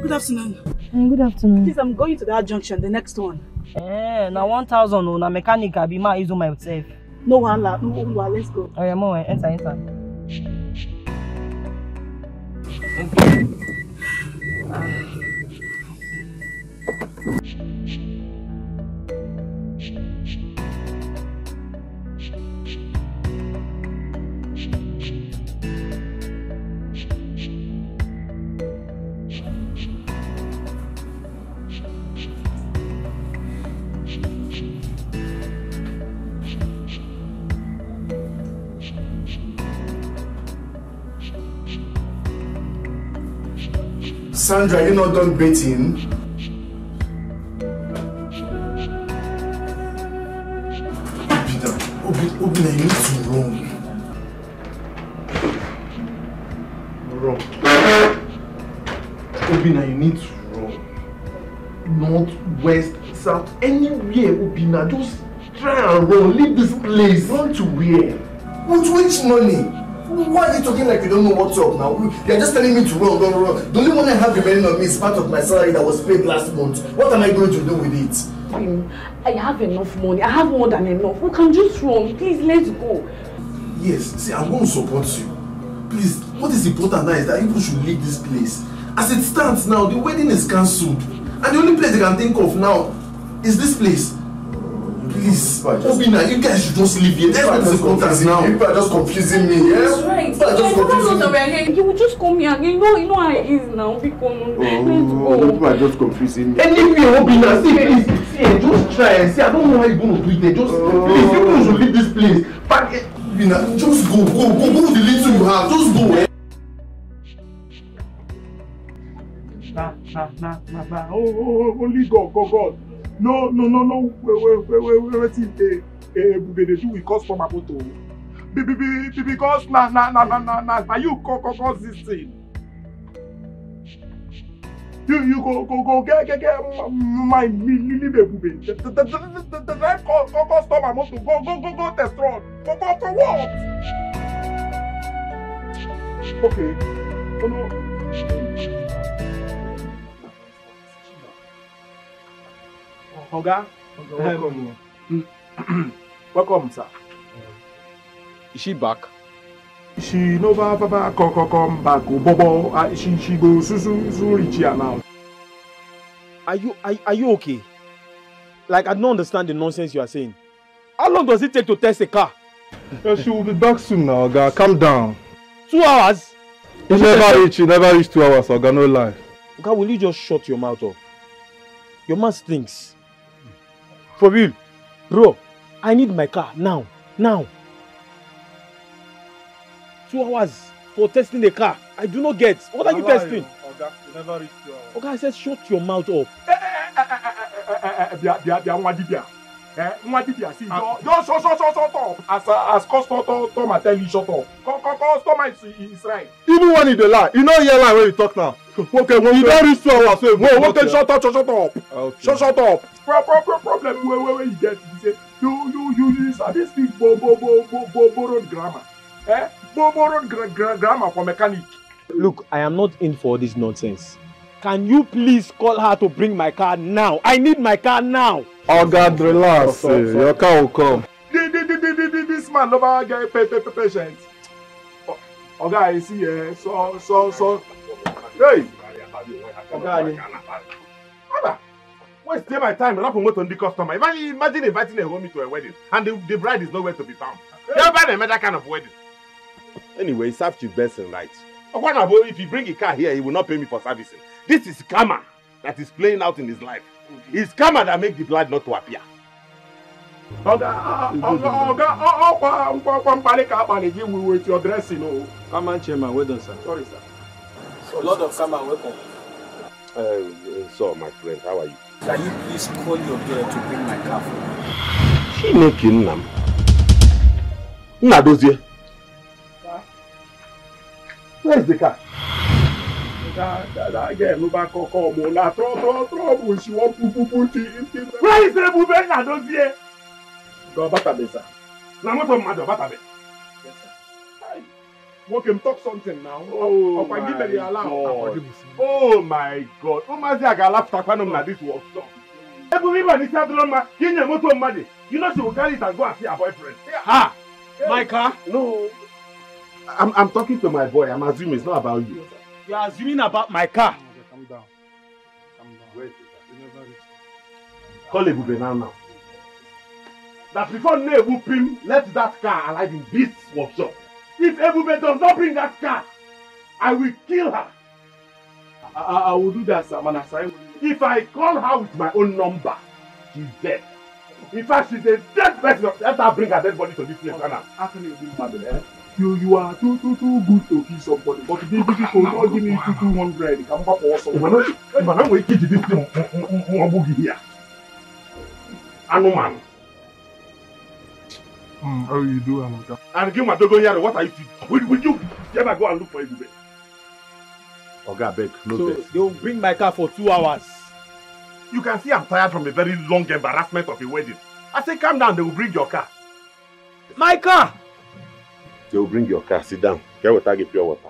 Good afternoon. Good afternoon. Please, I'm going to that junction, the next one. Now 1,000 on a mechanic, I'll be my use myself. No one, let's go. Oh, yeah, more, enter. Sandra, you not done baiting? Obina, you need to run. Obina, you need to run. North, west, south, anywhere, Obina. Just try and run. Leave this place. Run to where? With which money? Why are you talking like you don't know what's up now? You're just telling me to run. The only one I have remaining on me is part of my salary that was paid last month. What am I going to do with it? I have enough money. I have more than enough. We can just run. Please, let's go. Yes, see, I'm going to support you. Please, what is important now is that people should leave this place. As it stands now, the wedding is cancelled. And the only place they can think of now is this place. Please, Obina, you guys should just leave here. That's what is important now. People are just confusing me, yeah? That's right. You will just come here. You know how it is now. People are just confusing me. Anyway, Obina, see, please, just try and see. I don't know how you're going to do it. Just, please, people should leave this place. But, Obina, just go with the little you have. Just go, eh? Only God. No. Wait. They do with customer photo. Because now you cause this thing. You go get my Lily baby. The right customer must go test run. Go for what? Okay. Oh no. Oga, welcome. Welcome, sir. Is she back? She never come back. Bobo, she goes so reach here now. Are you okay? Like, I don't understand the nonsense you are saying. How long does it take to test a car? She will be back soon now, Oga. Calm down. 2 hours? You never reach 2 hours, Oga. No lie. Oga, will you just shut your mouth up? Your mouth stinks. For real. Bro, I need my car now. 2 hours for testing the car. I do not get. What are you testing? Oga, you never reach 2 hours. Oga, I said shut your mouth up. See, just shut up. As customer tell you shut up. Customer is right. Even when you lie, you know your lie when you talk now. Okay, when you don't reach 2 hours, so okay, shut up. Okay. Shut up. Problem where you get you say you sabi speak borrowed grammar. Borrowed grammar for mechanic. Look, I am not in for this nonsense. Can you please call her to bring my car now? I need my car now. Oh God, relax. Your car will come. This man never get patient. Oh God, you see, so. Hey. Waste my time and promote on the customer. Imagine inviting a homie to a wedding and the bride is nowhere to be found. You're buying another kind of wedding. Anyway, serve your best and right. If you bring a car here, he will not pay me for servicing. This is karma that is playing out in his life. It's karma that makes the blood not to appear. With your dress, you know. Come on, Chairman, well done, sir. Sorry, sir. Lord of Karma, welcome. So, my friend, how are you? Can you please call your girl to bring my car for me? She making them. Nadozie. Where's the car? That girl, no back or come. Trouble. She want poo. Where is the movie? Nadozie. Go Batabe, sir. Now, what am I doing? Batabe. Yes, sir. Okay, talk something now. Oh my God. Oh my God. This workshop. You know she will carry it and go and see her boyfriend. Ah! My car? No. I'm talking to my boy. I'm assuming it's not about you. You are assuming about my car. Calm down. Where is it? Call Ebube now. That before Nebu Pim left that car alive in this workshop. If Ebube does not bring that car, I will kill her. I will do that, sir. Man, If I call her with my own number, she's dead. In fact, she's a dead person. Let her bring her dead body to this place. How can you do that? You are too good to kill somebody. But these people don't give me 200. Come back for something. I'm going to kill this thing here. Anuman. How you do, Amaka? And give my dog here. What are you doing? Will you ever go and look for Ebube? Oga, beg, no So best. they will bring my car for 2 hours. You can see I'm tired from a very long embarrassment of a wedding. I say, calm down, they will bring your car. My car! They will bring your car. Sit down. Get water, get pure water.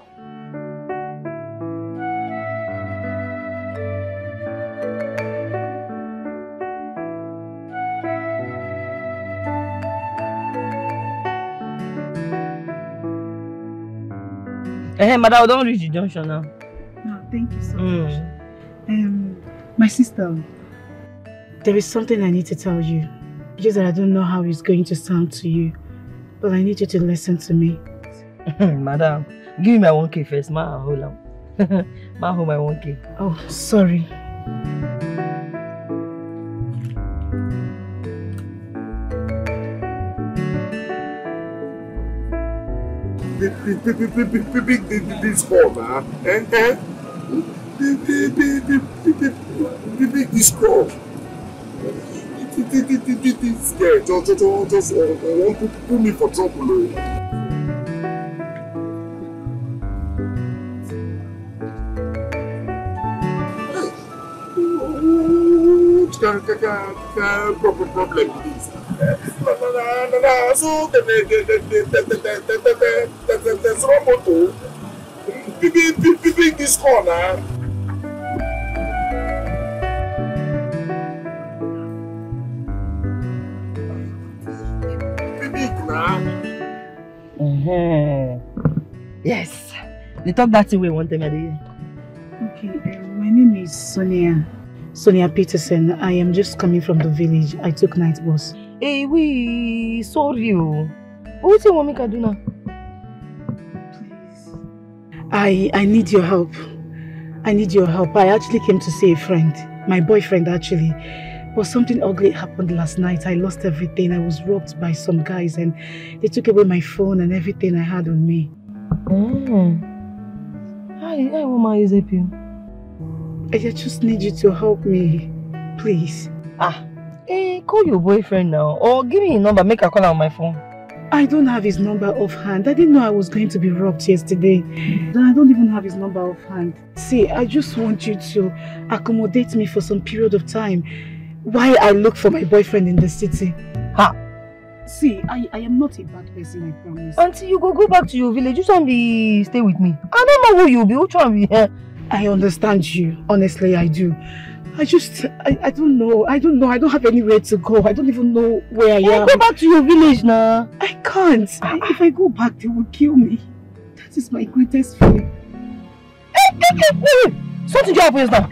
Hey, madam, don't reach the junction now. No, thank you so much. My sister, there is something I need to tell you. Just that I don't know how it's going to sound to you. But I need you to listen to me. Madam, give me my 1K first. Ma, hold on. Ma, hold my 1K. Oh, sorry. This call, man. This call. This girl just want to put me for trouble. Problem is so there's wrong motor. Big this corner. Yes. They talk that way one time a day. Okay, my name is Sonia Peterson. I am just coming from the village. I took night bus. Hey, we sorry. What do you want me to do now? Please. I need your help. I need your help. I actually came to see a friend. My boyfriend actually. But something ugly happened last night. I lost everything. I was robbed by some guys and they took away my phone and everything I had on me. I want to help you. I just need you to help me. Please. Call your boyfriend now. Or give me a number, make a call on my phone. I don't have his number offhand. I didn't know I was going to be robbed yesterday. I don't even have his number offhand. See, I just want you to accommodate me for some period of time while I look for my boyfriend in the city. See, I am not a bad person, I promise. Auntie, you go back to your village. You can't stay with me. I don't know who you'll be. Who trying to be here? I understand you. Honestly, I do. I don't know. I don't have anywhere to go. I don't even know where I am. Go back to your village now. I can't. If I go back, they will kill me. That is my greatest fear. Wait. Something just happens now.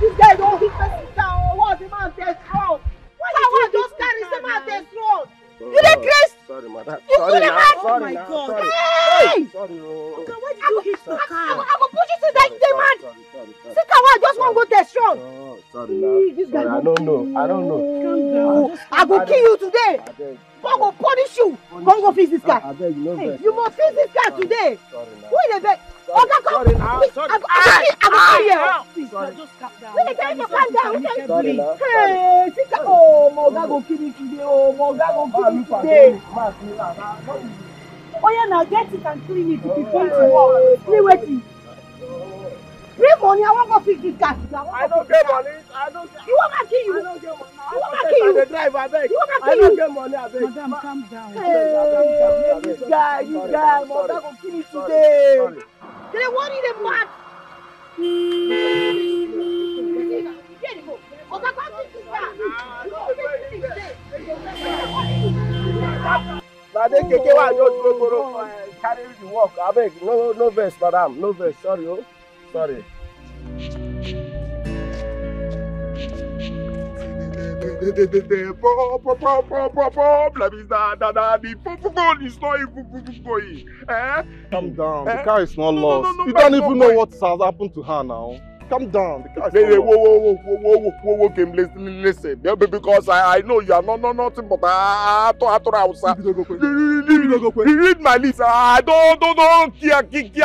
This guy don't hit person down. What's the man test road? Why just carry the man test road? You the Chris? Sorry, madam. Sorry, oh my God. Hey! Sorry. Okay, why did you hit the car? I will push you to that man. Sit down, I just want to go test road. Oh, sorry, this guy I don't know. Calm down. I will kill you today. God will punish you. Come go fix this car. You must fix this car today. Who is the beg? Oga, come. I will kill you. Please, just calm down. Wait, tell you to calm down. Hey, sit down. Oh, Moga go kill me today. Oh, Moga go kill me today. Oh yeah, now get it and clean it if it's going to work. Clean waiting. Bring money, I won't go fix this car. I don't get money. I don't get. You want to kill you? I don't get money. You want to kill you? The driver, I beg. You want to I kill don't you? get money, I beg. Madam, calm down. Hey, this guy, Mother go kill me today. Sorry. They want you the mad. Now they keke wa just go carry the work. I beg, no verse, madam, no verse. Sorry, oh, sorry. The problem is that the phone is not even going. Eh? Calm down. The car is not lost. You don't even know what has happened to her now. Calm down. The car is not lost. Whoa, Kim, listen. Because I know you are nothing but read my list. I don't care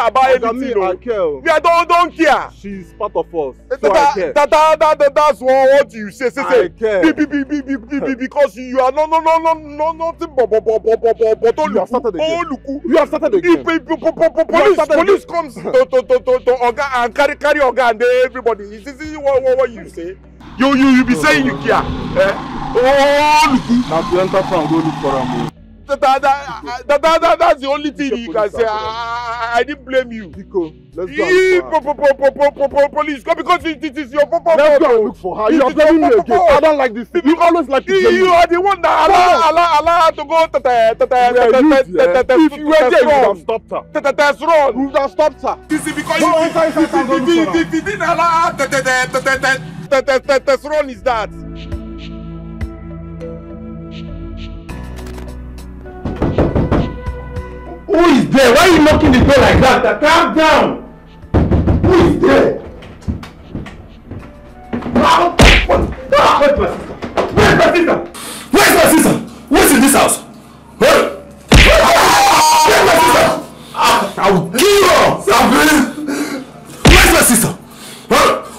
about anything. I care. Yeah, don't care. She's part of us. So I care. That's what you say. I care. Because you are nothing but you have started again. You have started again. Police comes to Oga and carry Oga and everybody. Is this what you say? You be saying you care. Now to enter from go look for him. That's the only thing you can say. I didn't blame you. Nico, let's go. Police, go because it is your papa. Let's go and look for her. You are blaming me again. I don't like this thing. You always like to blame me. You are the one that allow to go if you were there, you would have stopped her. That's wrong. You would have stopped her. This is because if you didn't allow that's wrong is that. Who is there? Why are you knocking the door like that? Calm down. Who is there? Where's my sister? Where's my sister? Who's in this house? Where's my sister? I will kill you! Sabrina! Where's my sister?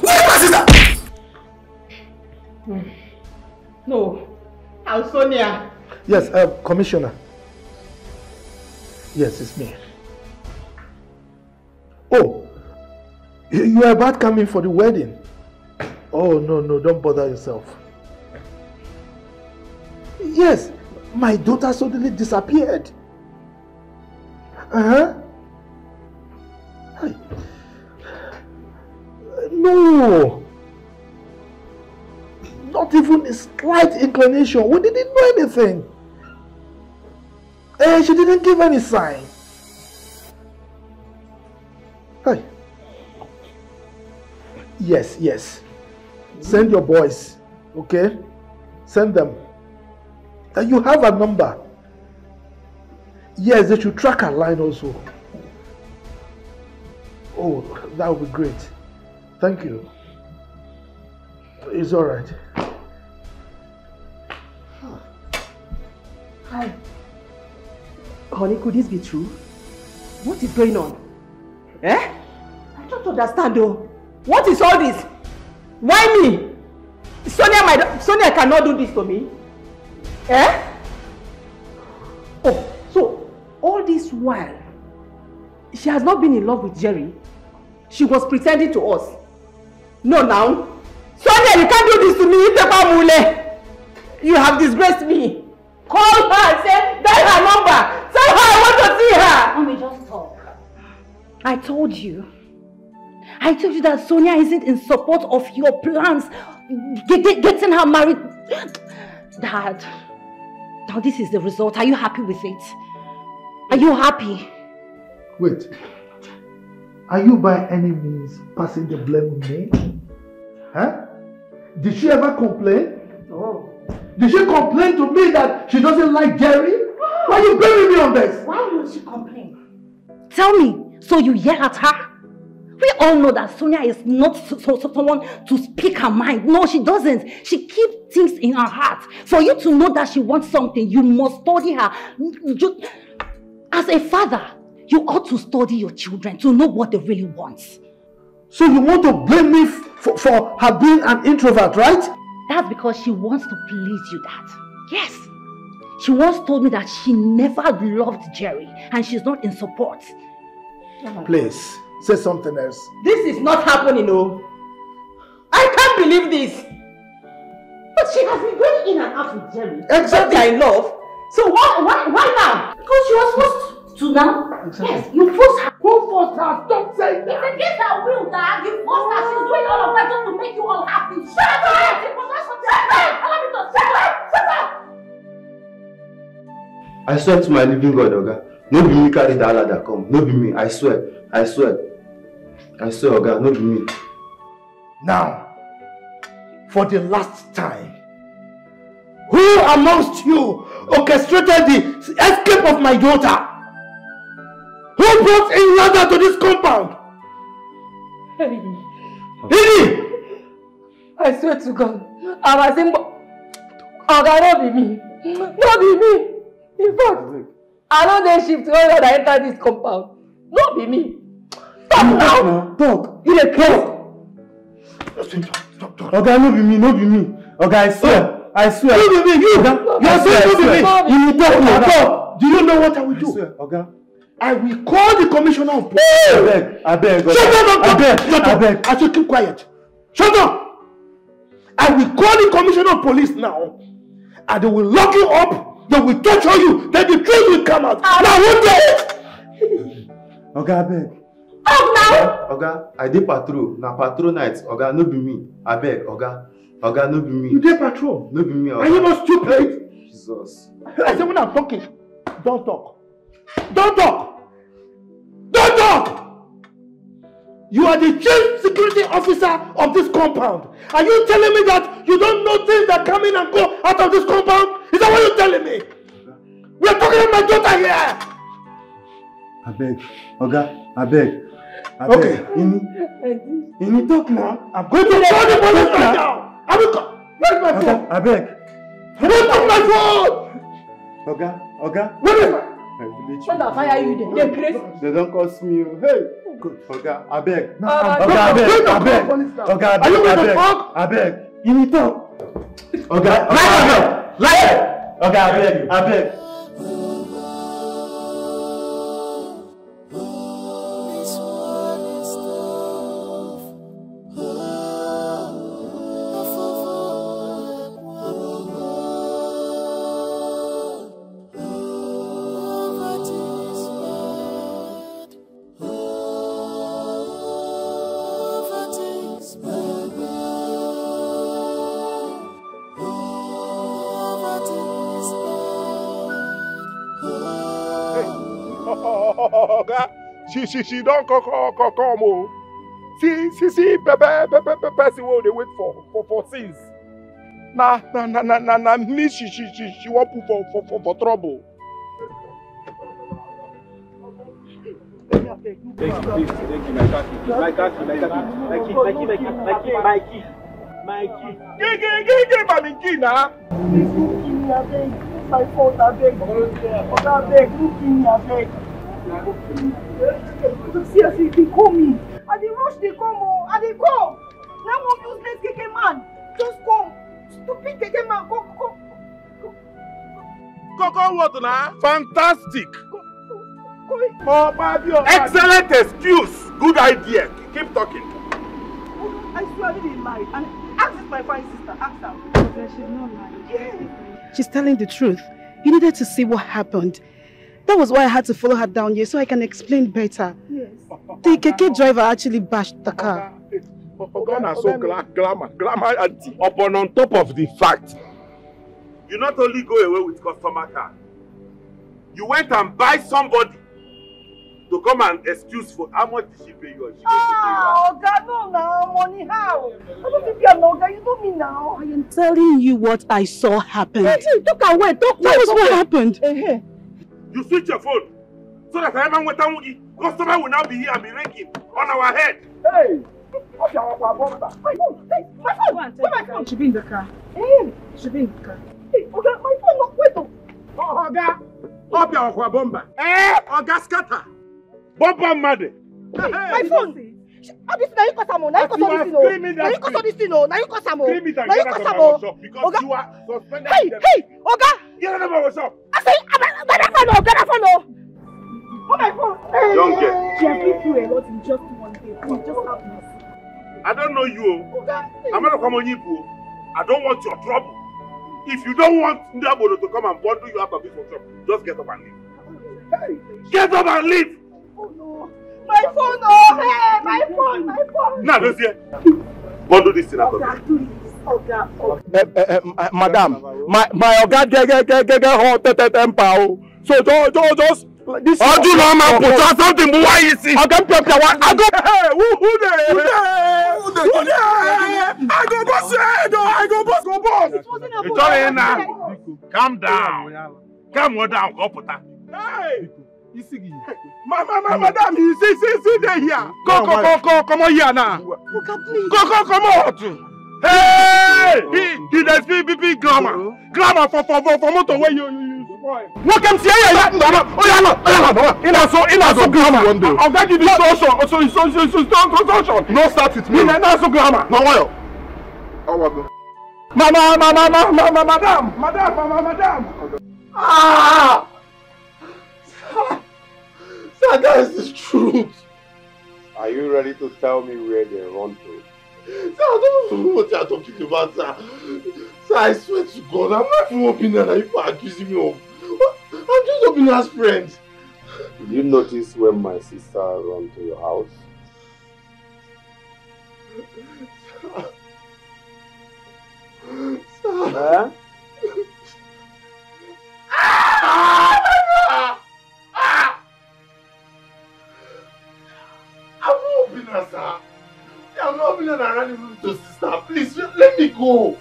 Where's my sister? No. How's Sonia? Yes, Commissioner. Yes, it's me. Oh, you are about coming for the wedding? Oh, no, don't bother yourself. Yes, my daughter suddenly disappeared. No. Not even a slight inclination. We didn't know anything. She didn't give any sign. Hey. Yes. Send your boys, okay? Send them. You have a number. Yes, they should track a line also. Oh, that would be great. Thank you. It's all right. Hi. Honey, could this be true? What is going on? I don't understand though. What is all this? Why me? Sonia cannot do this to me. Oh, so all this while, she has not been in love with Jerry. She was pretending to us. No, now. Sonia, you can't do this to me. You have disgraced me. Call her and say, dial her number. Tell her I want to see her. Mommy, just talk. I told you that Sonia isn't in support of your plans. Getting her married. Dad, now this is the result. Are you happy with it? Are you happy? Wait. Are you by any means passing the blame on me? Did she ever complain? No. Did she complain to me that she doesn't like Jerry? Why are you blaming me on this? Why would she complain? Tell me, so you yell at her? We all know that Sonia is not someone to speak her mind. No, she doesn't. She keeps things in her heart. For you to know that she wants something, you must study her. As a father, you ought to study your children to know what they really want. So you want to blame me for her being an introvert, right? That's because she wants to please you, Dad. Yes. She once told me that she never loved Jerry and she's not in support. Please. say something else. This is not happening, no. I can't believe this. But she has been going in and out with Jerry. Exactly. I love. So why now? Because she was forced to now. Exactly. Yes, you forced her. Who forced her? Stop saying that. It's against her will, Dad. You forced her. She's doing all of that just to make you all happy. Shut up! Allow me to shut up! I swear to my living God, Oga. No be me carry that ladder come. No be me. I swear. I swear, Oga. No be me. Now, for the last time, who amongst you orchestrated the escape of my daughter? Who brought in ladder to this compound? Lily! I swear to God, I was in. Oga, not be me. Not be me. In fact, I know they shift when I enter this compound. Not be me. Stop now. Talk. You dey care. Stop. Oga, no be me. Oga, I swear. I swear. No be me. You are saying no be me. You will talk. Do you know what I will do? Oga. I will call the commissioner of police. I beg. Shut up. I should keep quiet. Shut up. I will call the commissioner of police now. And they will lock you up. They will torture you. Then the truth will come out. Now what day? Oga, I beg. Oga, I dey patrol. Na patrol night. Oga, no be me. I beg, Oga. Oga, no be me. You dey patrol? No be me, Oga. Are you not stupid? Jesus. I said when I'm talking, don't talk. Don't talk. Don't talk. You are the chief security officer of this compound. Are you telling me that you don't know things that come in and go out of this compound? Is that what you're telling me? We are talking about my daughter here. I beg. Oga, I beg. Okay. Ini talk now. I'm going to call the police right now. I will call. Where's my phone? I beg. Where's my phone? Oga. Where is my? When I fire you, they crazy. They don't cost me. Hey. Good. Oga, I beg. Oga, I beg. I beg. Ini talk. Oga, Oga, I beg. She don't come oh. See, person wey dey wait for things. Na me she wan put for trouble. Thank you, my key. Give my key now. My phone, I beg. Oga, I beg. Look in me, I beg. Seriously, they call me. And they rush, they come, and they come. Now one useless keke man. Just come. Stupid keke man, come. What now? Fantastic. Excellent excuse. Good idea. Keep talking. I swear I didn't lie. And ask this my fine sister. Ask her. She's not lying. Yeah. She's telling the truth. You needed to see what happened. That was why I had to follow her down here so I can explain better. Yes. The keke driver actually bashed the car. So glamour auntie. Upon on top of the fact, you not only go away with customer car, you went and buy somebody to come and excuse for how much did she pay you? God, no, money how? I don't think you are no guy. You know me now. I am telling you what I saw happen. Talk away. That was what happened. You switch your phone so that I went down with you. Customer will now be here and be ringing on our head. Hey! My phone! My phone! Should be in the car. Should be in the car. Hey, Oga, my phone not wait. Oga! Up your bomba. Oga scatter. Bomba mad. My phone! Now you cause am. Now you cause this thing. Now you cause am. Because you are suspended. Hey, Oga! Get out of our shop. I say, get that phone. Oh my phone! Young girl. She has been through a lot in just one day. Please just help me. I don't know you. I'm not come on you. I don't want your trouble. If you don't want Ndabolo to come and bundle you out of this workshop, just get up and leave. Get up and leave! Oh no! My phone! Oh, hey! My phone! My phone! Now, don't see. Bundle this thing out of me. Madam, my Oga get hot temper. So just this. Oh, do no man put on something. Why is it? I go. Hey, who there? I go boss. It's all in now. Calm down. Calm down. Go put that. Hey. Madam, you see there here. Come on here now. Come on. Hey! He does speak grammar. Grammar for motor where you spoil. What can say? In a grammar. I'll get you the social. No start with me. In a grammar. No why? Madam. Ah! Sir, that is the truth. Are you ready to tell me where they run to? Sir, I don't know what you are talking about, sir. Sir, I swear to God, I'm not even Obinna that you are accusing me of. I'm just Obinna's friend. Did you notice when my sister ran to your house? Sir. Huh? I'm not Obinna, sir. I'm not Obinna that ran into your sister. Please, let me go.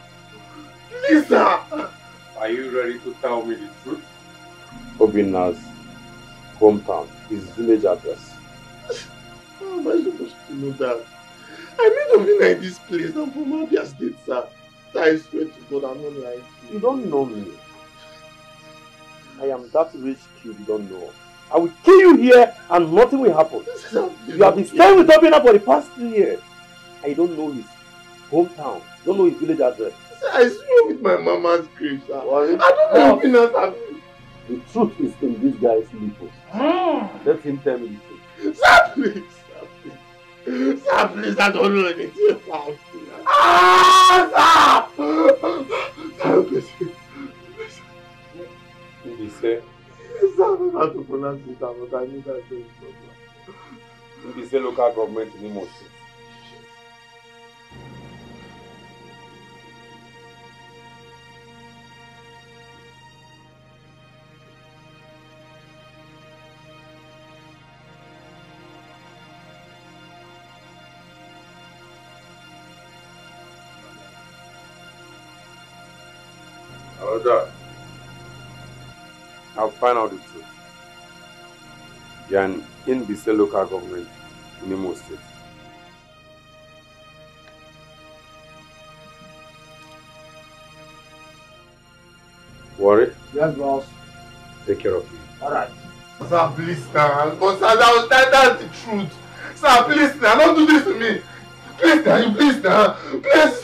Please, sir. Are you ready to tell me the truth? Obinna's hometown, his village address. How am I supposed to know that? I met Obinna in this place. I'm from Abia State, sir. Sir, I swear to God, I'm not lying to you. You don't know me. I am that rich kid you don't know. I will kill you here and nothing will happen. You have been staying with Obinna for the past 3 years. I don't know his hometown. Don't know his village address. Sir, I swear with my mama's grave, sir. What? I don't know Obinna's address. The truth is in this guy's lips. Let him tell me the truth. Sir, please. Sir, please, I don't know anything about it. Sir, please. He said, Sir, I don't know how to pronounce it, but I need that thing. he said local government in Imo State. Dad, I'll find out the truth. You're an Inbise local government in Imo State. Worry? Yes, boss. Take care of you. Alright. Sir, please, sir. But sir, that's the truth. Sir, please, sir, don't do this to me. Please, sir, please, sir. Please.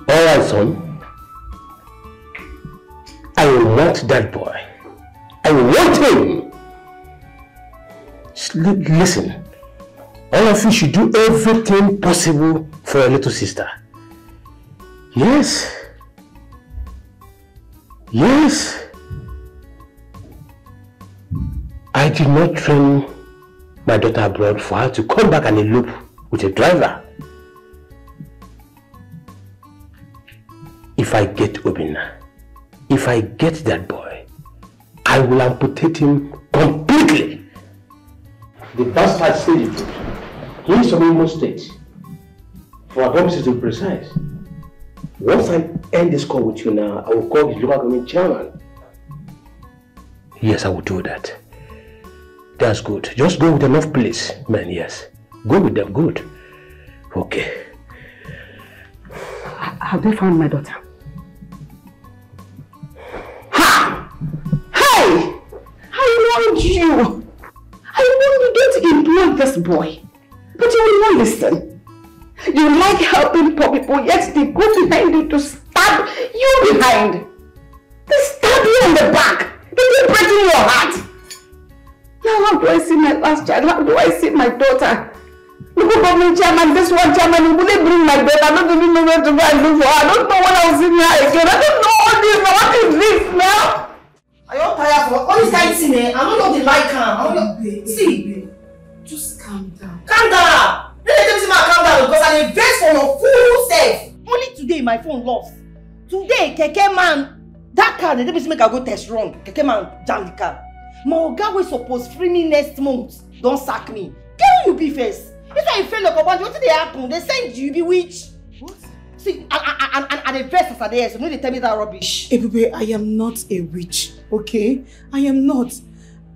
Alright, son. I want that boy. I want him. Listen, all of you should do everything possible for your little sister. Yes. Yes. I did not train my daughter abroad for her to come back and elope with a driver. If I get Obinna, if I get that boy, I will amputate him completely. The bastard said it. He is from Imo State. For our purposes to be precise. Once I end this call with you now, I will call his local government chairman. Yes, I will do that. That's good. Just go with enough police, man, yes. Go with them, good. Okay. Have they found my daughter? Hey! I warned you! I warned you, don't employ this boy. But you will not listen. You like helping poor people, yet they go behind you to stab you behind. They stab you in the back. They keep breaking your heart. Now how do I see my last child? How do I see my daughter? Look at government chairman, this one chairman, will they bring my daughter? I don't even know where to go and look for her. I don't know when I was in her again. I don't know what this now. What is this now? Are you all tired for all this kind of thing, eh? I don't know the light can. See, just calm down. Calm down! Let me see my calm down because I invest for your full self. Only today my phone lost. Today, Keke man, that car, they didn't make I go test run. Keke man jam the car. My oga was supposed free me next month. Don't sack me. Get who you be first. This why you feel like about what did they happen? They send you be witch. What? See, and the verse as I there, so no they tell me that rubbish. Ebube, I am not a witch, okay? I am not.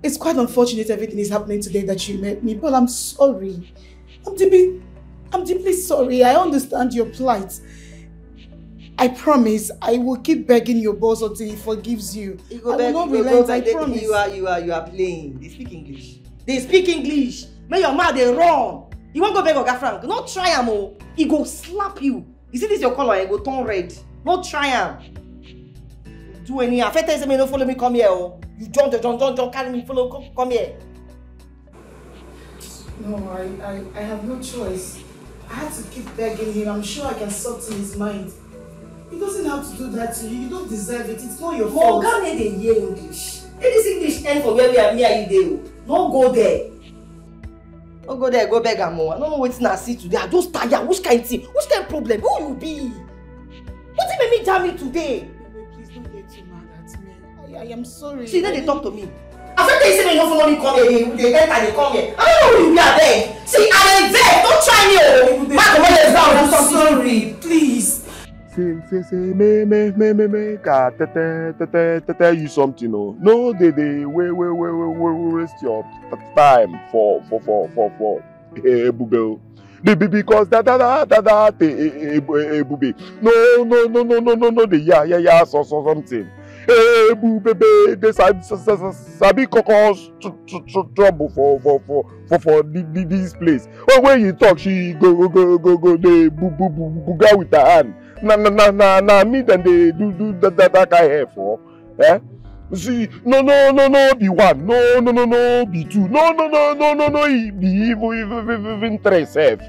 It's quite unfortunate everything is happening today that you met me, but I'm sorry. I'm deeply sorry. I understand your plight. I promise I will keep begging your boss until he forgives you. I will not relent, I promise. You are playing. They speak English. They speak English. Make your mouth they run. You won't go beg Oga Frank. Not try him, oh. He go slap you. You see this your color, he go turn red. Not try him. Do any affect say me no follow me come here, oh. You don't carry me follow come here. No, I have no choice. I had to keep begging him. I'm sure I can soften his mind. He doesn't have to do that to you. You don't deserve it. It's not your fault. Morgan need a hear English. Let this English end for where we are me and you there. No go there. Don't go there, go beg am more. I don't know what I see today. I just tired. Which kind of thing? Which kind of problem? Who you be? What did make me jam me today? Please don't get too mad at me. I am sorry. See, then they talk to me. After they say me no follow me come here, they enter, they come here. I don't know who you be at there. See, I am there. Don't try me, oh. Mark the way down. I'm sorry. Please. Say, me, tell you something, no. No, they waste your time for Ebube. Because Ebube. No, yeah, so something. Ebube, they sabi cause trouble for this place. When you talk, she go, they booga with her hand. Nah, me then they do that I have for. Eh? See, no, be one. No, be two. No, be even three self.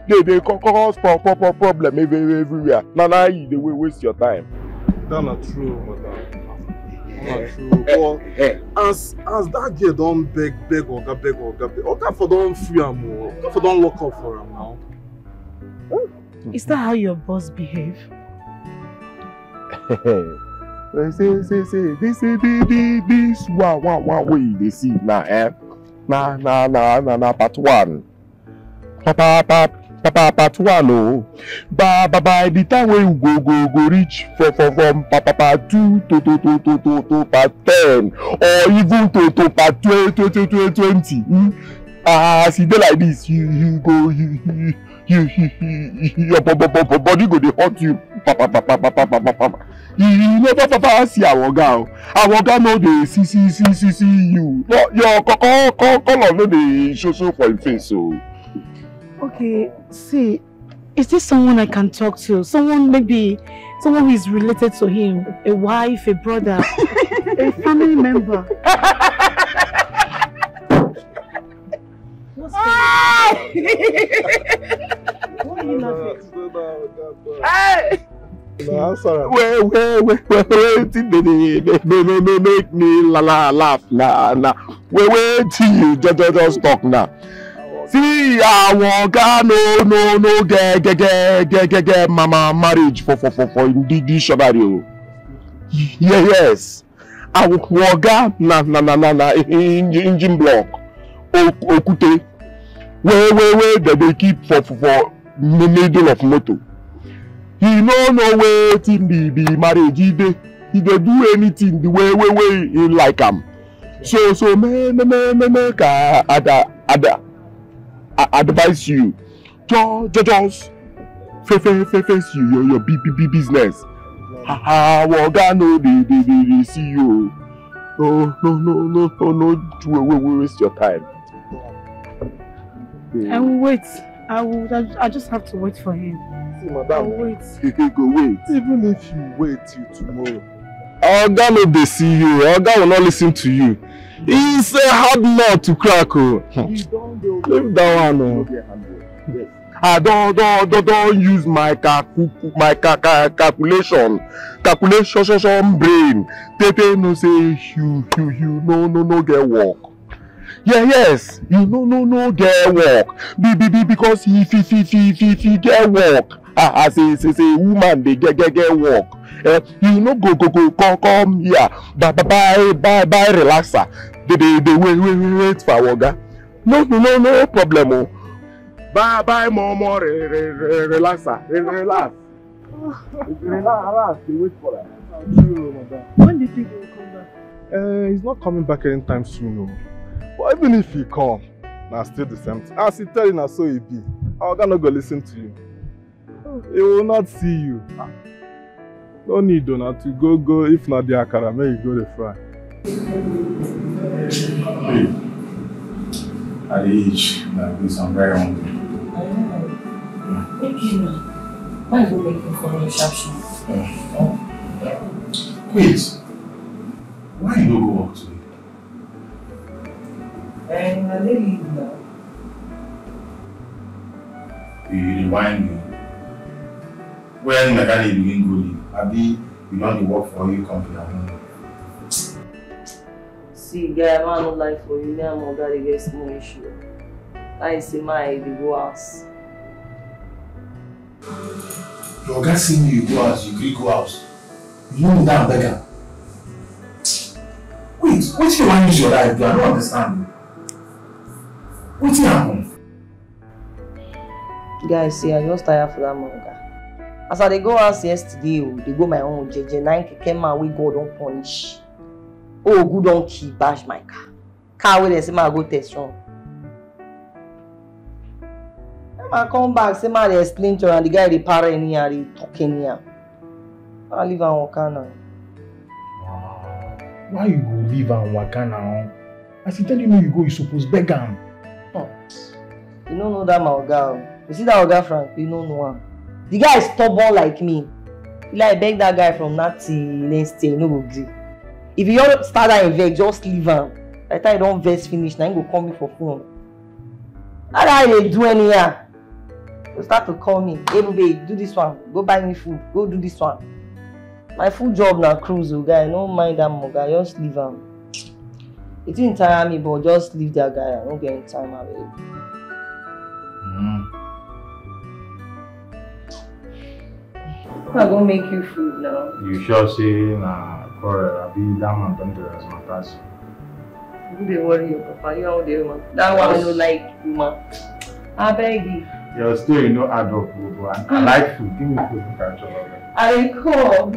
They cause problem everywhere. Nah, they will waste your time. That's not true, madam. That's not true. But as that girl don't beg Oga for don't free am more. Oga for don't lock up for him now. Is that how your boss behave? This one way they see now, eh? Nah, part one. Part one, oh. By the time when you go reach from part 2 to part 10 or even to part 20. See they like this, you go your body go dey hurt you. You never see our girl. Our girl no dey see you. No, your color no dey show for your face, so. Okay, see, is this someone I can talk to? Someone who is related to him, a wife, a brother, a family member. What's Why are you laughing? Hey! No, I'm sorry. Wait, they make me laugh now. Wait till you just talk now. See, I want no get mama marriage for this scenario. Yes. I want na engine block. Okute. Wait, that they keep for middle of motor. He no waiting be marriage. He dey do anything the way he like him. So make advise you. Just face your business. Oga no they see you. No, waste your time. I will wait. I just have to wait for him. See, madam. I'll wait. Go wait. Even if you wait till tomorrow, Oga no dey see you. Oga will not listen to you. It's a hard nut to crack. Leave that one. Don't use my calculation brain. Pepe no say you no get work. Yes, you no get work. Because if get work, as a woman they get work. You no go come here. Buy relaxer. They wait for Oga. No problem. Buy more relaxer. Relax. Relax. They wait for that. When do you think he will come back? He's not coming back anytime soon. No. But even if he come, now still the same thing. As he tell you now, so he be. Oga no go listen to you. He will not see you. No need to go. If not the akara, may you go to fry. Hey, at the age like this, I'm very hungry. Why are you making for me sharp? Wait, why you don't go work today? I didn't leave now. You rewind me. When mechanic begin go leave, Abi, you don't work for your company. See, guy, man, no life for you. Me and my guy get small issue. I say my they go house. Your guy see me, you go house, you agree go house. You know me down beggar. Wait, what you want to use your life? I don't understand. What happened? Guys, see, I just tired for that manga. As I they go house yesterday, they go my own JJ 9 came man we God don't punish. Oh, good don't keep bash my car. Car where they say I go test run. I come back, say man they explain to her and the guy they para in here, they talking here. I leave and walk now. Why you go leave and walk now? As he tell you you go, you suppose beg him. You don't know that my girl. You see that guy Frank, you don't know him. The guy is stubborn like me. He like beg that guy from that till next day, no go agree. If you don't start that event, just leave him. By the time you don't verse finish, now you go call me for phone. That guy they do anyhow. You start to call me, hey babe, do this one, go buy me food, go do this one. My full job now cruise, guy, no mind that guy, just leave him. It didn't tire me, but just leave that guy, I don't get any time available. I'm gonna make you food now. You sure say nah, for be that man don't do as much as. You dey worry your papa, you out there man. That one I don't like you man. I beg you. Your story no add up, bro. I like food. Give me food to catch up. I come.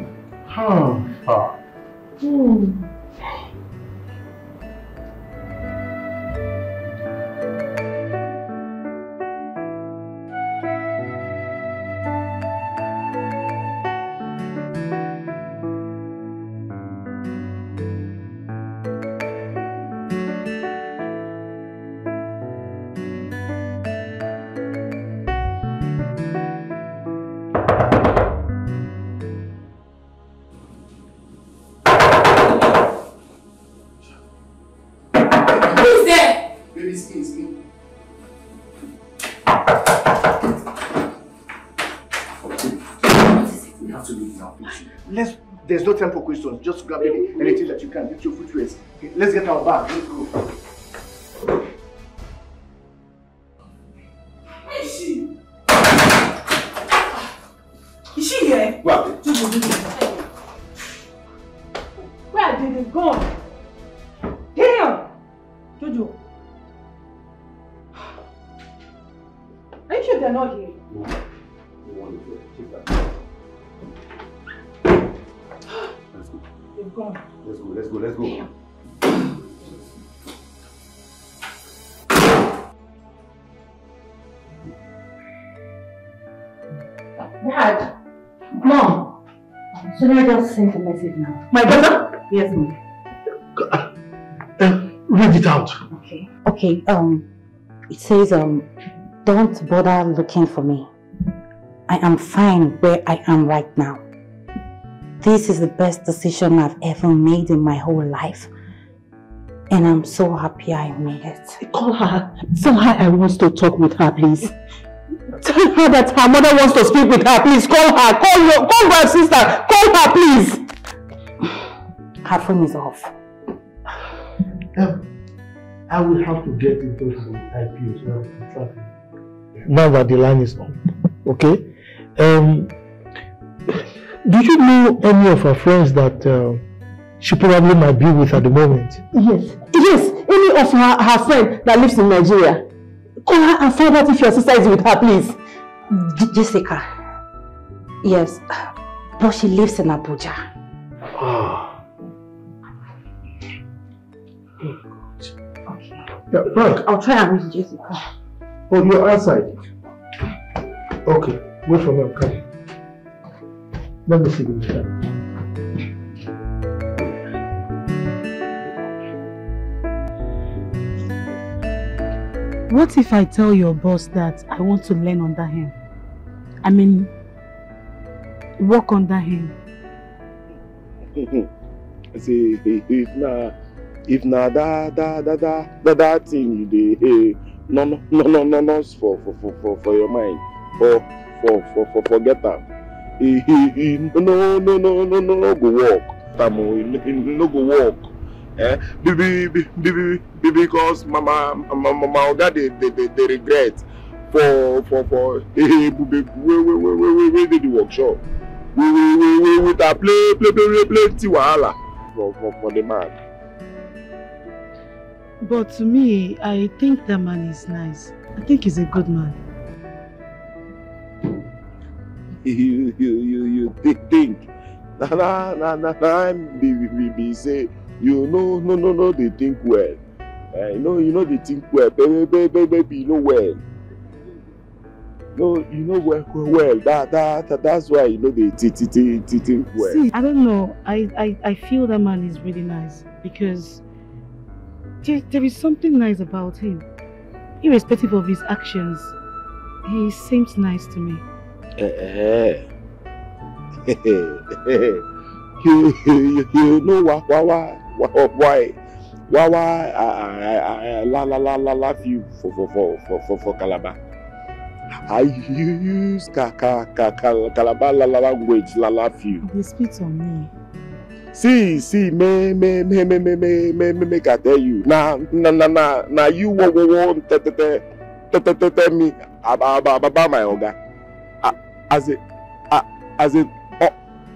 There's no time for questions. Just grab anything that you can. Get your foot rest. Okay, let's get our bag. Let's go. Where is she? Is she here? Well, where are they gone? Damn! Jojo. Are you sure they're not here? No. They've gone. Let's go. Damn. Dad, Mom, should I just send a message now? My brother? Yes, ma'am. Read it out. Okay. It says, Don't bother looking for me. I am fine where I am right now. This is the best decision I've ever made in my whole life. And I'm so happy I made it. Call her. Tell her I want to talk with her, please. Tell her that her mother wants to speak with her, please. Call her. Call her sister. Call her, please. Her phone is off. I will have to get in touch with IPO so that we can track it. Now that the line is on, okay? Do you know any of her friends that she probably might be with at the moment? Yes, any of her friend that lives in Nigeria. Call her and find out if your sister is with her, please. Jessica. Yes, but she lives in Abuja. Okay. Yeah, Frank. I'll try and reach Jessica. Oh, you're outside. Okay, wait for me, I'm coming. Let me see the meter. What if I tell your boss that I want to learn under him? I mean, work under him. See, if na that thing you dey no for your mind or for forget am. No go work. No go work. Because my oga they regret for where did the workshop. We plenty wahala for the man. But to me, I think that man is nice. I think he's a good man. You think? Be say you no they think well. You know they think well. Baby, you know well. No, you know well. That's why you know they think well. See, I don't know. I feel that man is really nice because there is something nice about him. Irrespective of his actions, he seems nice to me. You know why I laugh you for Calabar. I use Calabar language laugh you. They spit on me. See, make I tell you. Now you won't tell me about my oga. As a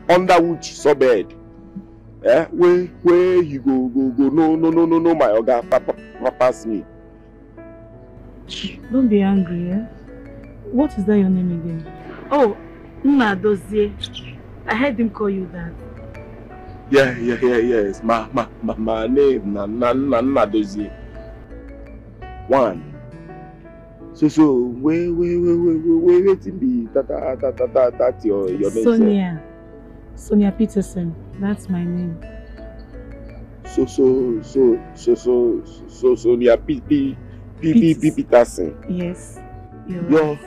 Underwood suburb. Where you go, no, my oga, papa pass me. Don't be angry, eh? What is that your name again? Oh, Nnadozie. I heard him call you that. Yes. My name Nnadozie. One. So waiting be that your name. Sonia Peterson. That's my name. So Sonia Peterson. Yes. Your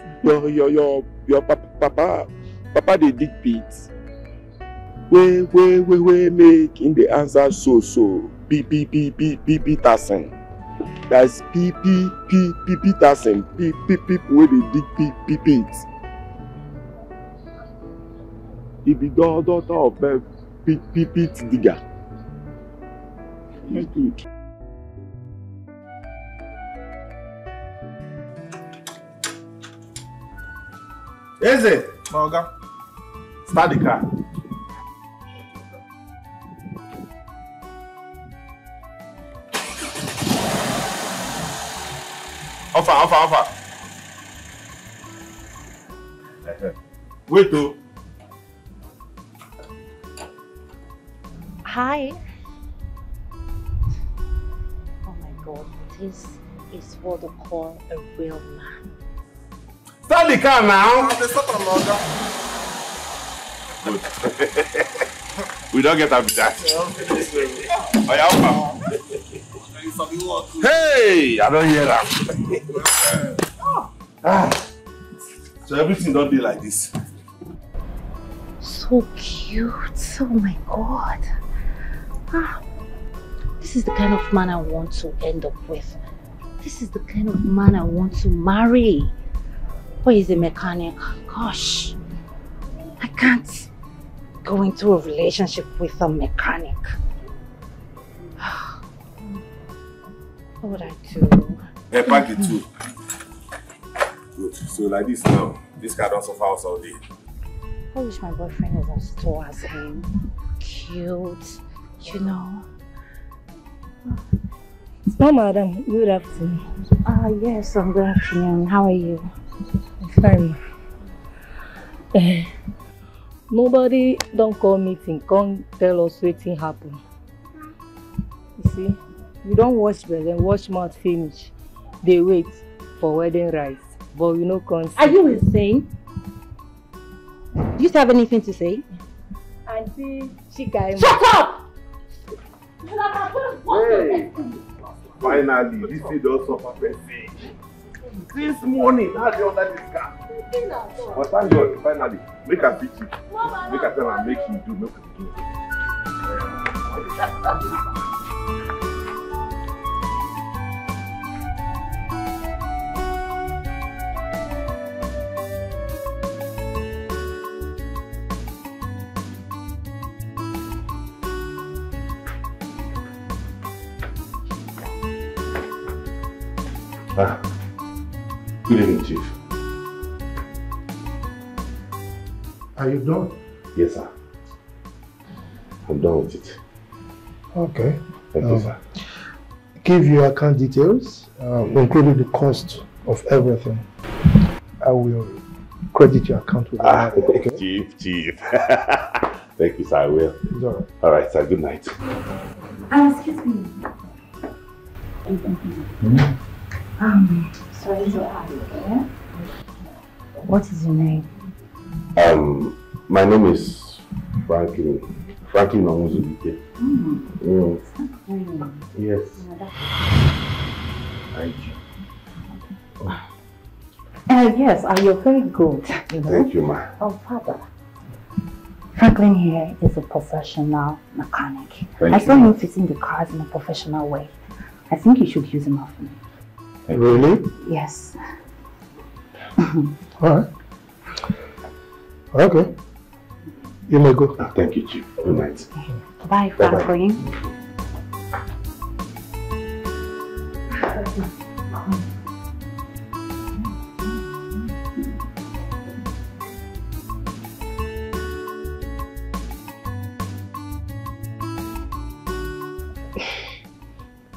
papa they dig pits. We make in the answer so Peterson. That's Peterson. People where they dig pits. He be daughter of pit digger. Good. Is it? Morgan. Start the car. Offer. Wait, though. Hi. Oh my God, this is what they call a real man. Start the car now. Good. We don't get up with that. Hey, I don't hear that. So everything don't be like this. So cute. Oh my God. This is the kind of man I want to end up with. This is the kind of man I want to marry. Where is a mechanic? Gosh. I can't go into a relationship with a mechanic. What would I do? Hey, pack it too. Good. So like this now, this car don't suffer us all day. I wish my boyfriend was as tall as him. Cute, you know. Small madam, good afternoon. Yes, good afternoon. How are you? Fine. Nobody don't call meeting, come tell us wetin happen. You see, we don't wash bread and wash mouth finish. They wait for wedding rice, but we no come. Are you insane? Do you have anything to say? Auntie Chika. Shut up! Hey! Finally, this thing don't suffer per se. This morning, now they under this car. But thank God, finally, make her fix it. Make her tell her, make she do, make her do. Good evening, Chief. Are you done? Yes, sir. I'm done with it. Okay. Thank you, sir. Give your account details, including the cost of everything. I will credit your account with that. Okay? Chief. Thank you, sir. I will. It's all right. All right, sir. Good night. Excuse me. Sorry to ask, yeah? What is your name? My name is Franklin Omuzubike. Yes. Thank you. Yes, you're very good. You know? Thank you, ma. Oh, Father. Franklin here is a professional mechanic. I saw him fixing the cars in a professional way. I think you should use him often. Really? Yes. Alright. Okay. You may go. Thank you, Chief. Good night. Bye, Franklin.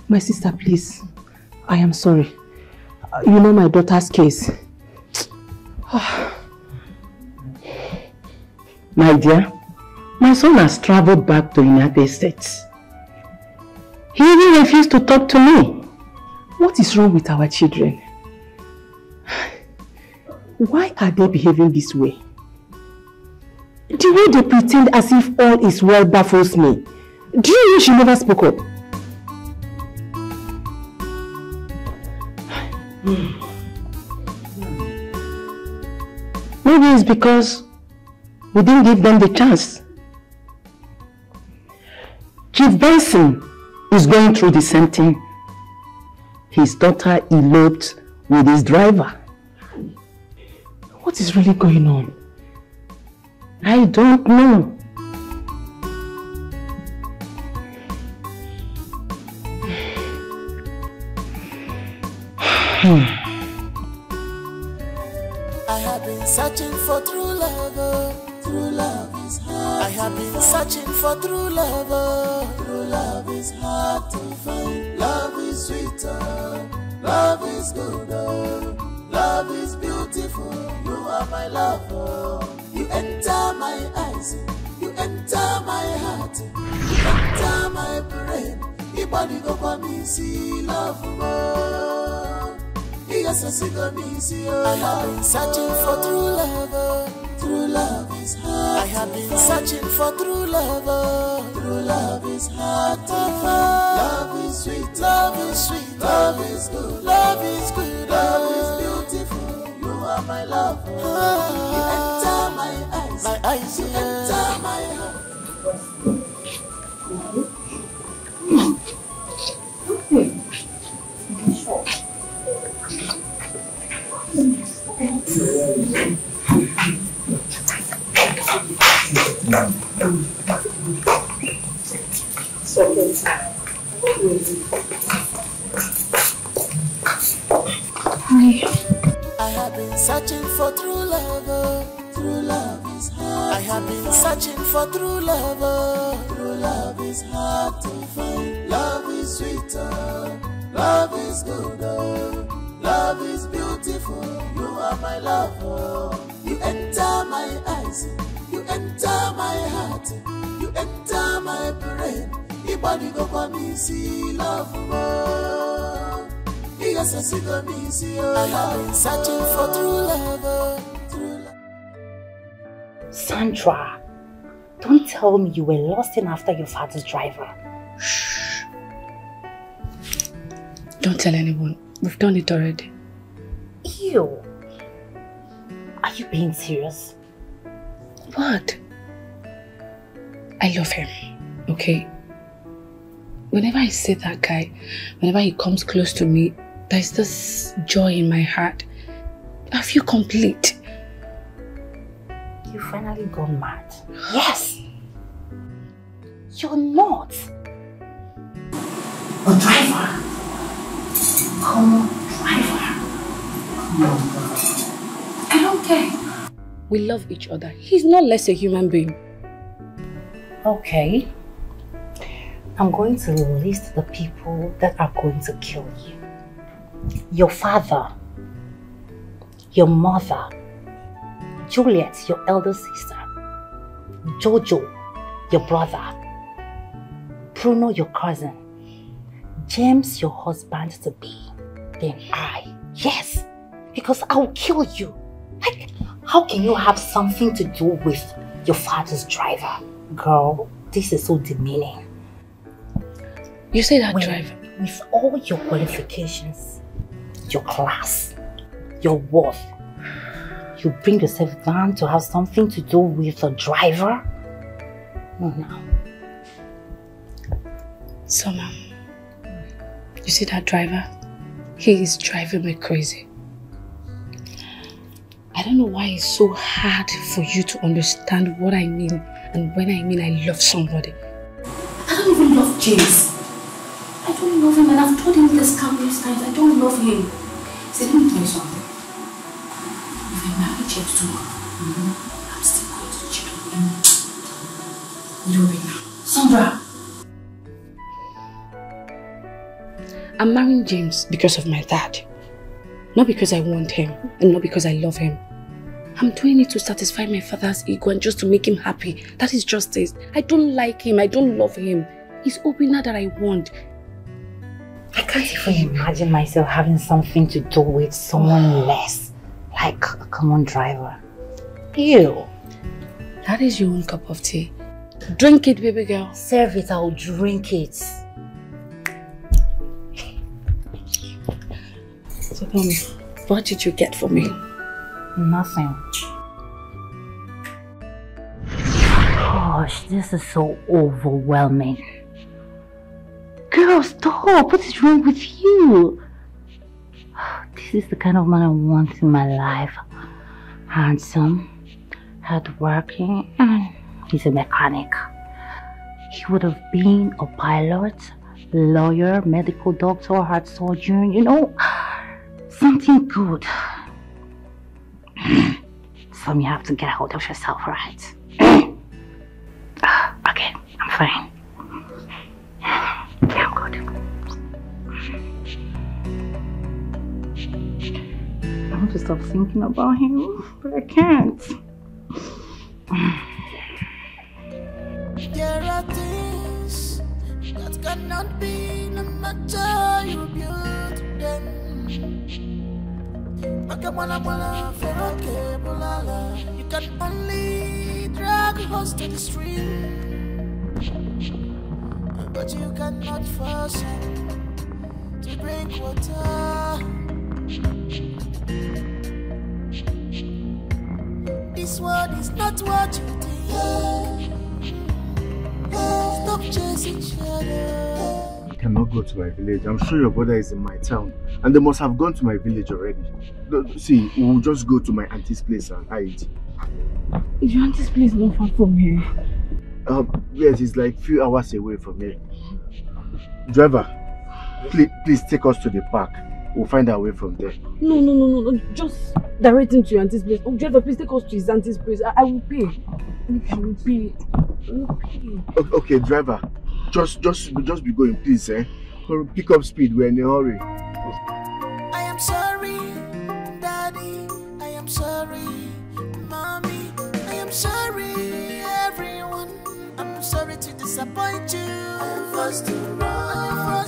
My sister, please. I am sorry. You know my daughter's case. My dear, my son has traveled back to the United States. He even refused to talk to me. What is wrong with our children? Why are they behaving this way? The way they pretend as if all is well baffles me. Do you know she never spoke up? Maybe it's because we didn't give them the chance. Chief Benson is going through the same thing. His daughter eloped with his driver. What is really going on? I don't know. I have been searching for true love. True love is hard. I have been searching for true love. True love is hard to find. Love is sweeter. Love is good. Love is beautiful. You are my lover. You enter my eyes. You enter my heart. You enter my brain. Your body go for me, see love more. Yes, I see me, see. I have been searching for true love. True love is hard. I have been searching for true love. True love is hard to find. Love is sweet. Love is sweet. Love is good. Love is good. Love is beautiful. You enter my eyes, you enter my heart. I have been searching for true love, true love is hard. I have been searching for true love, true love is hard to find. Love is sweeter, love is good, love is beautiful. You are my lover. You enter my eyes, you enter my heart, you enter my brain. Ibadi go for me see love more. Yes, I see the me. I have been searching for true love, true love. Sandra, don't tell me you were lost in after your father's driver. Shh. Don't tell anyone. We've done it already. Ew. Are you being serious? What? I love him, okay? Whenever I see that guy, whenever he comes close to me, there's this joy in my heart. I feel complete. You finally gone mad. Yes. You're not. A driver. Co-driver. I don't care. We love each other. He's not less a human being. Okay. I'm going to list the people that are going to kill you. Your father, your mother, Juliet, your elder sister, Jojo, your brother, Bruno, your cousin, James, your husband-to-be, then I. Yes, because I will kill you. Like, how can you have something to do with your father's driver? Girl, this is so demeaning. You say that driver? With all your qualifications, your class, your worth, you bring yourself down to have something to do with a driver? No. Summer, you see that driver? He is driving me crazy. I don't know why it's so hard for you to understand what I mean and when I mean I love somebody. I don't even love James. I don't love him, and I've told him this countless times. I don't love him. See, let me tell you something. If I marry James tomorrow, I'm still going to cheat on him. You know it now. Sandra! I'm marrying James because of my dad. Not because I want him, and not because I love him. I'm doing it to satisfy my father's ego and just to make him happy. That is justice. I don't like him. I don't love him. He's Obina that I want. I can't even imagine myself having something to do with someone less, like a common driver. Ew. That is your own cup of tea. Drink it, baby girl. Serve it, I'll drink it. So tell me, what did you get for me? Nothing. Gosh, this is so overwhelming. Girl, stop! What is wrong with you? This is the kind of man I want in my life. Handsome, hardworking, and he's a mechanic. He would have been a pilot, lawyer, medical doctor, heart surgeon, you know, something good. So you have to get hold of yourself, right? Okay, I'm fine. Yeah, I'm good. I want to stop thinking about him, but I can't. There are things that cannot be, no matter you build them. You can only drag a horse to the stream, but you cannot force him to drink water. This world is not what you think. Stop chasing shadows. You cannot go to my village. I'm sure your brother is in my town. And they must have gone to my village already. See, we'll just go to my auntie's place and hide. Is your auntie's place not far from here? Yes, it's like a few hours away from here. Driver, please take us to the park. We'll find our way from there. No. Just direct him to your auntie's place. Oh, driver, please take us to his auntie's place. I will pay. I will pay. Okay, driver. Just be going, please, eh? Pick up speed. We're in a hurry. I am sorry, Daddy. I am sorry, Mommy. I am sorry, everyone. I'm sorry to disappoint you. I'm forced to run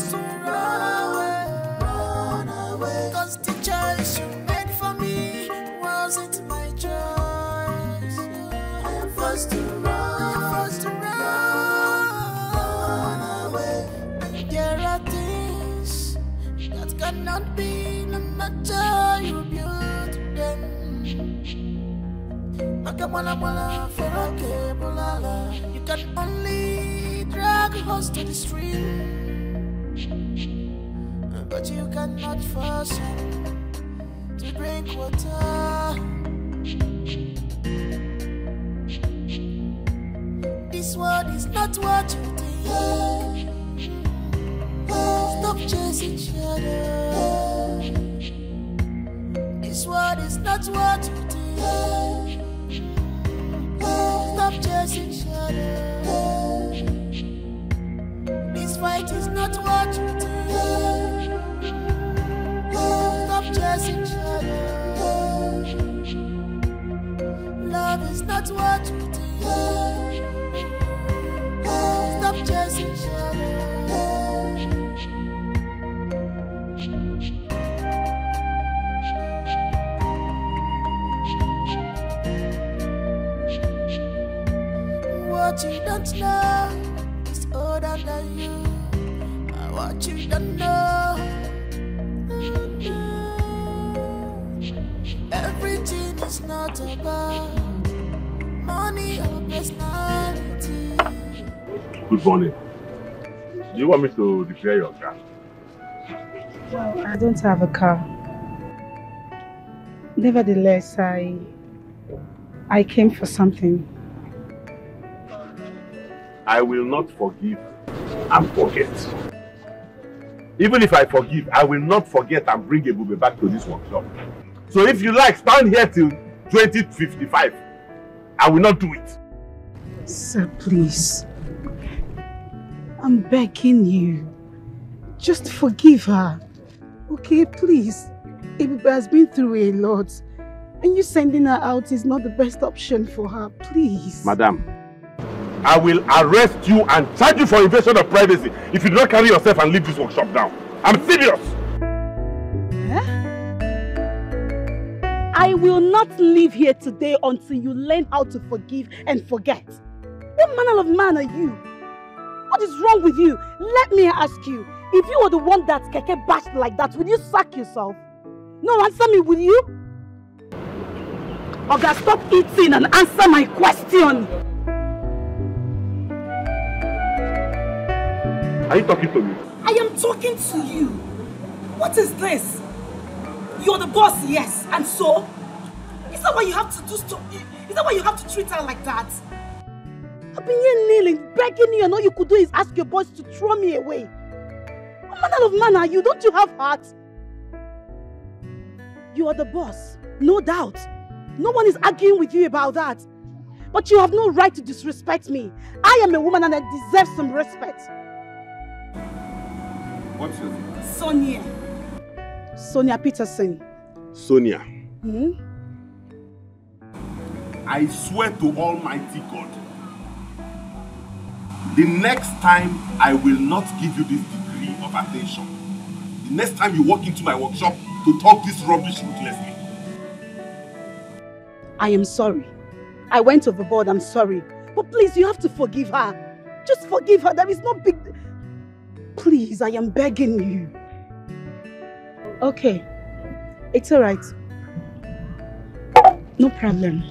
away. Cause the choice you made for me wasn't my choice. I am forced to run away. And there are things that cannot be, no matter you build them. You can only drag a horse to the stream, but you cannot force him to drink water. This world is not what you think. Stop chasing shadows. This world is not what you think. Stop chasing shadows. This fight is not what you think. Stop chasing shadows. Love is not what you think. Stop chasing shadows. What you don't know is older than you. What you don't know. Everything is not about money or personality. Good morning. Do you want me to repair your car? Well, I don't have a car. Nevertheless, I came for something. I will not forgive and forget. Even if I forgive, I will not forget and bring Ebube back to this workshop. So if you like, stand here till 2055. I will not do it. Sir, please. I'm begging you. Just forgive her. Okay, please. Ebube has been through a lot. And you sending her out is not the best option for her. Please. Madam, I will arrest you and charge you for invasion of privacy if you do not carry yourself and leave this workshop now. I'm serious. I will not leave here today until you learn how to forgive and forget. What manner of man are you? What is wrong with you? Let me ask you, if you were the one that Keke bashed like that, would you sack yourself? No, answer me, will you? Oga, stop eating and answer my question. Are you talking to me? I am talking to you. What is this? You're the boss, yes, and so? Is that why you have to do stuff? Is that why you have to treat her like that? I've been here kneeling, begging you, and all you could do is ask your boss to throw me away. What manner of man are you? Don't you have heart? You are the boss, no doubt. No one is arguing with you about that. But you have no right to disrespect me. I am a woman and I deserve some respect. What's your name? Sonia. Sonia Peterson. Sonia. Hmm? I swear to Almighty God, the next time I will not give you this degree of attention. The next time you walk into my workshop to talk this rubbish ruthlessly. I am sorry. I went overboard, I'm sorry. But please, you have to forgive her. Just forgive her, there is no big... Please, I am begging you. Okay, it's alright. No problem.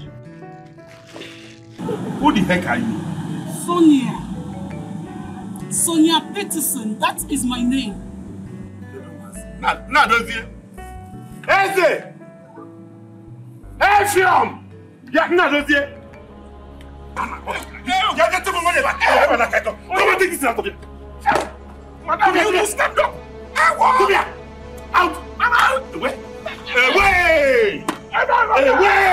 Who the heck are you? Sonia. Sonia Peterson, that is my name. Now, Dozie. Eze! Hey, Fiam! Yeah, now, Dozie. Get some money back. Come on, take this out of here. Madam, you stand up. Come here. Out. I'm out. Away. Away. Away.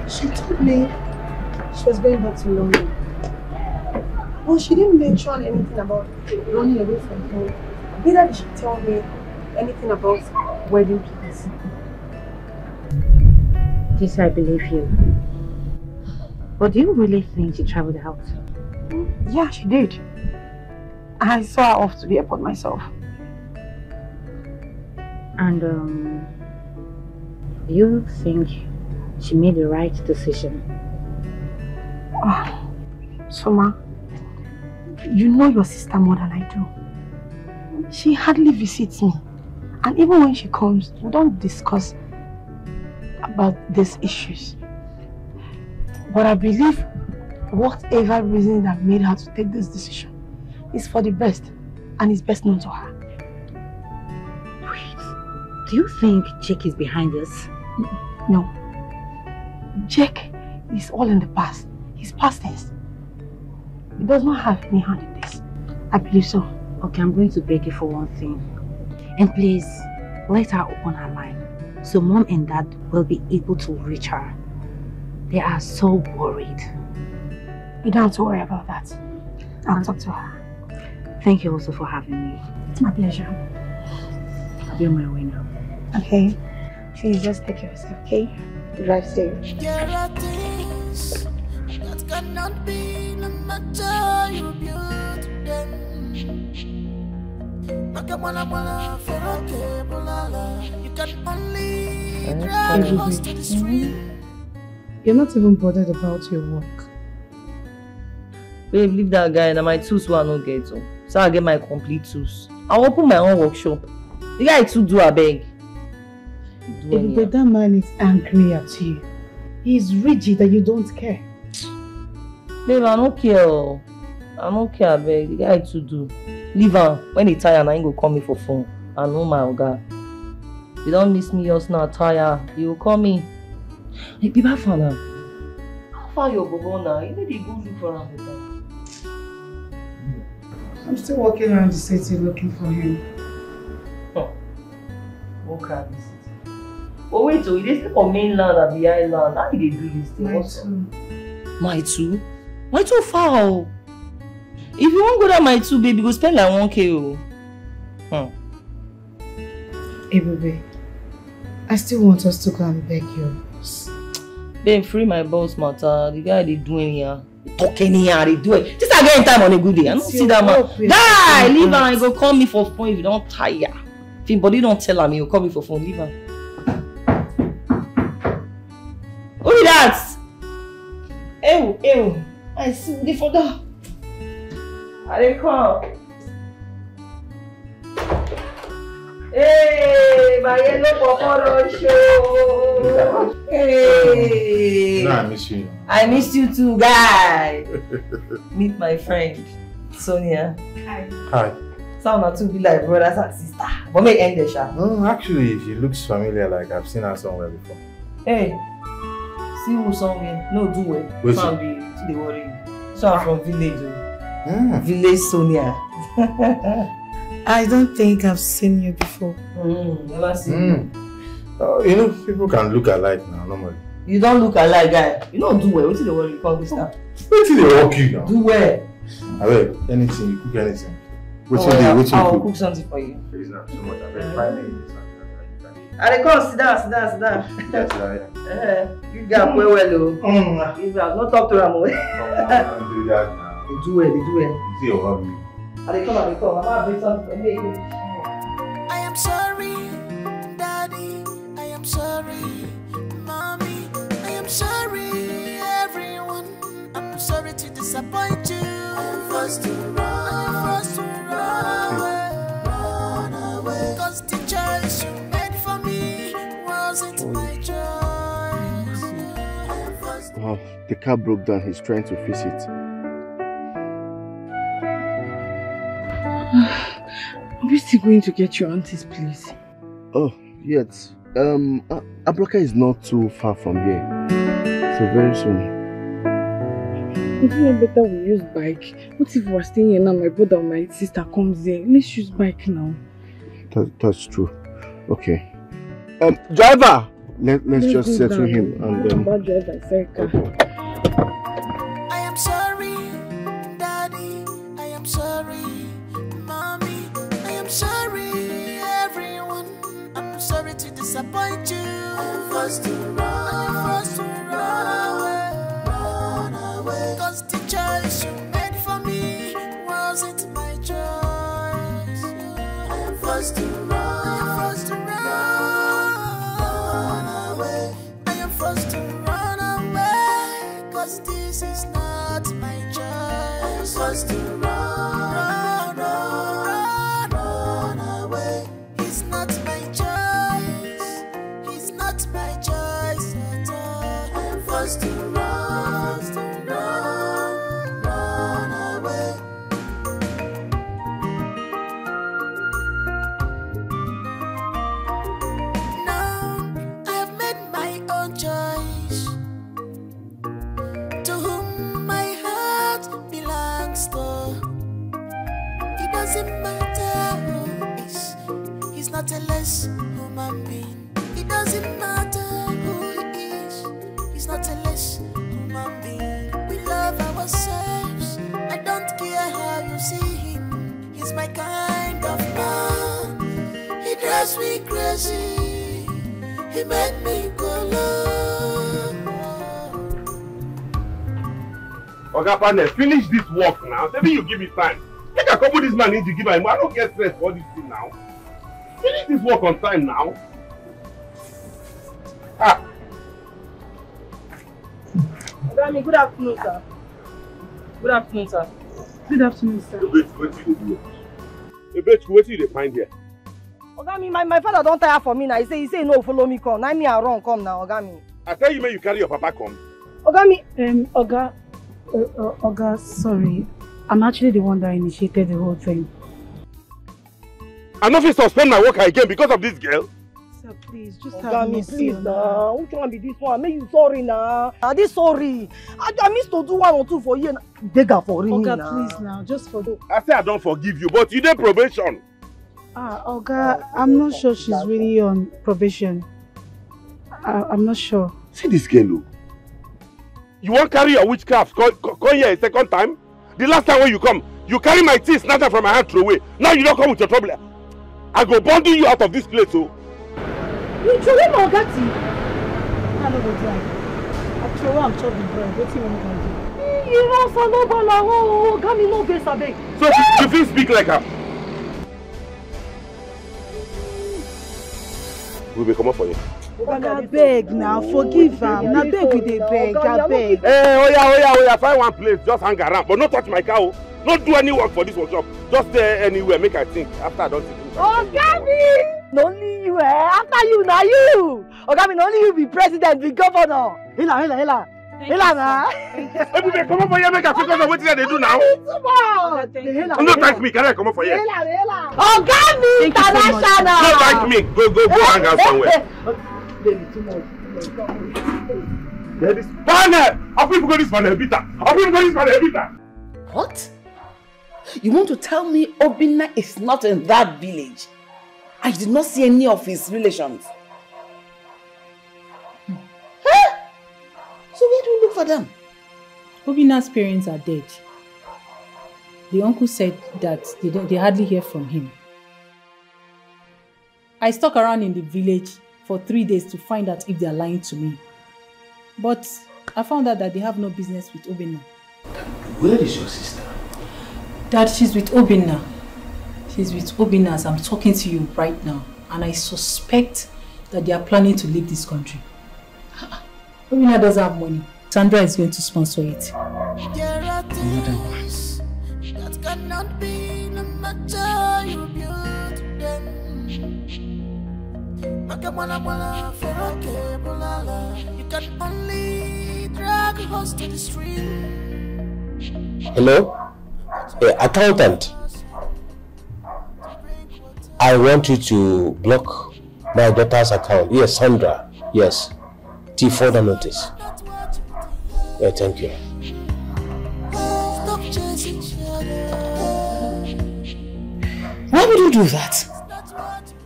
She told me she was going back to London. Well, she didn't mention anything about running away from home. Neither did she tell me anything about wedding plans. Yes, I believe you. But do you really think she traveled out? Yeah, she did. I saw her off to the airport myself. And do you think she made the right decision? Oh, Soma, you know your sister more than I do. She hardly visits me. And even when she comes, we don't discuss about these issues. But I believe whatever reason that made her to take this decision is for the best and is best known to her. Wait, do you think Jake is behind this? No. Jake is all in the past. He's past tense. He does not have any hand in this. I believe so. Okay, I'm going to beg you for one thing. And please, let her open her line so Mom and Dad will be able to reach her. They are so worried. You don't have to worry about that. I'll talk to her. Thank you also for having me. It's my pleasure. I'll be on my way now. Okay. Please just take care of yourself, okay? Drive safe. There are things that cannot be, no matter you build them. You can only drive us to the street. You're not even bothered about your work. Babe, leave that guy. Now my tools will not get so. So I'll get my complete tools. I'll open my own workshop. The guy too do a beg. But that man is angry at you. He's rigid and you don't care. Babe, I don't care. I don't care, beg. The guy too do. Leave him. When he tired, I ain't go call me for phone. I know my oga. You don't miss me, you're not tired. You will call me. Hey, be back for now. How far you go now? You need to go look for him. I'm still walking around the city looking for him. Oh. Walk around the city. Oh wait, so you dey stay for mainland and the island. How you dey do this thing? My two? My two far oh. If you won't go down my two, baby, go spend like 1K oh. Hey baby, I still want us to go and beg your boss. Babe, free my boss matter. The guy they do anyhow. Talk anyhow, they do it. Just again time on a good day. I don't see that man. Guy, leave him and go call me for phone if you don't tire. If your body don't tell him, he'll call me for phone. Leave him. Who is that? Ew. I see the photo. I didn't come. Hey, my yellow papa show. Hey. No, I miss you. I miss you too, guy. Meet my friend, Sonia. Hi. Sound not to be like brothers and sister. But may end the shot. No, actually, she looks familiar. Like I've seen her somewhere before. Hey, see who somewhere? No, do it. Where's Sound be to the worry. So I'm from village. Village Sonia. I don't think I've seen you before. Never seen you. You know, people can look alike now, normally. You don't look alike, guy. You don't do well. What's the worry? You call this now. Wait till they walk you now. Do well. I bet anything, you cook anything. I'll cook something for you. Please not so much. I bet 5 minutes. I come sit down. You got well, don't talk to them. Do that now. They do well. You see your hobby. I come. I'm gonna bring something for me. I am sorry, Daddy. disappoint you. I'm forced to run away. Cause the choice you made for me wasn't my choice. Wow, the car broke down. He's trying to fix it. Are we still going to get your auntie's place? Oh, yes. Abroka is not too far from here. So very soon. Isn't it better we use bike? What if we're staying here now, my brother or my sister comes there? Let's use bike now. That's true. Okay. Driver! Let's just settle him and then... I am sorry, Daddy. I am sorry, Mommy. I am sorry, everyone. I'm sorry to disappoint you. I'm forced to run away. Cause the choice you made for me wasn't my choice. I'm forced to run away. I am forced to run away. Cause this is not my choice. I'm forced to run away. It's not my choice. It's not my choice at all. I'm forced to run away. Now I have made my own choice. To whom my heart belongs to. It doesn't matter who is. He's not a less human being. It doesn't matter who he is. He's not a less human being. We love ourselves. I don't care how you see him. He's my kind of man. He drives me crazy. He made me go low. Oga partner, finish this work now. Maybe you give me time. Make a couple this man need to give him. I don't get stressed for this thing now. Finish this work on time now. Ogami, good afternoon, sir. Good afternoon, sir. Good afternoon, sir. What do you find here? Ogami, my father don't tire for me now. He say no, follow me come. Now me I run come now, Ogami. I tell you, man, you carry your papa come. Ogami. Oga, sorry. I'm actually the one that initiated the whole thing. I'm not going to suspend my work again because of this girl. Sir, please, just have me, please now. Which one be this one? Make you sorry now. This sorry. I missed to do 1 or 2 for you. Beg for me Oga, now. please now, just for the... I say I don't forgive you, but you did probation. Oga, I'm not sure she's really on probation. I'm not sure. See this girl, look. You won't carry your witchcraft. Come here a second time. The last time when you come, you carry my teeth, snatch them from my hand, throw away. Now you don't come with your trouble. I go bundle you out of this place, oh. You throw away my Ogati. I don't go try. I throw away, I'm chopping bread. What do you want to do? You know, son, no bala, oh, Ogami, no face, abeg. So you feel speak like her. We will come up for you. Oga, beg now, forgive am. Now beg we dey beg, abeg. Hey, oya, find one place, just hang around, but not touch my car, oh. Not do any work for this workshop. Just stay anywhere, make I think. After I don't think. Ogami! No only you, after you, now you. Ogami, no only you be president, be governor. Hila na. Everybody come up for here, make a focus on what they do now. Don't thank me, can I come up for here? Ogami International! Don't thank me, go hang out somewhere. There is banner! How people go this banner, Peter? What? You want to tell me Obinna is not in that village? I did not see any of his relations. Huh? So where do we look for them? Obinna's parents are dead. The uncle said that they hardly hear from him. I stuck around in the village for 3 days to find out if they are lying to me. But I found out that they have no business with Obinna. Where is your sister? Dad, she's with Obinna. She's with Obinna as I'm talking to you right now. And I suspect that they are planning to leave this country. Obinna doesn't have money. Sandra is going to sponsor it. There are another one. That cannot be no matter you build them. You can only drag a horse to the stream. Hello? Accountant. I want you to block my daughter's account. Yes, Sandra. Yes. Till further notice. Yeah, thank you. Why would you do that?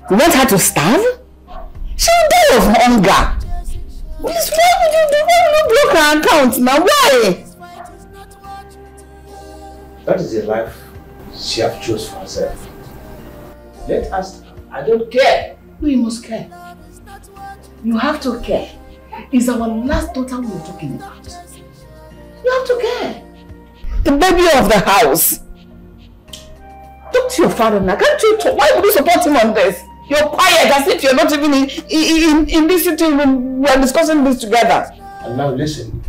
You want her to starve? She will die of hunger. Please, why would you do? Why would you block her account now? Why? That is a life she has chosen for herself. Let us. I don't care. No, you must care. You have to care. It's our last daughter we are talking about. You have to care. The baby of the house. Talk to your father now. Can't you talk? Why would you support him on this? You're quiet as if you're not even in this sitting room. We are discussing this together. And now listen.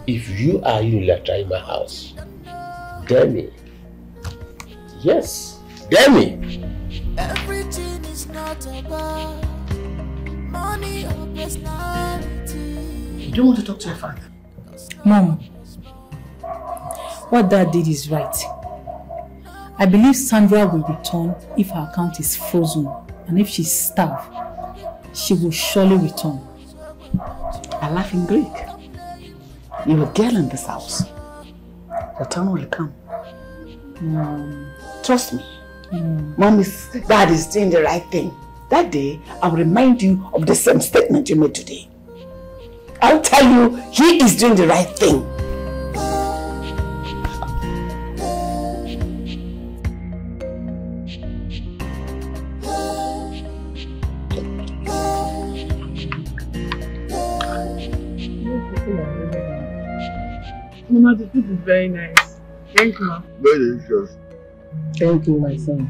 If you are unilateral in my house, dare me. Yes, dare me. Everything is not about money or personality. You don't want to talk to your father? Mom, what Dad did is right. I believe Sandra will return if her account is frozen, and if she's starved, she will surely return. I laugh in Greek. You're a girl in this house. Your turn will come. Trust me. Dad is doing the right thing. That day, I'll remind you of the same statement you made today. I'll tell you, he is doing the right thing. Mama, the food is very nice. Thank you, Ma. Very delicious. Thank you, my son.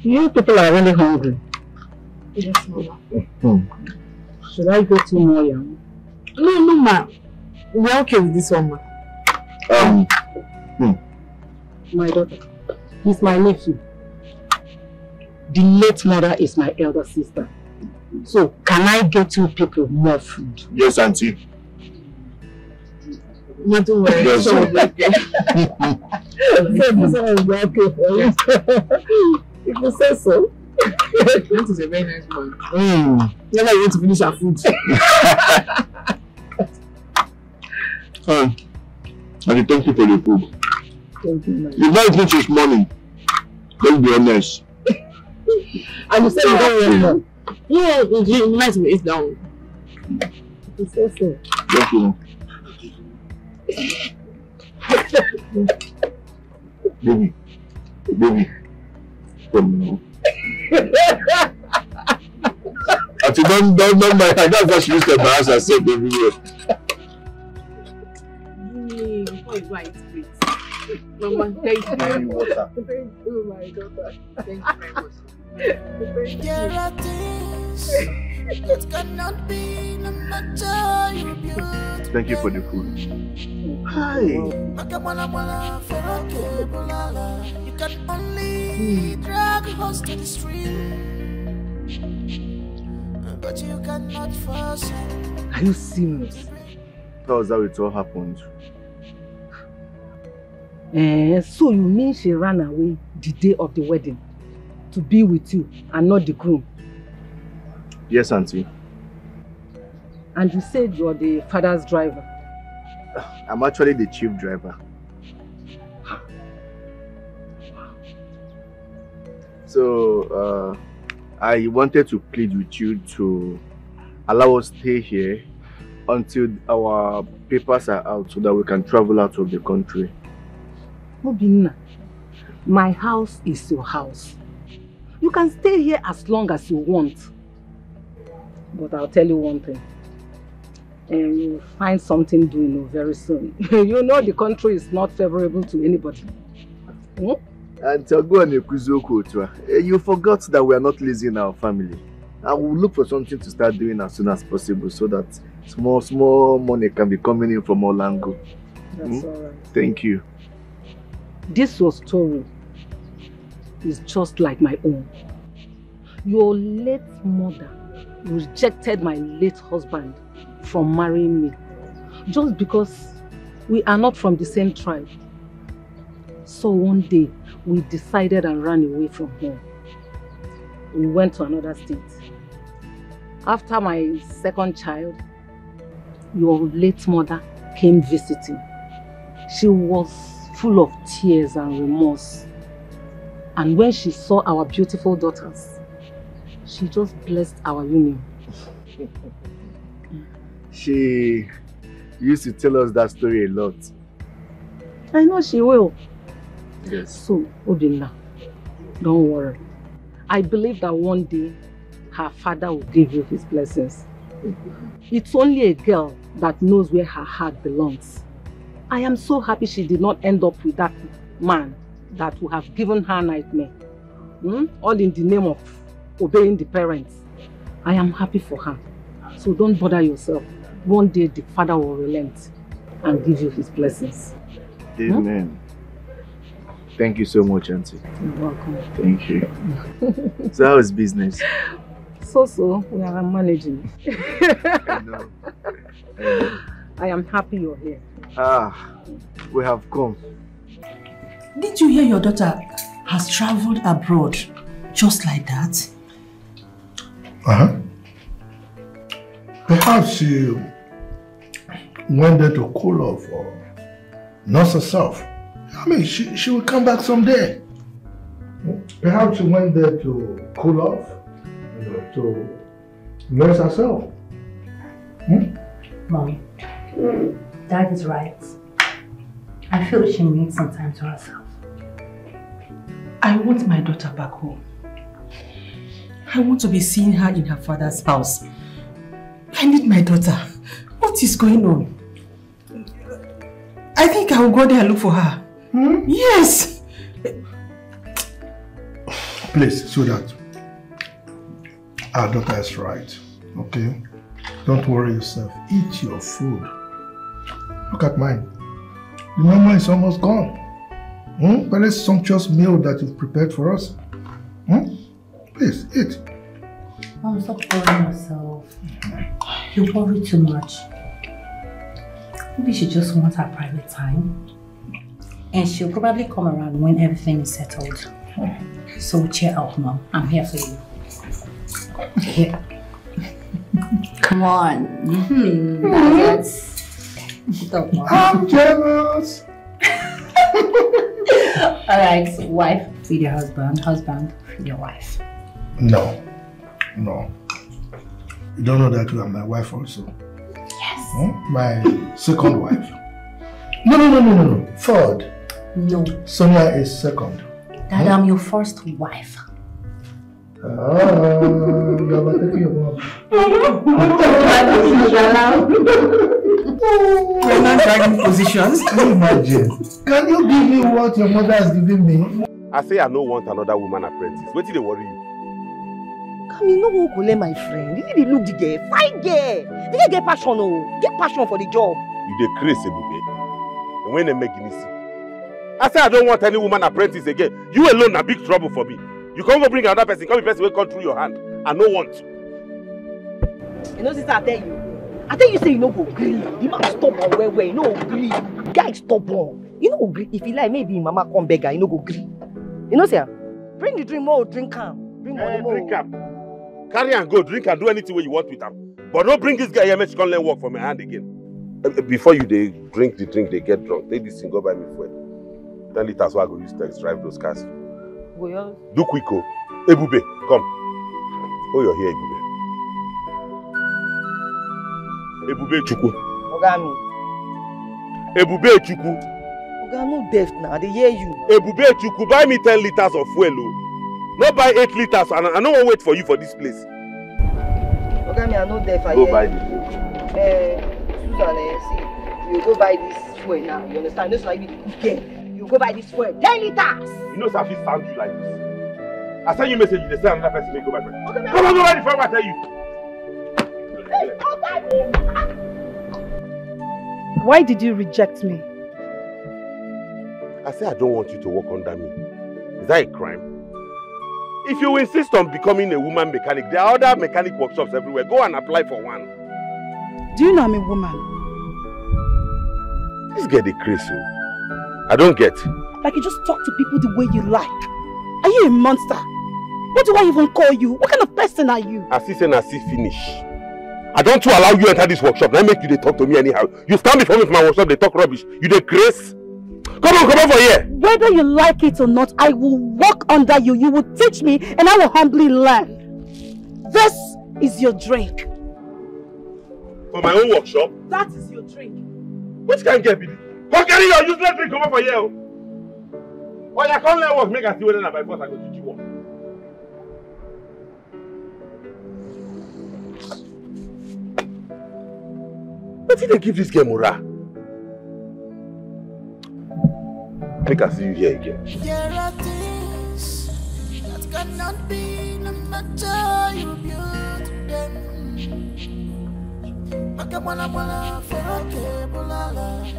You people are really hungry. Yes, Mama. Should I get 2 more yam? No, Ma. We're okay with this one, Ma. My daughter, he's my nephew. The late mother is my elder sister. So, can I get you people more food? Yes, Auntie. Not to worry. Yes. So we'll be okay. If you say so. That is a very nice one. Never want to finish our food. And thank you for the food. Thank you, man. You've not eaten since morning. Let's be honest. And you said you don't want more. Yeah, you might be eat down. If you say so. Thank you. Baby, come now. Actually, don't mind. That's what she used to embarrass herself everywhere. Before you go and eat, please. Mama, thank you very much. Thank you, my daughter. Thank you very much. There are things that cannot be no matter you build. Thank you for the food. Hi. You can only drag a horse to the stream, but you cannot force it. Are you serious? That was how it all happened. So you mean she ran away the day of the wedding to be with you and not the groom? Yes, Auntie. And you said you're the father's driver? I'm actually the chief driver. So, I wanted to plead with you to allow us to stay here until our papers are out so that we can travel out of the country. Obinna, my house is your house. You can stay here as long as you want. But I'll tell you one thing. You'll find something doing very soon. You know the country is not favorable to anybody. And you forgot that we are not lazy in our family. I will look for something to start doing as soon as possible so that small money can be coming in from all angles. That's all right. Thank you. This your story is just like my own. Your late mother rejected my late husband from marrying me just because we are not from the same tribe. So one day we decided and ran away from home. We went to another state. After my second child, your late mother came visiting. She was full of tears and remorse. And when she saw our beautiful daughters, she just blessed our union. She used to tell us that story a lot. I know she will. Yes. So, Obinna, don't worry. I believe that one day her father will give you his blessings. It's only a girl that knows where her heart belongs. I am so happy she did not end up with that man that would have given her nightmare. All in the name of obeying the parents. I am happy for her. So don't bother yourself. One day the father will relent and give you his blessings. Amen. Thank you so much, Auntie. You're welcome. Thank you. So how is business? So, we are managing. I know. I am happy you're here. We have come. Did you hear your daughter has traveled abroad just like that? Perhaps she went there to cool off or nurse herself. I mean, she will come back someday. Perhaps she went there to cool off, to nurse herself. Mommy, Dad is right. I feel she needs some time to herself. I want my daughter back home. I want to be seeing her in her father's house. I need my daughter. What is going on? I think I will go there and look for her. Yes! Please, so that our daughter is right, okay? Don't worry yourself. Eat your food. Look at mine. The mama is almost gone. Very sumptuous meal that you've prepared for us. Please, eat. Mom, stop worrying yourself. You worry too much. Maybe she just wants her private time. And she'll probably come around when everything is settled. So cheer up, Mom. I'm here for you. Here. Come on. I'm jealous. Alright, so wife, feed your husband. Husband, feed your wife. No. You don't know that you are my wife also. Yes. My second wife. No. Third. No. Sonia is second. Dad, I'm your first wife. You are taking your mom. We're not dragging positions. Can you imagine? Can you give me what your mother has given me? I say I don't want another woman apprentice. What did they worry you? Come in, no one will let my friend. You need to look the girl. Fine girl. They get passion, get passion for the job. You dey crazy, Ebube. And when they make it easy. I say I don't want any woman apprentice again. You alone are big trouble for me. You can't go bring another person. Come, person will come through your hand. I no want. You know, sister, I tell you, say you no go agree. The man stubborn where you no agree. Guy stubborn. You no agree. If you like, maybe mama come beggar, you no go agree. You know, sir, bring the drink more, drink calm. Bring money more. Drink am. Carry and go, drink and do anything you want with him. But don't bring this guy here, make she come learn work from my hand again. Before you they drink the drink, they get drunk. Take this thing, go buy me fuel. 10 liters, so I go use to drive those cars. Do quick, oh. Ebube, come. Oh, you're here, Ebube. Ebube Chukwu. Ogami. Ebube Chukwu. Oga, no deaf now, they hear you. Ebube Chukwu, buy me 10 liters of fuel, oh. Not buy 8 liters, and I don't want to wait for you for this place. Ogami, I know deaf, I go hear buy you. Susan, see, you go buy this fuel now, you understand? This is like you go buy this fuel, 10 liters. You know, Safi sound you like this. I send you a message, they say another person may go buy friend. Okay, come on, go buy the fuel, I tell you. Why did you reject me? I say I don't want you to work under me. Is that a crime? If you insist on becoming a woman mechanic, there are other mechanic workshops everywhere. Go and apply for one. Do you know I'm a woman? This girl is crazy. I don't get. Like you just talk to people the way you like. Are you a monster? What do I even call you? What kind of person are you? Assistant and see finish. I don't allow you enter this workshop. Now make you they talk to me anyhow. You stand before me for my workshop, they talk rubbish. You they craze. Come on for here. Whether you like it or not, I will walk under you. You will teach me and I will humbly learn. This is your drink. For my own workshop? That is your drink. Which can get me? How carry your useless drink come for here? Oh, you can't let work. Make us see whether by force I go teach you work. What did they give this girl morale? Make us see you here again. There are things that cannot be, no matter you build them.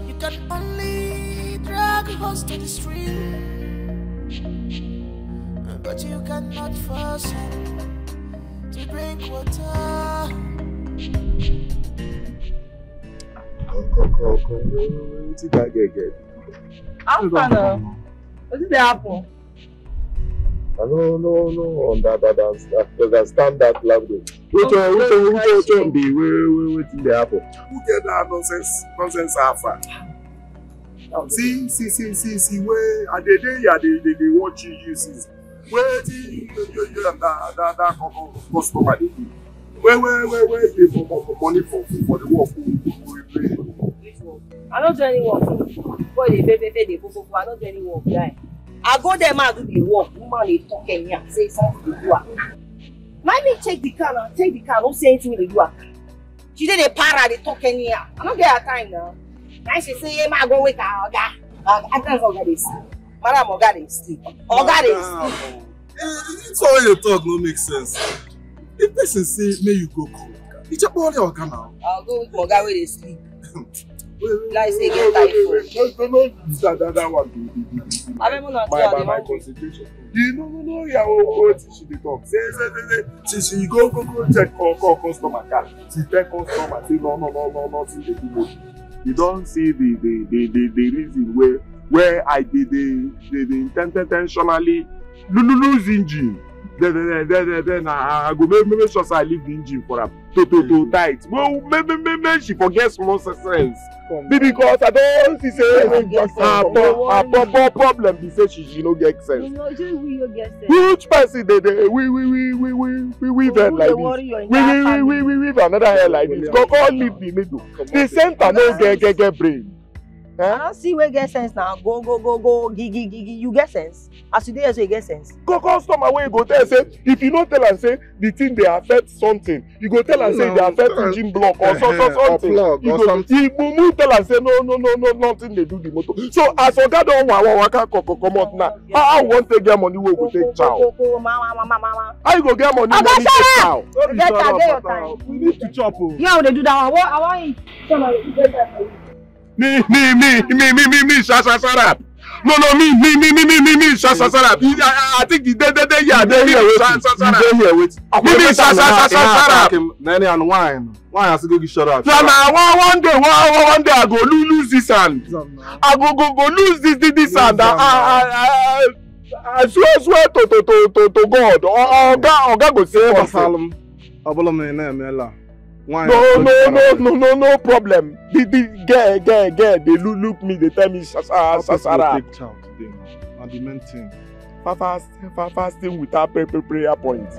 You can only drag a horse to the stream, but you cannot force him to drink water. What did I get? After what did happen? I no understand that language. Which one be? Wait till they happen. Who get that nonsense alpha? See, where are they watch you use where you that customer dey do? Where they for money for the work? I don't do any work. Boy, they pay, they go. I don't do any work, guy. I go there, man, do the work. Woman, they talk and yeah, say something to do. Let me take the car now. Take the car. Don't say anything to do. She did a para, they talk and yeah. I don't get her time now. Now she say, yeah, man, go wake up. I can't go get this. Madam, Oga, they sleep. Oga, they sleep. It's all your talk no make sense. If person say, may you go come. It's your body Oga now. I'll go with Oga where they sleep. Like say get typhoid. That one be my concentration. You know, yeah, what she dey talk. Say, she go check call customer car. She tell customer say no, nothing dey do. You don't see the reason where I did intentionally lose engine. Then I go make sure I leave the engine for her to tight. Well, maybe she forgets small sense. Because I don't see say her problem be say she no get sense. Which person we then like this? We weave another hair like this. Go leave the middle. The center no get brain. I don't see where get sense now. Go, gigi. You get sense. As you do, you get sense. Go customer where you go tell say if you don't tell and say the thing they affect something, you go tell and say they affect engine block or something. Or you go tell and say no, nothing they do the motor. So as Oga don waka come out now, how want to get money we go take chow? How you go get money take chow? We need to chop. Yeah, they do that one. I want it. Me, shut up. No, me, shut up. I think they here with. Me, shut up. Nanny and wine has to go get shut up. One day I go lose this hand. I go lose this hand. I swear to God. Oga go say something. No problem. The girl, they look me, they tell me, Sasara. Take child today, man. The main thing. Fasting without prayer points.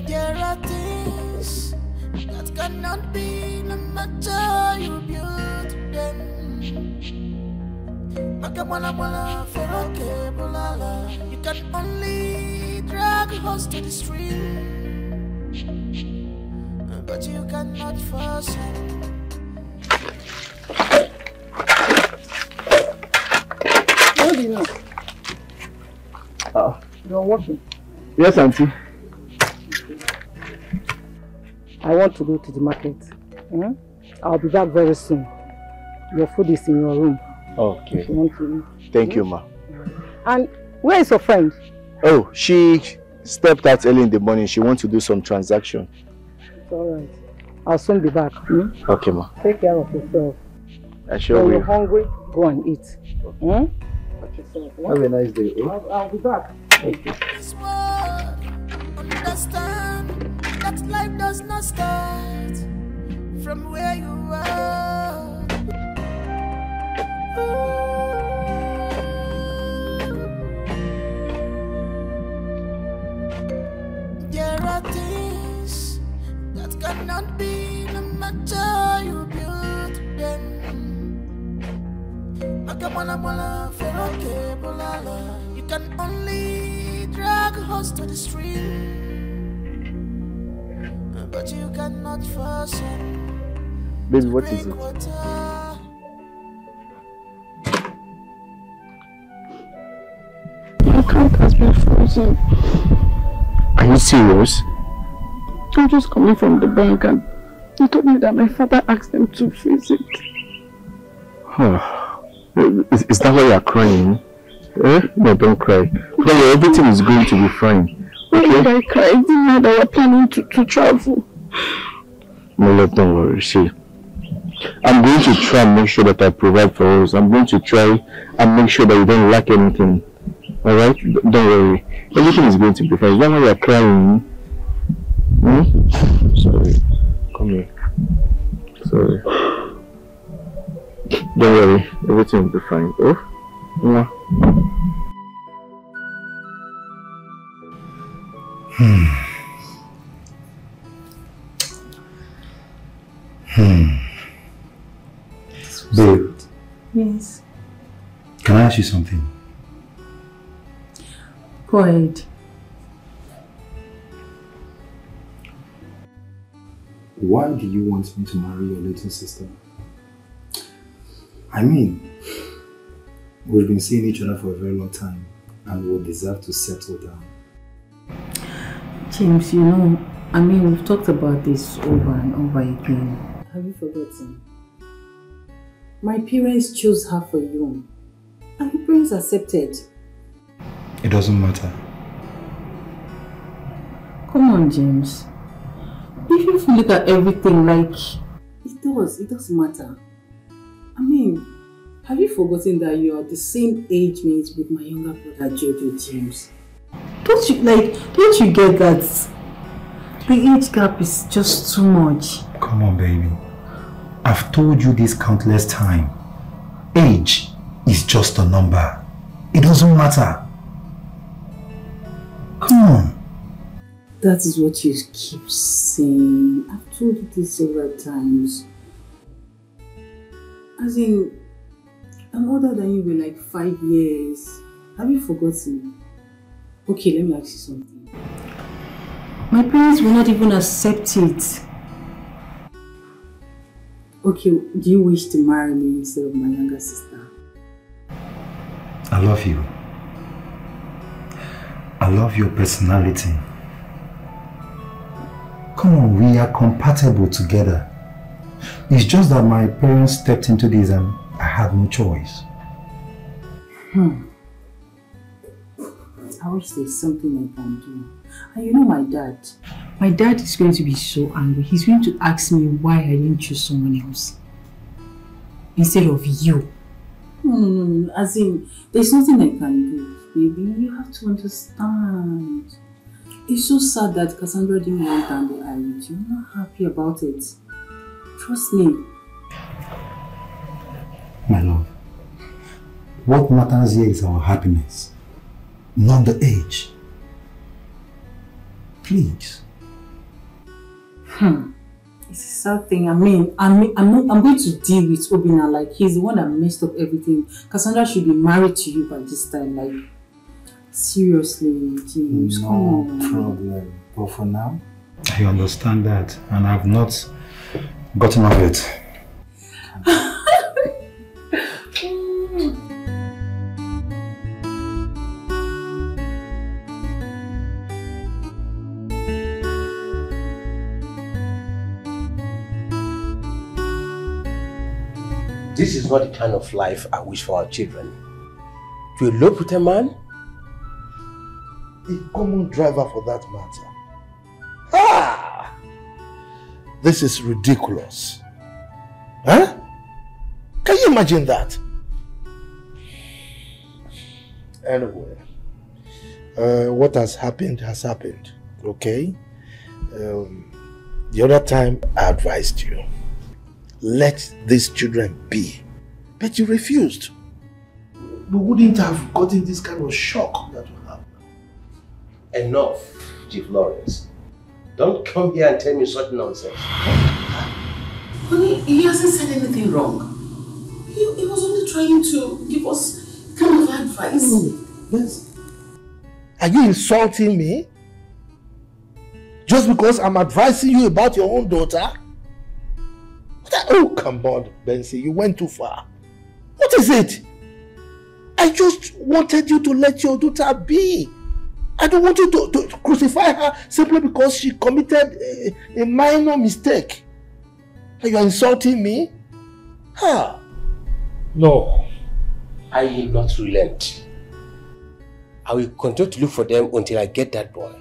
There are things that cannot be, no matter you build them. You can only drag a horse to the stream, but you cannot force him. What do you know? You're working. Yes, auntie. I want to go to the market. I'll be back very soon. Your food is in your room. Okay. If you want to eat. Thank you, ma. And where is your friend? Oh, she stepped out early in the morning. She wants to do some transaction. It's alright. I'll soon be back. Okay, ma. Take care of yourself. I sure when will. you're hungry, go and eat. Have a nice day. I'll be back. This world, understand that life does not start from where you are. There are things that cannot be, no matter you build them. You can only drag a horse to the stream, but you cannot force it. Baby, what is it? My account has been frozen. Are you serious? I'm just coming from the bank and they told me that my father asked them to freeze it. Is that why you are crying? No, don't cry. Don't worry, everything is going to be fine. Why did I cry? I didn't know that we're planning to travel. No, love, don't worry. See, I'm going to try and make sure that I provide for us. I'm going to try and make sure that you don't lack anything. Alright? Don't worry. Everything is going to be fine. Is that why you are crying? Sorry. Come here. Sorry. Don't worry. Everything will be fine. Oh? Yeah. Babe, Yes. can I ask you something? Go ahead. Why do you want me to marry your little sister? I mean, we've been seeing each other for a very long time and we deserve to settle down. James, you know, I mean, we've talked about this over and over again. Have you forgotten? My parents chose her for you. And your parents accepted. It doesn't matter. Come on, James. If you look at everything like it does matter. I mean, have you forgotten that you are the same age mate with my younger brother Jojo, James? Don't you get that the age gap is just too much? Come on, baby. I've told you this countless times. Age is just a number. It doesn't matter. Come on. That is what you keep saying. I've told you this several times. As in, I'm older than you by like 5 years. Have you forgotten? Okay, let me ask you something. My parents will not even accept it. Okay, do you wish to marry me instead of my younger sister? I love you. I love your personality. Come on, we are compatible together. It's just that my parents stepped into this and I had no choice. I wish there's something I can do. And you know my dad. My dad is going to be so angry. He's going to ask me why I didn't choose someone else instead of you. No. As in, there's nothing I can do, baby. You have to understand. It's so sad that Cassandra didn't want down the eye with you. I'm not happy about it. Trust me. My love, what matters here is our happiness, not the age. Please. It's a sad thing. I mean, I'm going to deal with Obina. Like, he's the one that messed up everything. Cassandra should be married to you by this time. Like, seriously, James, come on. No problem. But for now, I understand that, and I've not gotten over it. This is not the kind of life I wish for our children. To elope with a man? A common driver for that matter. Ah! This is ridiculous. Huh? Can you imagine that? Anyway, what has happened, okay? The other time I advised you, let these children be, but you refused. We wouldn't have gotten this kind of shock that will happen. Enough, Chief Lawrence. Don't come here and tell me such nonsense. Honey, he hasn't said anything wrong. He was only trying to give us kind of advice. Yes. Are you insulting me? Just because I'm advising you about your own daughter? Oh, come on, Bensi, you went too far. What is it? I just wanted you to let your daughter be. I don't want you to crucify her simply because she committed a minor mistake. Are you insulting me? Huh? No, I will not relent. I will continue to look for them until I get that boy.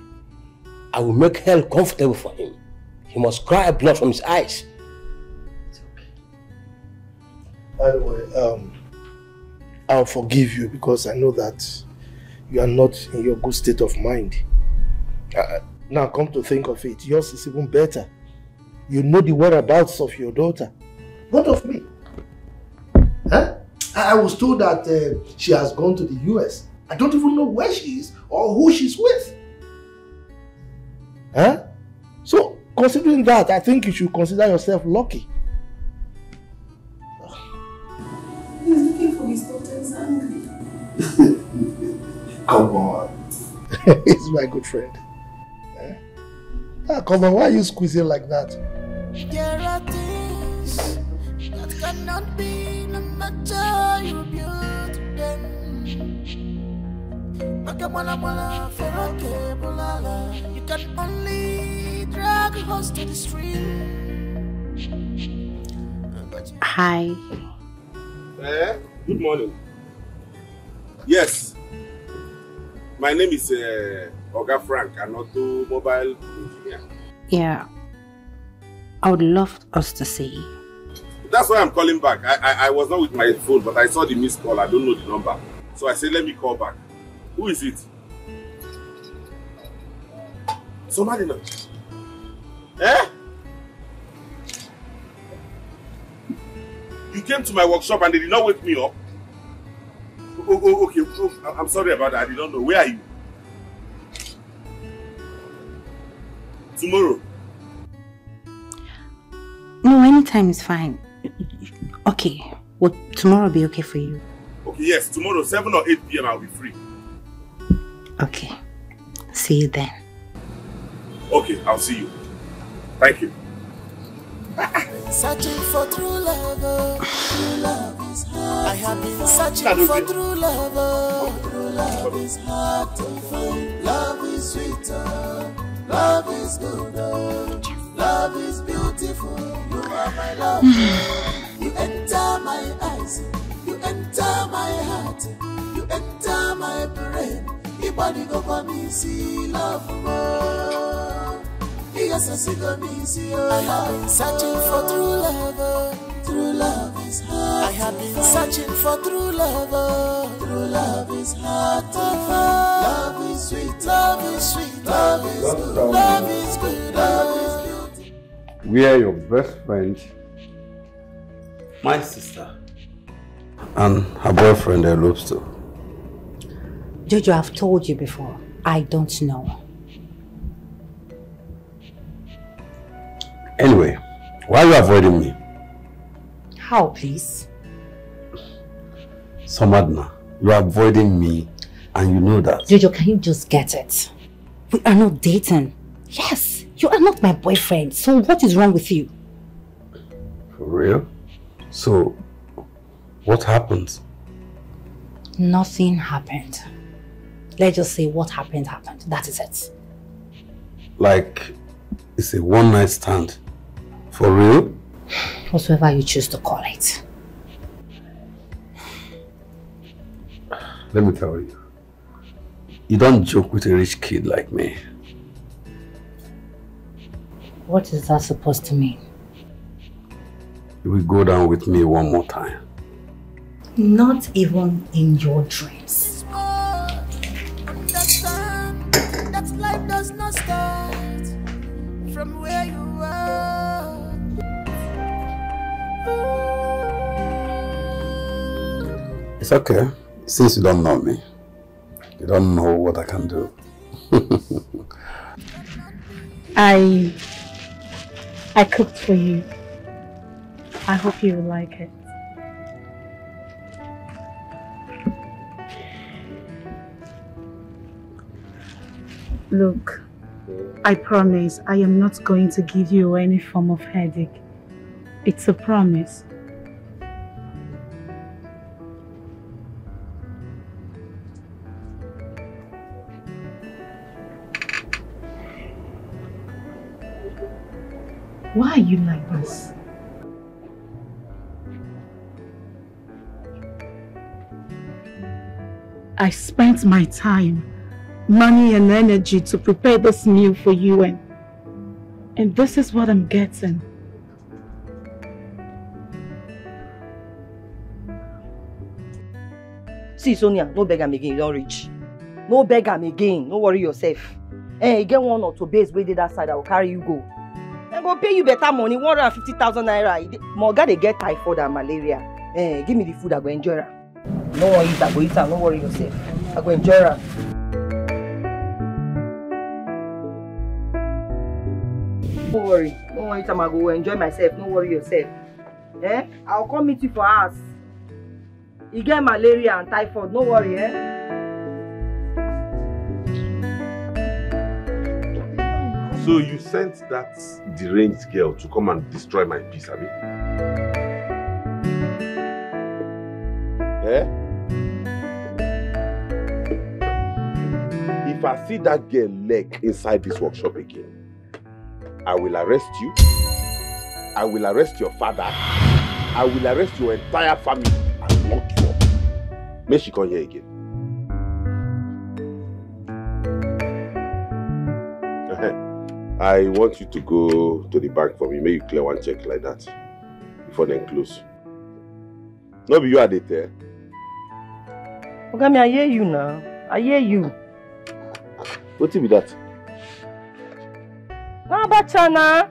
I will make hell comfortable for him. He must cry blood from his eyes. It's okay. Anyway, I'll forgive you because I know that you are not in your good state of mind. Now come to think of it, yours is even better. You know the whereabouts of your daughter. What of me? Huh? I was told that she has gone to the US. I don't even know where she is or who she's with. Huh? So, considering that, I think you should consider yourself lucky. He's looking for his daughter's angry. Come on. He's my good friend. Come on, why are you squeezing like that? There are things that cannot be, no matter you build them. You can only drag a horse to the stream. Hi. Good morning. Yes. My name is Oga Frank, an automobile engineer. Yeah. I would love us to see. That's why I'm calling back. I was not with my phone, but I saw the missed call. I don't know the number. So I said, let me call back. Who is it? Somebody now. Eh? You came to my workshop and they did not wake me up? Okay. Oh, I'm sorry about that. I did not know. Where are you? Tomorrow. No, anytime is fine. Okay. Would tomorrow be okay for you? Okay, yes. Tomorrow, 7 or 8 p.m. I'll be free. Okay. See you then. Okay, I'll see you. Thank you. Searching for true love, true love is hard. I have been searching for true love, true love is hard to find. Love is sweeter, love is good, love is beautiful. You are my love. You enter my eyes, you enter my heart, you enter my brain. Ibadi go for me, see love more. Yes, I have been searching for true love is hard. I have been searching for true love is hard to find. Love is sweet, love is sweet, love is good, love is good, love is beautiful. We are your best friends, my sister, and her boyfriend elopes too. Jojo, I've told you before, I don't know. Anyway, why are you avoiding me? How, please? Samadna, you are avoiding me and you know that. Jojo, can you just get it? We are not dating. Yes, you are not my boyfriend. So what is wrong with you? For real? So, what happened? Nothing happened. Let's just say what happened, happened. That is it. Like, it's a one-night stand. For real? Whatsoever you choose to call it. let me tell you. You don't joke with a rich kid like me. What is that supposed to mean? You will go down with me one more time. Not even in your dreams. Understand that life does not start from where you are. It's okay, since you don't know me. You don't know what I can do. I cooked for you. I hope you will like it. Look, I promise I am not going to give you any form of headache. It's a promise. Why are you like this? I spent my time, money and energy to prepare this meal for you and this is what I'm getting. See Sonia, no beg am again, you don't reach. No beg am again, no worry yourself. You get one or two base where that side, I will carry you go. I go pay you better money, 150,000 naira. Moga they get typhoid and malaria. Give me the food, I go enjoy it. No one eat, I go eat, no worry yourself. I go enjoy it. Don't worry, no one eat, I go enjoy myself, no worry yourself. I'll come meet you for us. You get malaria and typhoid, no worry, So you sent that deranged girl to come and destroy my peace, Abi? If I see that girl leg inside this workshop again, I will arrest you. I will arrest your father. I will arrest your entire family and lock you up. May she come here again. I want you to go to the bank for me. May you clear one check like that before they close. No, be you are there. Okay, I hear you now. I hear you. What be that? Abacha na.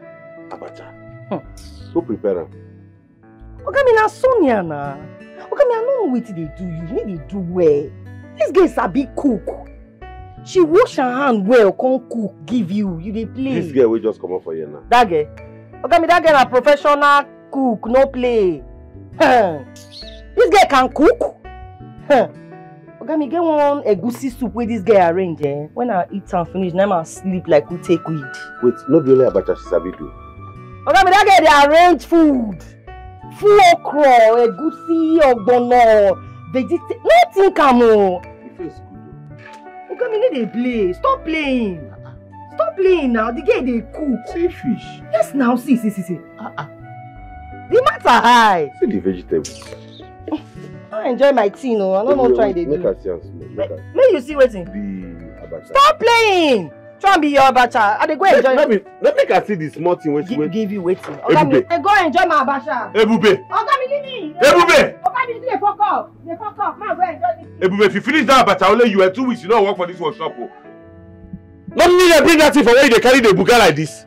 Abacha. Go prepare am. Okay, na Sonia na. Okay, I don't know what they do. You need to do well. This girl is a big cook. She wash her hand well, come cook, give you. You dey play. This girl will just come up for you now. That girl? Okay, that girl a professional cook, no play. This girl can cook. Okay, me get one egusi soup where this girl arrange. When I eat and finish, now I sleep like we take weed. Wait, no be only abacha she sabi do. Okay, me that girl they arrange food. Full okra, egusi, ogbono, vegetable, nothing come on. It feels good. Okay, me need to play. Stop playing. Stop playing now. The girl they cook. See fish. Yes, now see. The matter high. See the vegetables. I enjoy my tea, no. I don't know try to do. Make her see and smell. May you see waiting. The abacha. Stop playing. Try and be your abacha. I dey go enjoy. Let me her see the small thing when she wait. Give you waiting. Okay, me go enjoy my abacha. Ebube. Okay, me leave me. Ebube. Okay, me dey fuck up. Dey fuck up. Man, go enjoy this. Ebube, if you finish that abacha, only you 2 weeks. You don't work for this workshop. Not me that bring that thing for where they carry the buga like this.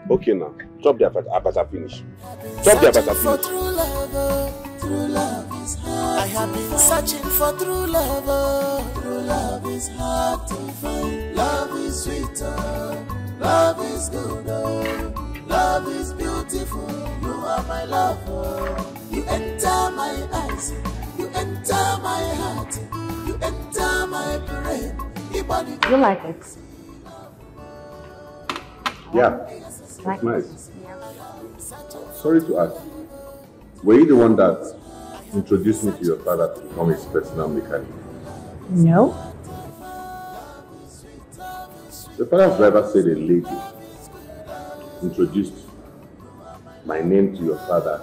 Okay now, chop the abacha finish. Chop the abacha finish. True love is hard. I have been searching for true love. True love is hard to find. Love is sweeter. Love is good. Love is beautiful. You are my lover. You enter my eyes. You enter my heart. You enter my brain. You like it? Yeah, it's nice. Sorry to ask. Were you the one that introduced me to your father to become his personal mechanic? No. The father's driver said a lady introduced my name to your father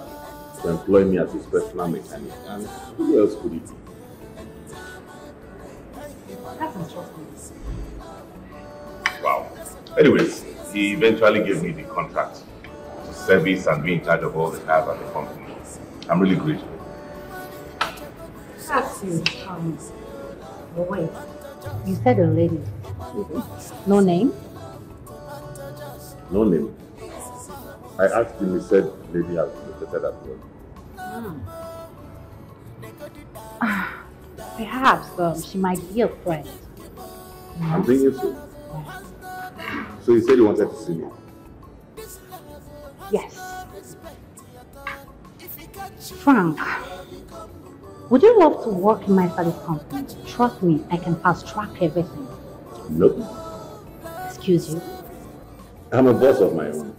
to employ me as his personal mechanic, and who else could it be? That's interesting. Wow. Anyways, he eventually gave me the contract to service and be in charge of all the cars at the company. I'm really grateful. That's you. But wait, you said a lady. No name? No name. I asked him, he said lady has located at work. Perhaps she might be a friend. I'm thinking so. So he said he wanted to see me. Yes. Frank, would you love to work in my father's company? Trust me, I can fast track everything. Nope. Excuse you? I'm a boss of my own.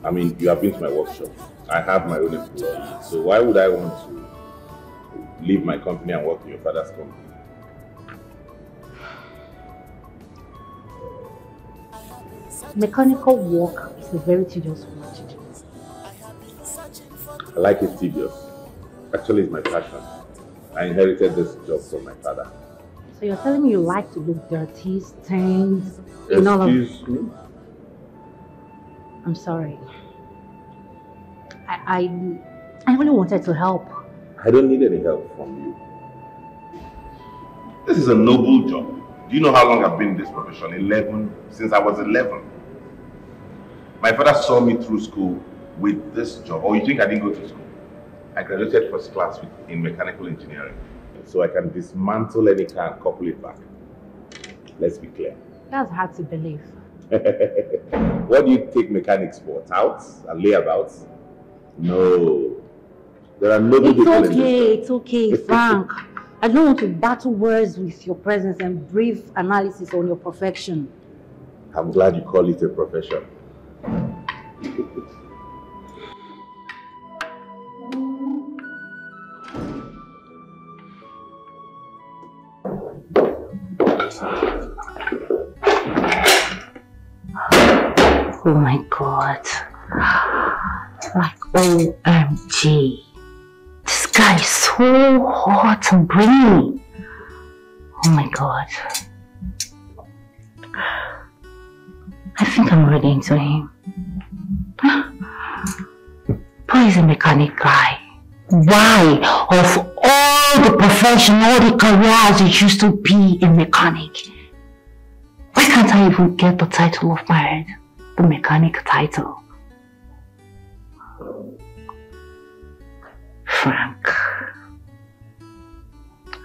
I mean, you have been to my workshop. I have my own employees. So why would I want to leave my company and work in your father's company? Mechanical work is a very tedious work to do. I like it tedious. Actually, it's my passion. I inherited this job from my father. So you're telling me you like to look dirty, stains, and all of... Excuse me? I'm sorry. I only wanted to help. I don't need any help from you. This is a noble job. Do you know how long I've been in this profession? Since I was 11. My father saw me through school with this job. Or you think I didn't go to school? I graduated first class in mechanical engineering. So I can dismantle any car and couple it back. Let's be clear. That's hard to believe. What do you take mechanics for? Touts and layabouts? No. There are noble people in this job. It's okay, Frank. I don't want to battle words with your presence and brief analysis on your perfection. I'm glad you call it a profession. Oh my God. Like OMG. This guy is so hot and brainy. Oh my God. I think I'm really into him. But he's a mechanic guy. Why, of all the profession, all the careers, it used to be a mechanic? Why can't I even get the title of my head? The mechanic title. Frank,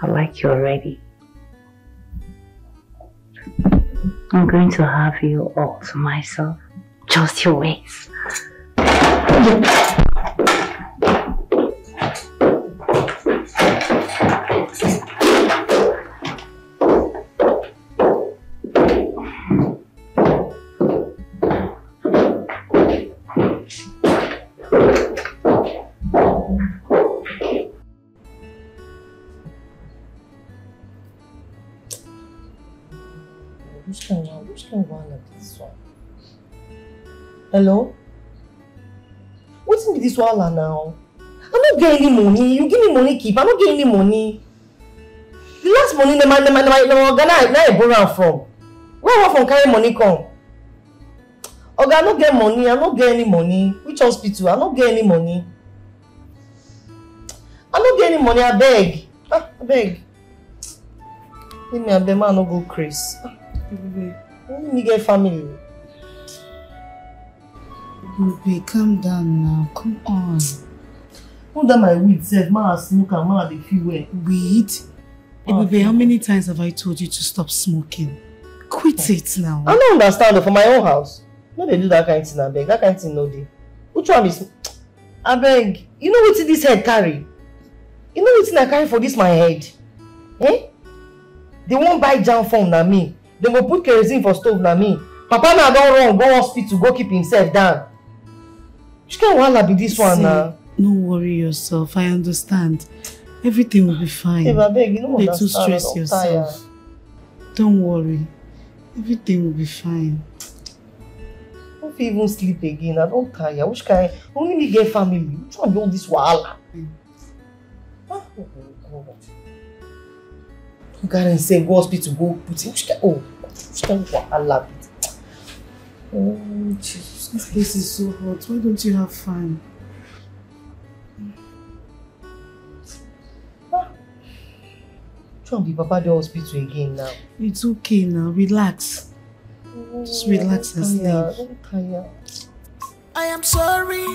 I like you already. I'm going to have you all to myself. Just your ways. Which kind of one like this one? Hello? What's in this one now? I'm not getting any money. You give me money, keep. I'm not getting any money. The last money the man I borrow from. Where from carry money come? Okay, I don't get money. I don't get any money. Which hospital? I don't get any money. I don't get any money. I beg. I beg. Leave me, I beg. Man, no go crazy. Let me get family. Baby, calm down now. Come on. Under my weed, self, man, smoke and man, they feel well. Weed? Hey, baby, how many times have I told you to stop smoking? Quit it now. I don't understand for my own house. No, they do that kind of thing, I beg. That kind of thing, no, they. Which one is? I beg. You know what this head carry? You know what I carry for this my head? Eh? They won't buy jam form na me. They go put kerosene for stove na me. Papa na don run go hospital go keep himself down. Which kind of wahala be this one now? No worry yourself. I understand. Everything will be fine. Hey, beg, you don't Don't understand. too stress yourself. Don't worry. Everything will be fine. Don't fit even sleep again. I don't tire. Which kind? Only me get family. Which one be all this wahala? Oh God. You can't say go hospital, go put in. Which kind wahala? Oh Jesus. This place is so hot. Why don't you have fun? Be Papa the hospital again now. It's okay now. Relax. Just relax and sleep. Don't tire. I am sorry,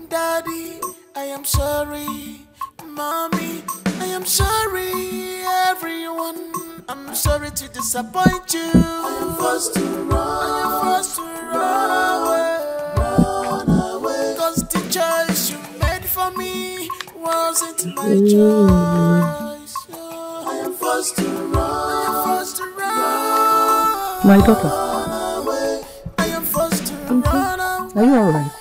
Daddy. I am sorry, Mommy. I am sorry, everyone. I'm sorry to disappoint you. I am forced to run away. Cause the choice you made for me wasn't my choice. I am forced to run. My daughter. I am forced to run away. Are you alright?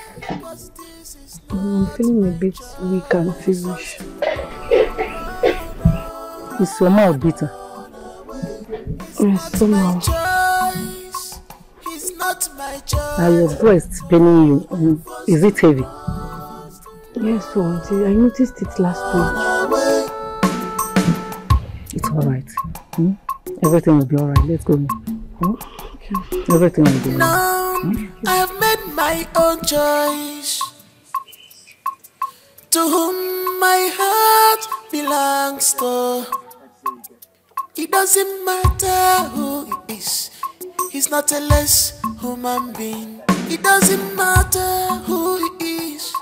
I'm feeling a bit weak and feverish. Is your mouth bitter? Yes, somehow. Are your breasts paining you? Is it heavy? Yes, so auntie, I noticed it last week. It's alright. Everything will be alright. Let's go. Okay. Everything will be alright. I have made my own choice. To whom my heart belongs to. It doesn't matter who he is. He's not a less human being. It doesn't matter who he is.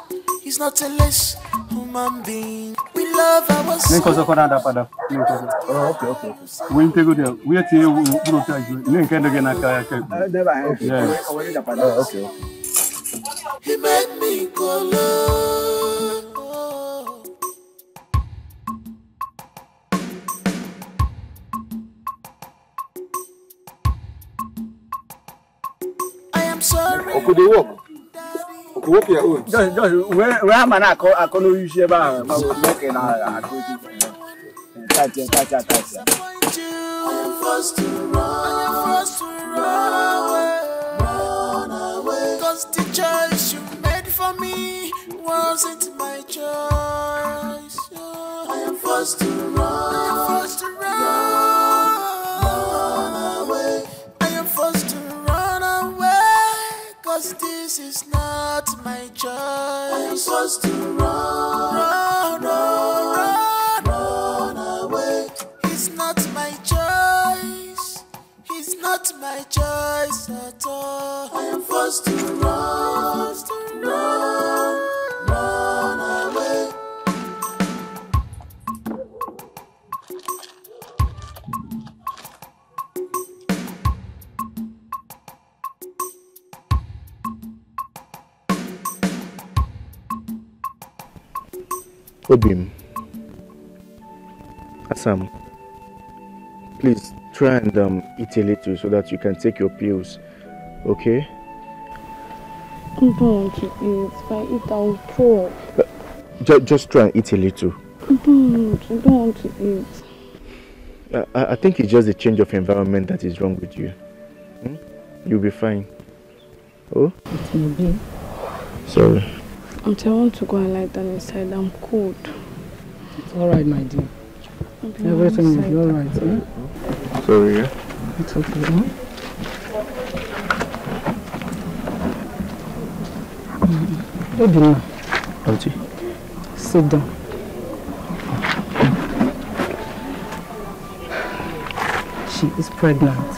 He's not a less human being. We love ourselves. Oh, okay. When you go there, we are here. We can again. Okay. He made me go low. I am sorry. Okay, they walk. Okay, walk your own. Just where am I? I can't use you. But walking, I touch. I am forced to run away. Cause the choice you made for me wasn't my choice. I am forced to run away. I am forced to run away. Cause this is not my choice. I am forced to run away. It's not my choice. It's not my choice at all. I am forced to run away. Obim, Assam, please try and eat a little so that you can take your pills, okay? I don't want to eat. If I eat, I'll throw up. Just try and eat a little. I don't want to eat. I think it's just the change of environment that is wrong with you. You'll be fine. Oh? It will be. Sorry. Auntie, I want to go and lie down inside. I'm cold. It's alright, my dear. Everything will be alright. Sorry, yeah? It's okay. Obina. Auntie. Sit down. She is pregnant.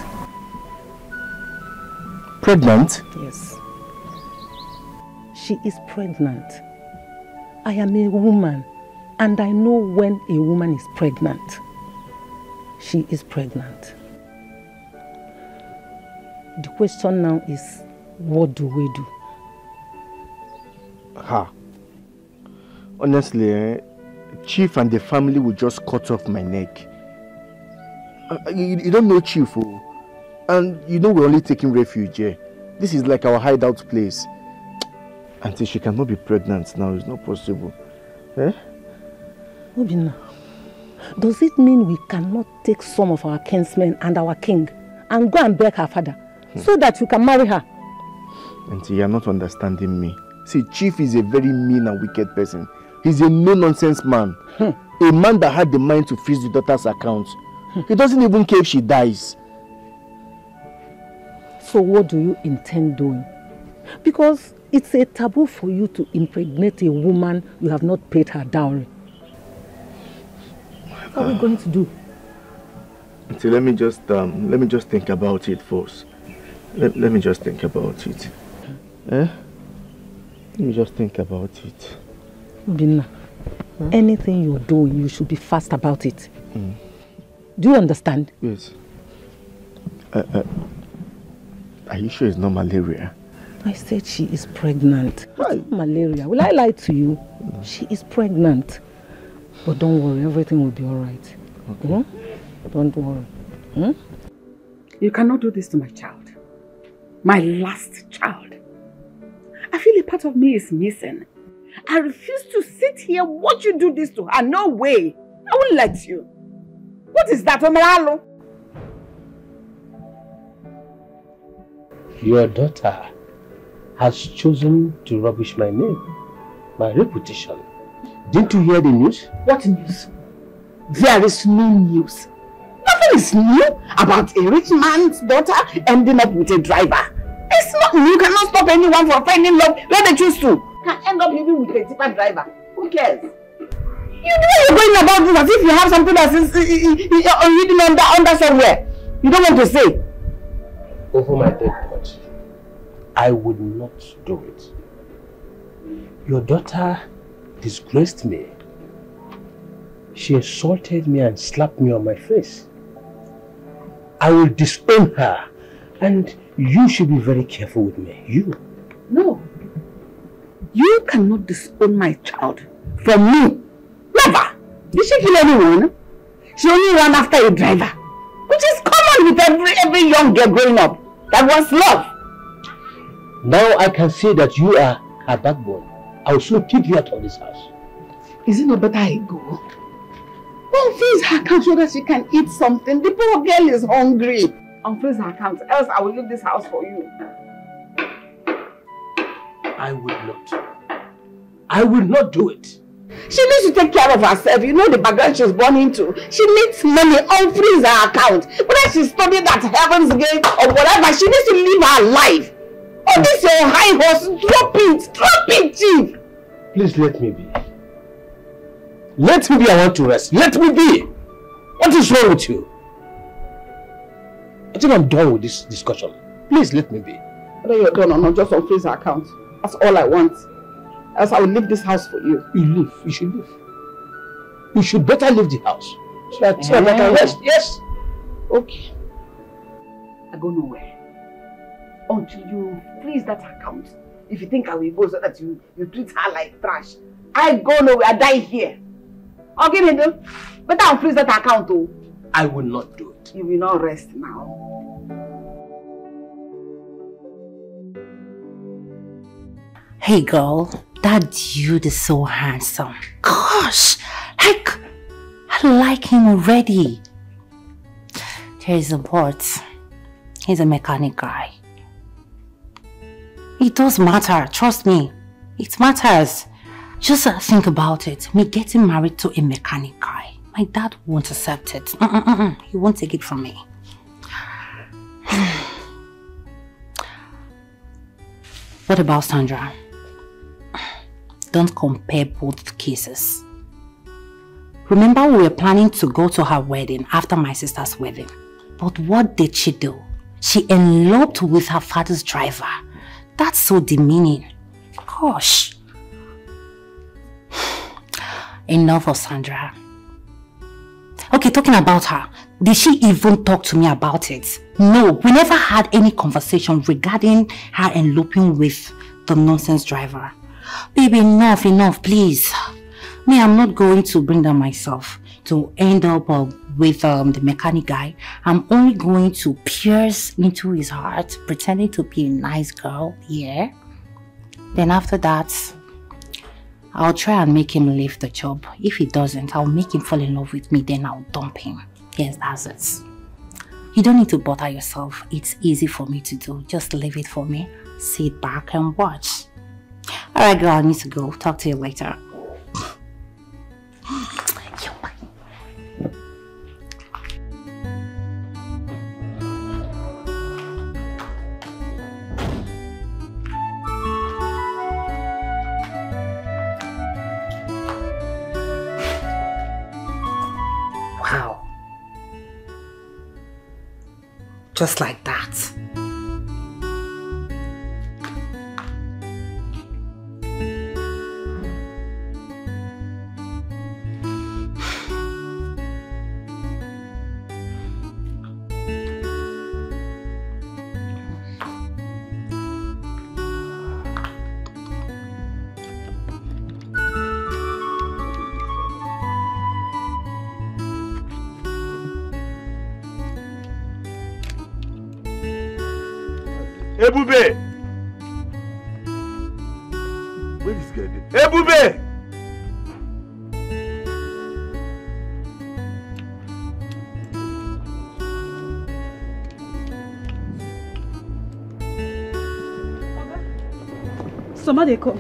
Pregnant? Yes. She is pregnant. I am a woman and I know when a woman is pregnant. She is pregnant. The question now is, what do we do? Honestly, Chief and the family will just cut off my neck. You don't know Chief, and you know we're only taking refuge here. This is like our hideout place. Until she cannot be pregnant now, it's not possible. Eh? Obina, does it mean we cannot take some of our kinsmen and our king and go and beg her father so that you can marry her? Auntie, you're not understanding me. See, Chief is a very mean and wicked person. He's a no-nonsense man. A man that had the mind to freeze the daughter's account. He doesn't even care if she dies. So what do you intend doing? Because it's a taboo for you to impregnate a woman you have not paid her dowry. What are we going to do? Auntie, let me just think about it first. Let me just think about it. Let me just think about it. Binna, anything you're doing, you should be fast about it. Do you understand? Yes. Are you sure it's not malaria? I said she is pregnant. It's not malaria. Will I lie to you? No. She is pregnant. But don't worry, everything will be alright. Okay. Don't worry. You cannot do this to my child. My last child. I feel a part of me is missing. I refuse to sit here watch you do this to her. No way. I won't let you. What is that, Omaralo? Your daughter has chosen to rubbish my name, my reputation. Didn't you hear the news? What news? There is no news. Nothing is new about a rich man's daughter ending up with a driver. It's not new. You cannot stop anyone from finding love where they choose to. Can end up living with a tipper driver. Who cares? You know you're going about this as if you have something that is written under somewhere. You don't want to say. Over my dead body, I would not do it. Your daughter disgraced me. She insulted me and slapped me on my face. I will disown her, and you should be very careful with me. You. No. You cannot disown my child from me. Never. Did she kill anyone? She only ran after a driver, which is common with every young girl growing up that wants love. Now I can see that you are her backbone. I will soon kick you out of this house. Is it not better I go? Unfreeze her account so that she can eat something. The poor girl is hungry. Unfreeze her account, else I will leave this house for you. I will not. I will not do it. She needs to take care of herself. You know the background she's born into. She needs money. Unfreeze her account. Whether she's studying at Heaven's Gate or whatever, she needs to live her life. Oh, this your high horse. Drop it, Chief. Please let me be. Let me be, I want to rest. Let me be. What is wrong with you? I think I'm done with this discussion. Please let me be. Whether you're done or not, just unfreeze her account. That's all I want. Else I will leave this house for you. You leave. You should leave. You should better leave the house. So that I can rest. Yes. Okay. I go nowhere. Until you freeze that account. If you think I will go so that you treat her like trash. I go nowhere. I die here. Okay, Nendo. Better unfreeze that account, oh. I will not do it. You will not rest now. Hey girl, that dude is so handsome. Gosh, I like him already. Here's the part. He's a mechanic guy. It does matter, trust me. It matters. Just think about it. Me getting married to a mechanic guy. My dad won't accept it. He won't take it from me. What about Sandra? Don't compare both cases. Remember we were planning to go to her wedding after my sister's wedding. But what did she do? She eloped with her father's driver. That's so demeaning. Gosh. Enough of Sandra. Okay, talking about her. Did she even talk to me about it? No, we never had any conversation regarding her eloping with the nonsense driver. Baby, enough, please. Me, I'm not going to bring down myself to end up with the mechanic guy. I'm only going to pierce into his heart, pretending to be a nice girl, yeah? Then after that, I'll try and make him leave the job. If he doesn't, I'll make him fall in love with me, then I'll dump him. Yes, that's it. You don't need to bother yourself. It's easy for me to do. Just leave it for me. sit back and watch. Alright girl, I need to go. Talk to you later. Wow. Just like that. Ebube! Where is this guy? Ebube! Somebody call.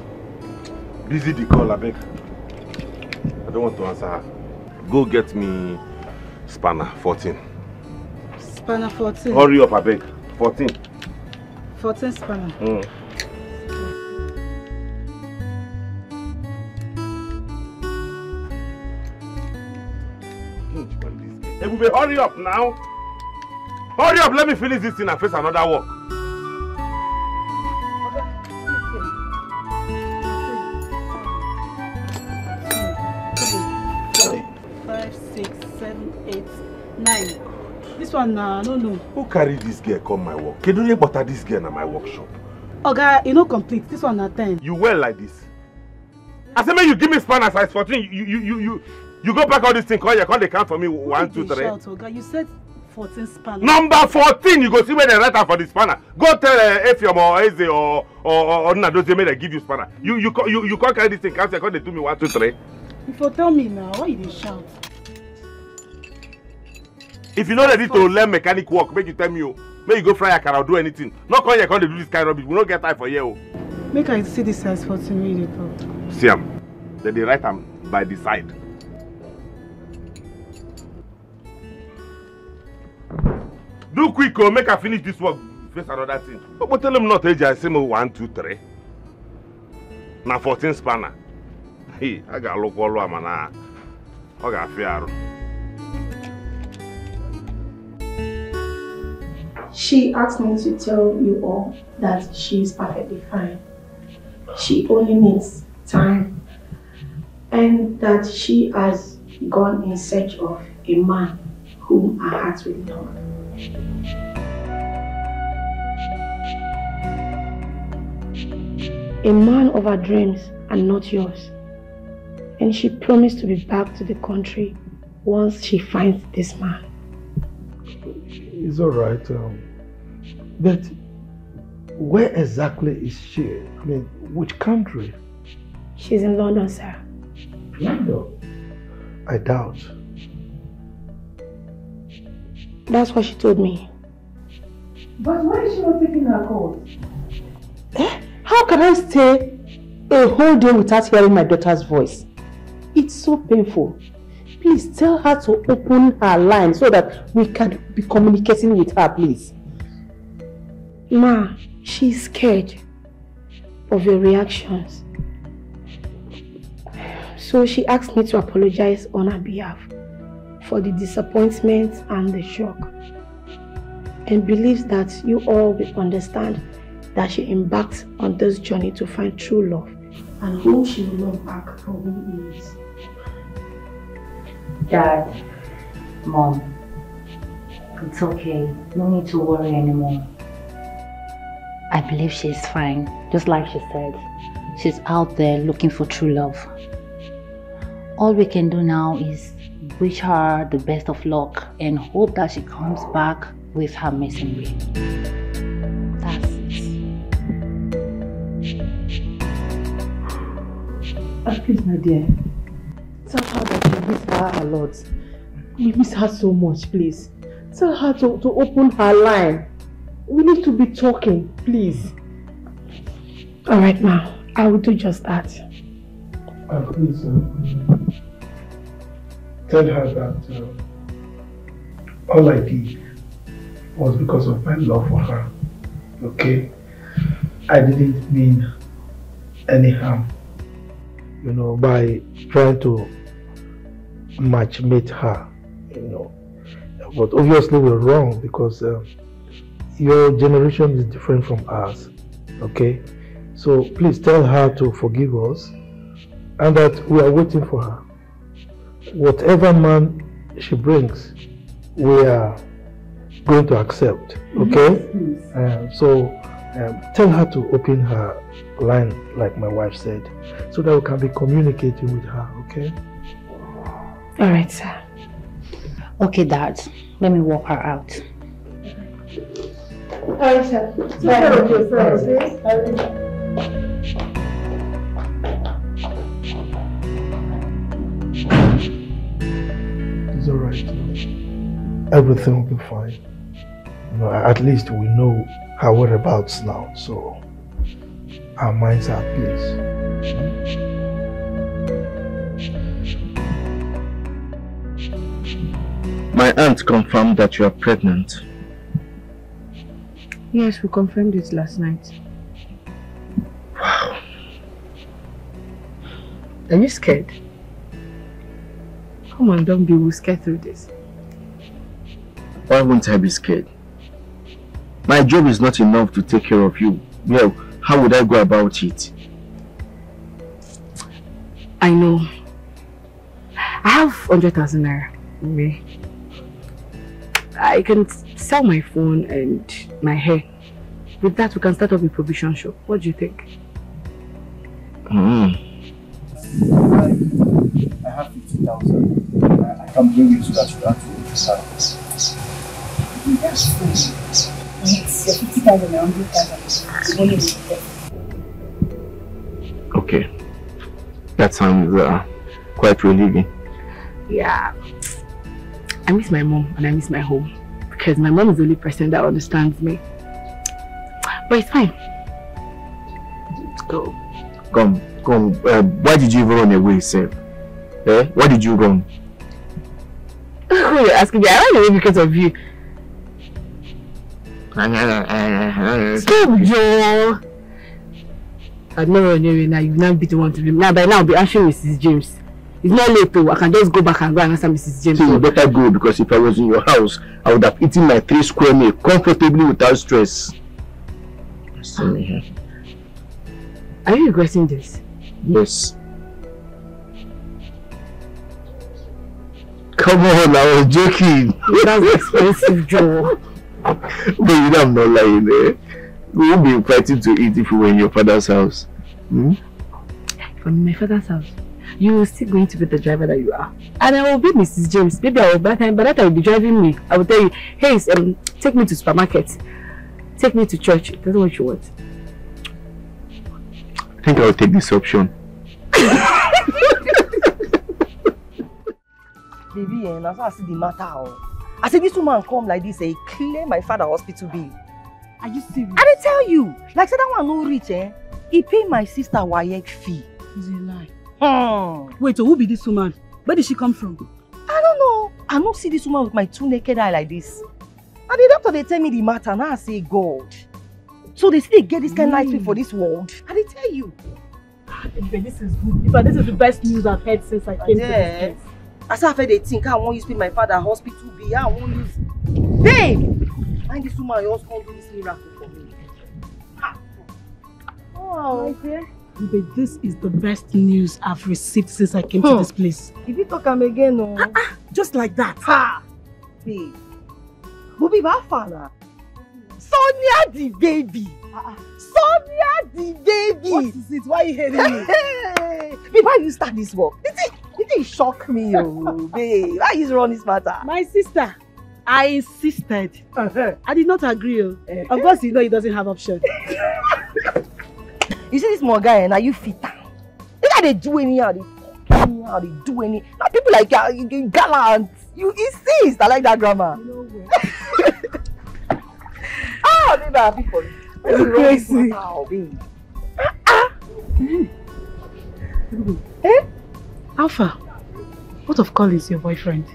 Busy the call, I beg. I don't want to answer her. Go get me spanner 14. Spanner 14. Hurry up, I beg. 14. 14 spanner. Ebube, hurry up now. Hurry up, let me finish this thing and face another work. This one no. Who carry this girl come my work? Can you butter this girl in my workshop? Oga, you know complete. This one na 10. You well like this? I said, man, you give me spanner size 14. You go back all this thing. Call they count for me. 1, 2, 3. Shout, Oga. You said 14 spanner. Number 14. You go see where they write out for the spanner. Go tell Efiom or Eze or Nadoze may they give you spanner. You can't carry this thing. Can't they do me 1, 2, 3? If you tell me now, why you dey shout? If you're not ready to learn mechanic work, make you tell me, make you go fry akara or do anything. Not come here, come to do this kind of rubbish. We don't get time for you. Make I see this size 14 really talk. See them. Then they write them by the side. Do quick, make I finish this work. Face another thing. But tell them not age. I say 1, 2, 3. Now 14 spanner. Hey, I got look all over man. I got fear. She asked me to tell you all that she is perfectly fine. She only needs time. And that she has gone in search of a man whom her heart will love. A man of her dreams and not yours. And she promised to be back to the country once she finds this man. It's all right. But where exactly is she? I mean, which country? She's in London, sir. London? I doubt. That's what she told me. But why is she not taking her calls? How can I stay a whole day without hearing my daughter's voice? It's so painful. Please tell her to open her line so that we can be communicating with her, please. Ma, she's scared of your reactions. So she asked me to apologize on her behalf for the disappointment and the shock. And believes that you all will understand that she embarked on this journey to find true love and whom she will love back for who he is. Dad, Mom, it's okay. No need to worry anymore. I believe she's fine. Just like she said, she's out there looking for true love. All we can do now is wish her the best of luck and hope that she comes back with her missing ring. That's it. Please, my dear, tell her that we miss her a lot. We miss her so much, please. Tell her to open her line. We need to be talking, please. Alright, ma. I will do just that. Please, tell her that all I did was because of my love for her. Okay? I didn't mean any harm. You know, by trying to matchmate her, you know. But obviously we're wrong because your generation is different from ours. Okay? So please tell her to forgive us and that we are waiting for her. Whatever man she brings, we are going to accept. Okay? Yes, tell her to open her line, like my wife said, so that we can be communicating with her. Okay? Alright, sir. Okay, Dad. Let me walk her out. Alright, sir. It's alright. Everything will be fine. You know, at least we know her whereabouts now, so our minds are at peace. My aunt confirmed that you are pregnant. Yes, we confirmed it last night. Wow. Are you scared? Come on, don't be, we'll get through this. Why won't I be scared? My job is not enough to take care of you. Well, how would I go about it? I know. I have 100,000 naira. Okay. I can sell my phone and my hair. With that, we can start up a provision shop. What do you think? I have 50,000. I can bring you to that service. That's cool. It's your 50,000 and 100,000. Okay. That sounds quite relieving. Yeah. I miss my mom and I miss my home. Because my mom is the only person that understands me. But it's fine. Let's go. Come. Why did you even run away, sir? Eh? Why did you run? You're asking me. I ran away because of you. Stop, Joe. I'd never run away now. You've not be the one to be. Now, by now, I'll be answering Mrs. James. It's not late though. I can just go back and go and answer Mrs. James. See, you better go, because if I was in your house, I would have eaten my 3 square meal comfortably without stress. See me here. Are you regretting this? Yes. Come on, I was joking. That's expensive, Joe. But you know I'm not lying there. We won't be invited to eat if we were in your father's house. From my father's house? You will still going to be the driver that you are. And I will be Mrs. James. Maybe I will by that time will be driving me. I will tell you, hey, take me to supermarket. Take me to church. That's what you want. I think I will take this option. Baby, that's how I see the matter. I said this woman come like this, he clear my father hospital bill. Are you serious? I didn't tell you. Like said that one no rich, He pay my sister YX fee. It's a lie. Wait, so who be this woman? Where did she come from? I don't know. I don't see this woman with my 2 naked eye like this. And the doctor, they tell me the matter, and I say God. So they still get this kind of life for this world. I didn't tell you. This is good. This is the best news I've heard since I came to this place. As I they think I won't use my father hospital bill. I won't use. Babe! And this woman just can't do this miracle for me. Oh, my dear. This is the best news I've received since I came to this place. If you talk again, no. Just like that. Ha! Babe. Bobby, my father. Sonia the baby. Sonia the baby. What is it? Why are you hating me? Hey! Babe, why you start this work? It didn't shock me, oh, babe. Why is wrong this matter? My sister, I insisted. I did not agree. Of course, you know he doesn't have option. You see this small guy, and are you fit? They gotta do anyhow, they do any. Now people like you gallant. You insist. I like that grammar. Oh, baby, I'm happy for you. You're crazy. Oh, babe. Eh? Alpha, what of Collins, your boyfriend?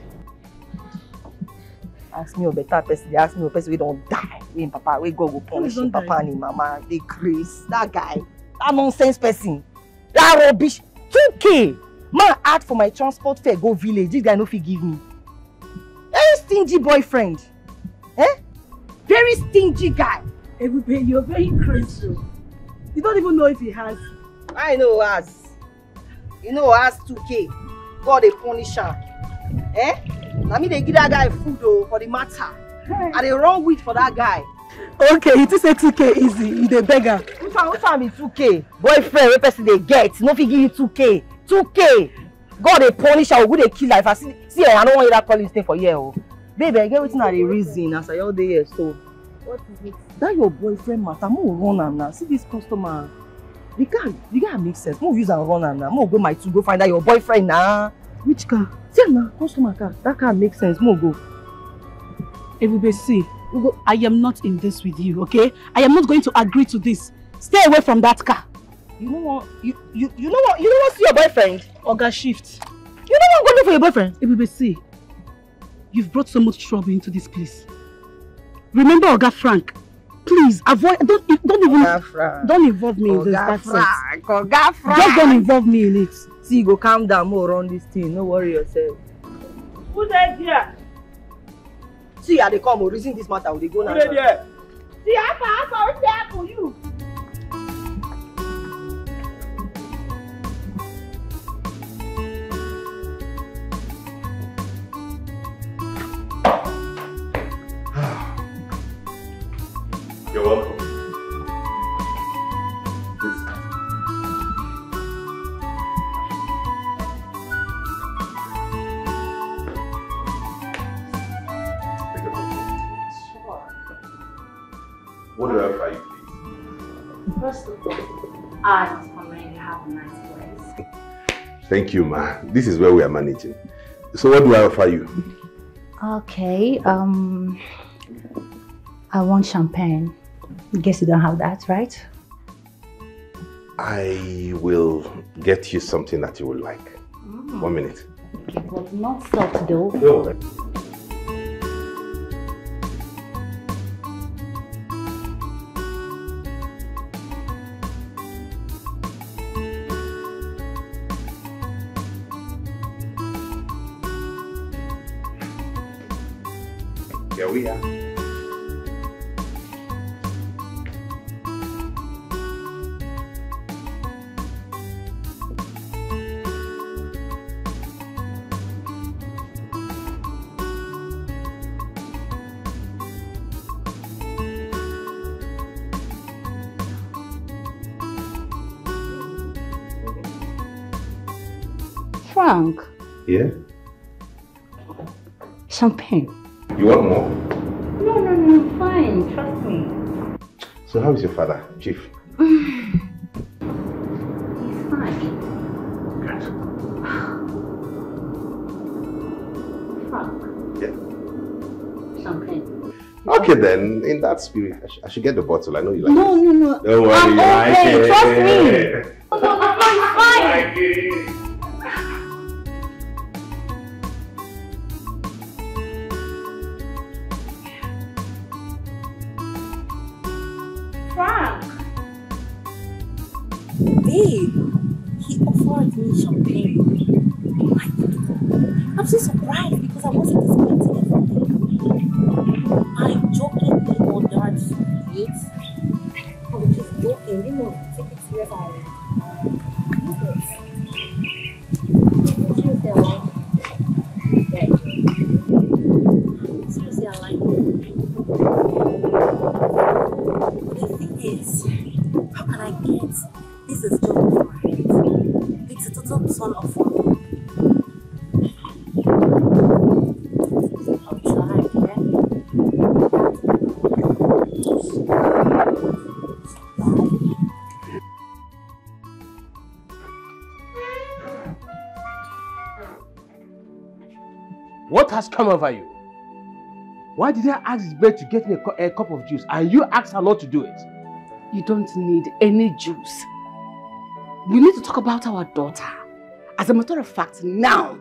Ask me a better person. They ask me a person we don't die. We papa, we go punish him, papa and him, mama. They crazy. That guy, that nonsense person, that rubbish. 2K. Man, add for my transport fare, go village. This guy no fit give me. Very stingy boyfriend. Eh? Very stingy guy. Everybody, you're very crazy. You don't even know if he has. I know has. You know has 2K. God they punish him. Eh? I mean they give that guy food though for the matter. Hey. And they run with for that guy. Okay, it is 2K easy. He's a beggar. Which one be 2K? Boyfriend, what person they get? No fit give you 2K. 2K. God they punish her, good they kill her. If I see I don't want you to call this thing for you. Oh. Baby, I get waiting at the reason as I all day here. So what is it? That your boyfriend matter. More run am now. See this customer. The guy makes sense. More use and run am now. More go my to go find out your boyfriend now. Which car? See now, customer car. That car makes sense. More go. Everybody see. I am not in this with you, okay? I am not going to agree to this. Stay away from that car. You know what? You know what? You don't want to see your boyfriend? Oga shift. You don't want to go look for your boyfriend? Everybody see. You've brought so much trouble into this place. Remember Oga Frank. Please avoid. Don't involve me in this. Oga Frank. Just don't involve me in it. See, go calm down more on this thing. No worry yourself. Who's that here? See, they come. Reason this matter. They go now. Who's that here? See, Alpha, what's that for you? You're welcome. What do I have for you, please? First of all, I must commend you have a nice place. Thank you, ma. This is where we are managing. So what do I offer you? Okay, I want champagne. Guess you don't have that, right? I will get you something that you will like. 1 minute. Okay, but not soft though. No. Here we are. Frank. Yeah? Champagne. You want more? No, fine. Trust me. So how is your father, Chief? He's fine. Good. Frank. Yeah. Champagne. Okay then, in that spirit, I should get the bottle. I know you like it. No. Don't worry, I'm you like okay. it. Trust me. No, it's fine. Like it. Frank. Babe, he offered me champagne. I'm so surprised because I wasn't expecting it. I'm joking, they ordered it. I was just joking, you know, take it serious already. Seriously, I like it. Seriously, I like it. But the thing is, how can I get this is just over my head? It's a total turn off for me. I'll try, yeah? What has come over you? Why did I ask this bird to get me a cup of juice and you asked her not to do it? You don't need any juice. We need to talk about our daughter. As a matter of fact, now.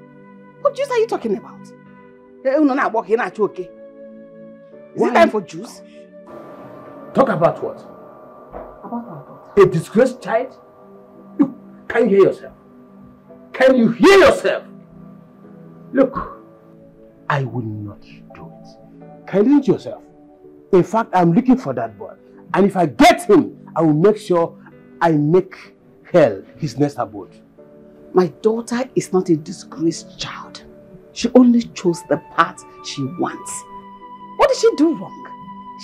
What juice are you talking about? Is it time for juice? Talk about what? About our daughter. A disgraced child? Can you hear yourself? Can you hear yourself? Look, I will not do it. Can you hear yourself? In fact, I'm looking for that boy. And if I get him, I will make sure I make hell his next abode. My daughter is not a disgraced child. She only chose the path she wants. What did she do wrong?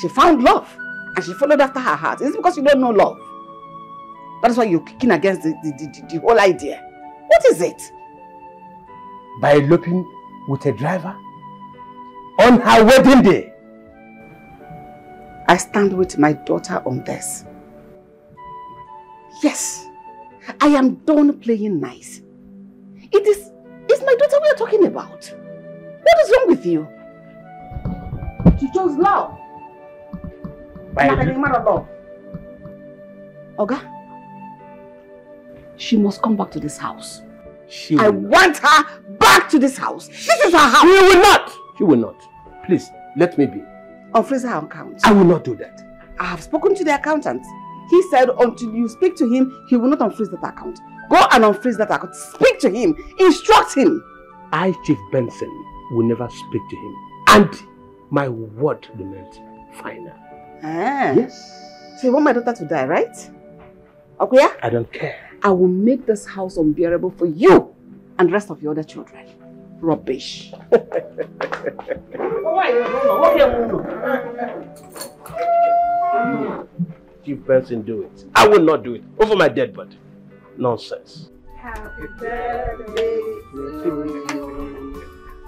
She found love and she followed after her heart. Is it because you don't know love? That is why you're kicking against the whole idea. What is it? By eloping with a driver on her wedding day. I stand with my daughter on this. Yes, I am done playing nice. It's my daughter we are talking about. What is wrong with you? She chose love. Oga, she must come back to this house. I want her back to this house. This is her house. She will not. She will not. Please, let me be. Unfreeze her account. I will not do that. I have spoken to the accountant. He said until you speak to him, he will not unfreeze that account. Go and unfreeze that account. Speak to him. Instruct him. I, Chief Benson, will never speak to him. And my word remains final. Yes. So you want my daughter to die, right? Okay? I don't care. I will make this house unbearable for you and the rest of your other children. Rubbish. Chief Benson, do it. I will not do it. Over my dead body. Nonsense. Happy birthday to you.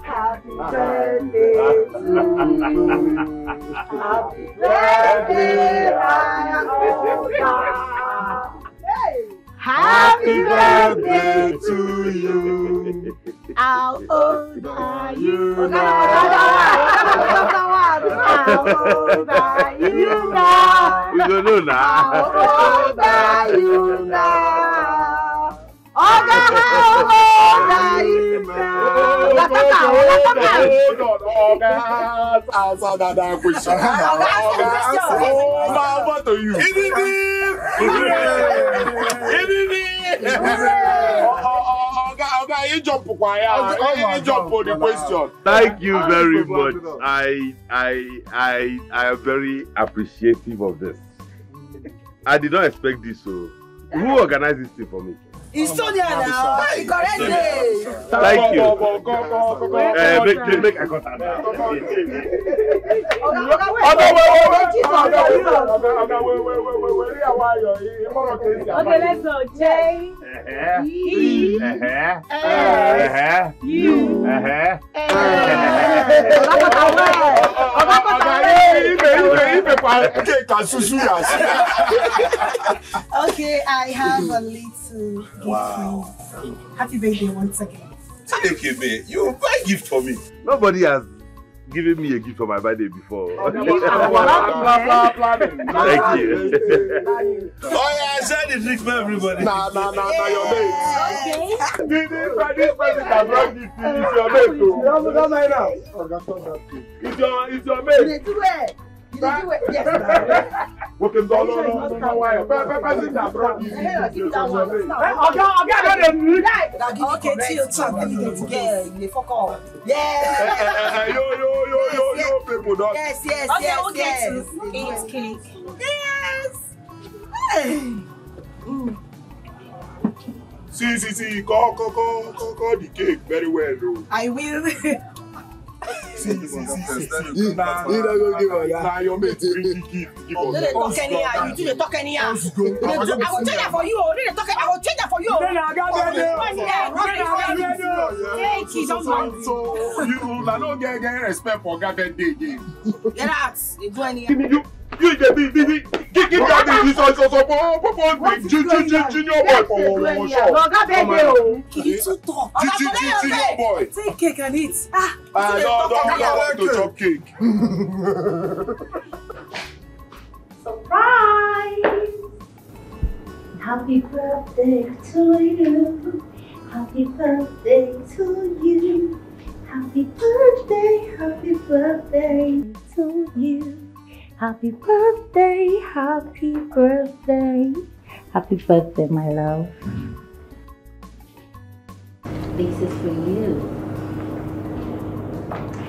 Happy birthday to you. Happy birthday, Happy birthday to you. How old are you now? How old are you now? You don't know now. How old are you now? Oga, how old are you now? What are you? You jump you jump on the question. Thank you very much. I am very appreciative of this. I did not expect this. So, who organized this thing for me? It's Sonia now. Correct day. Thank you. Make a contact. Okay, let's go. J E S U Okay, I have a little gift for you. Happy birthday once again. You buy gift for me. Nobody has given me a gift for my birthday before. Thank you. Oh yeah, share the drink for everybody. Nah, your mate. Okay. This person that brought this thing is your mate. It's your mate. You do it. You do it. Yes. Okay, no. Person that brought this thing is your mate. Okay, chill. Let me get together. You fuck off. Yeah. Yo, people, don't. Yes. Eat cake. Yes. See, call the cake very well, though. I will. See. You not gonna give her that. Your mate bring the gift. You do the talk anyhow. You do the talk anyhow. I will change that for you. I will change that for you. Thank you, don't mind. So you don't get respect for God birthday again. Get out. You do anyhow. You give that this so junior boy for sure. Junior boy. Take cake and eat. I want to chop cake. Surprise! Happy birthday to you. Happy birthday to you. Happy birthday to you. Happy birthday, happy birthday. Happy birthday, my love. This is for you.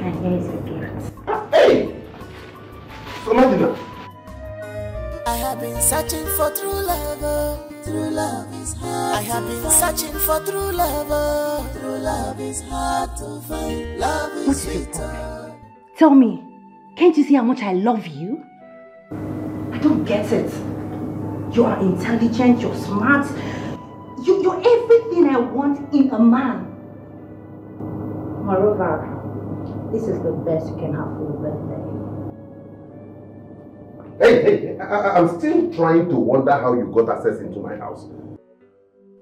And here's your gift. Hey! Somadina. I have been searching for true love. True love is hard. I have been searching for true love. True love is hard to find. Love is sweeter. Tell me, can't you see how much I love you? I don't get it. You are intelligent, you're smart. You're everything I want in a man. Moreover, this is the best you can have for your birthday. Hey, I'm still trying to wonder how you got access into my house.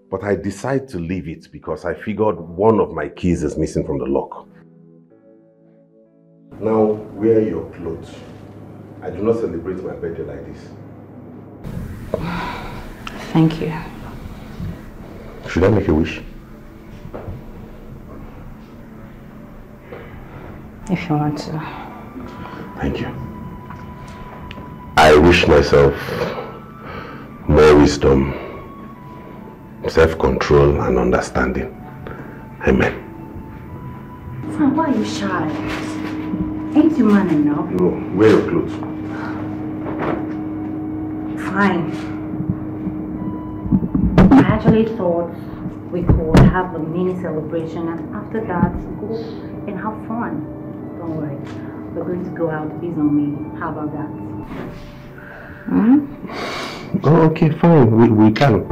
But I decided to leave it because I figured one of my keys is missing from the lock. Now, wear your clothes. I do not celebrate my birthday like this. Thank you. Should I make a wish? If you want to. Thank you. I wish myself more wisdom, self-control and understanding. Amen. Sam, why are you shy? Ain't you man enough? No, wear your clothes. Fine. I actually thought we could have a mini celebration and after that go and have fun. Don't worry. We're going to go out based on me. How about that? Oh, okay, fine. We can.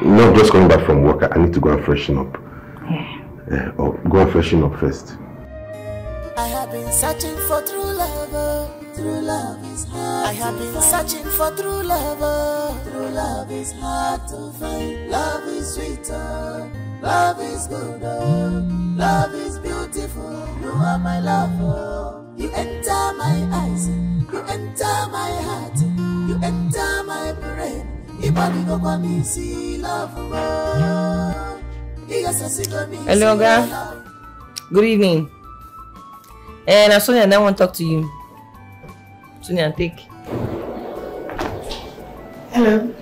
No, I'm just coming back from work. I need to go and freshen up. Yeah. Go and freshen up first. I have been searching for true love. True love is hard. I have been searching for true love. True love is hard to find. Love is sweeter. Love is good. Love is beautiful. You are my lover. You enter my eyes. You enter my heart. You enter my brain. Hello, Oga. Good evening. And Sonia, I want to talk to you. Sonia, take. Hello.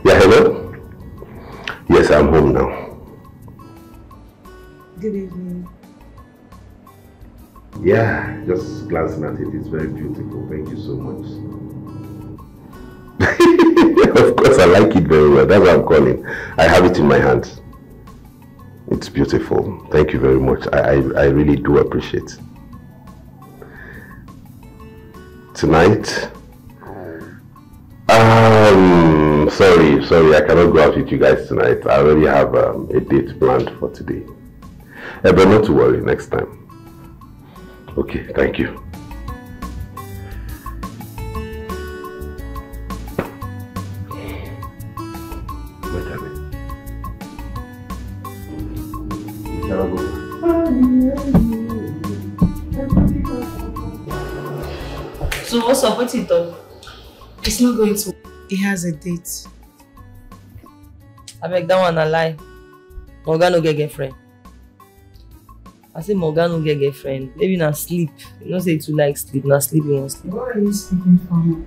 Yeah, hello? Yes, I'm home now. Good evening. Yeah, just glancing at it. It's very beautiful. Thank you so much. Of course, I like it very well. That's why I'm calling. I have it in my hands. It's beautiful. Thank you very much. I really do appreciate it. Tonight? Sorry, I cannot go out with you guys tonight. I already have a date planned for today. But not to worry, next time. Okay, thank you. So what's up? What's it done? It's not going to. He has a date. I beg that one a lie. Morgan no get girlfriend. I say Morgan no get girlfriend. Maybe not sleep. You don't say you like sleep. Not sleep you won't sleep. What are you speaking from?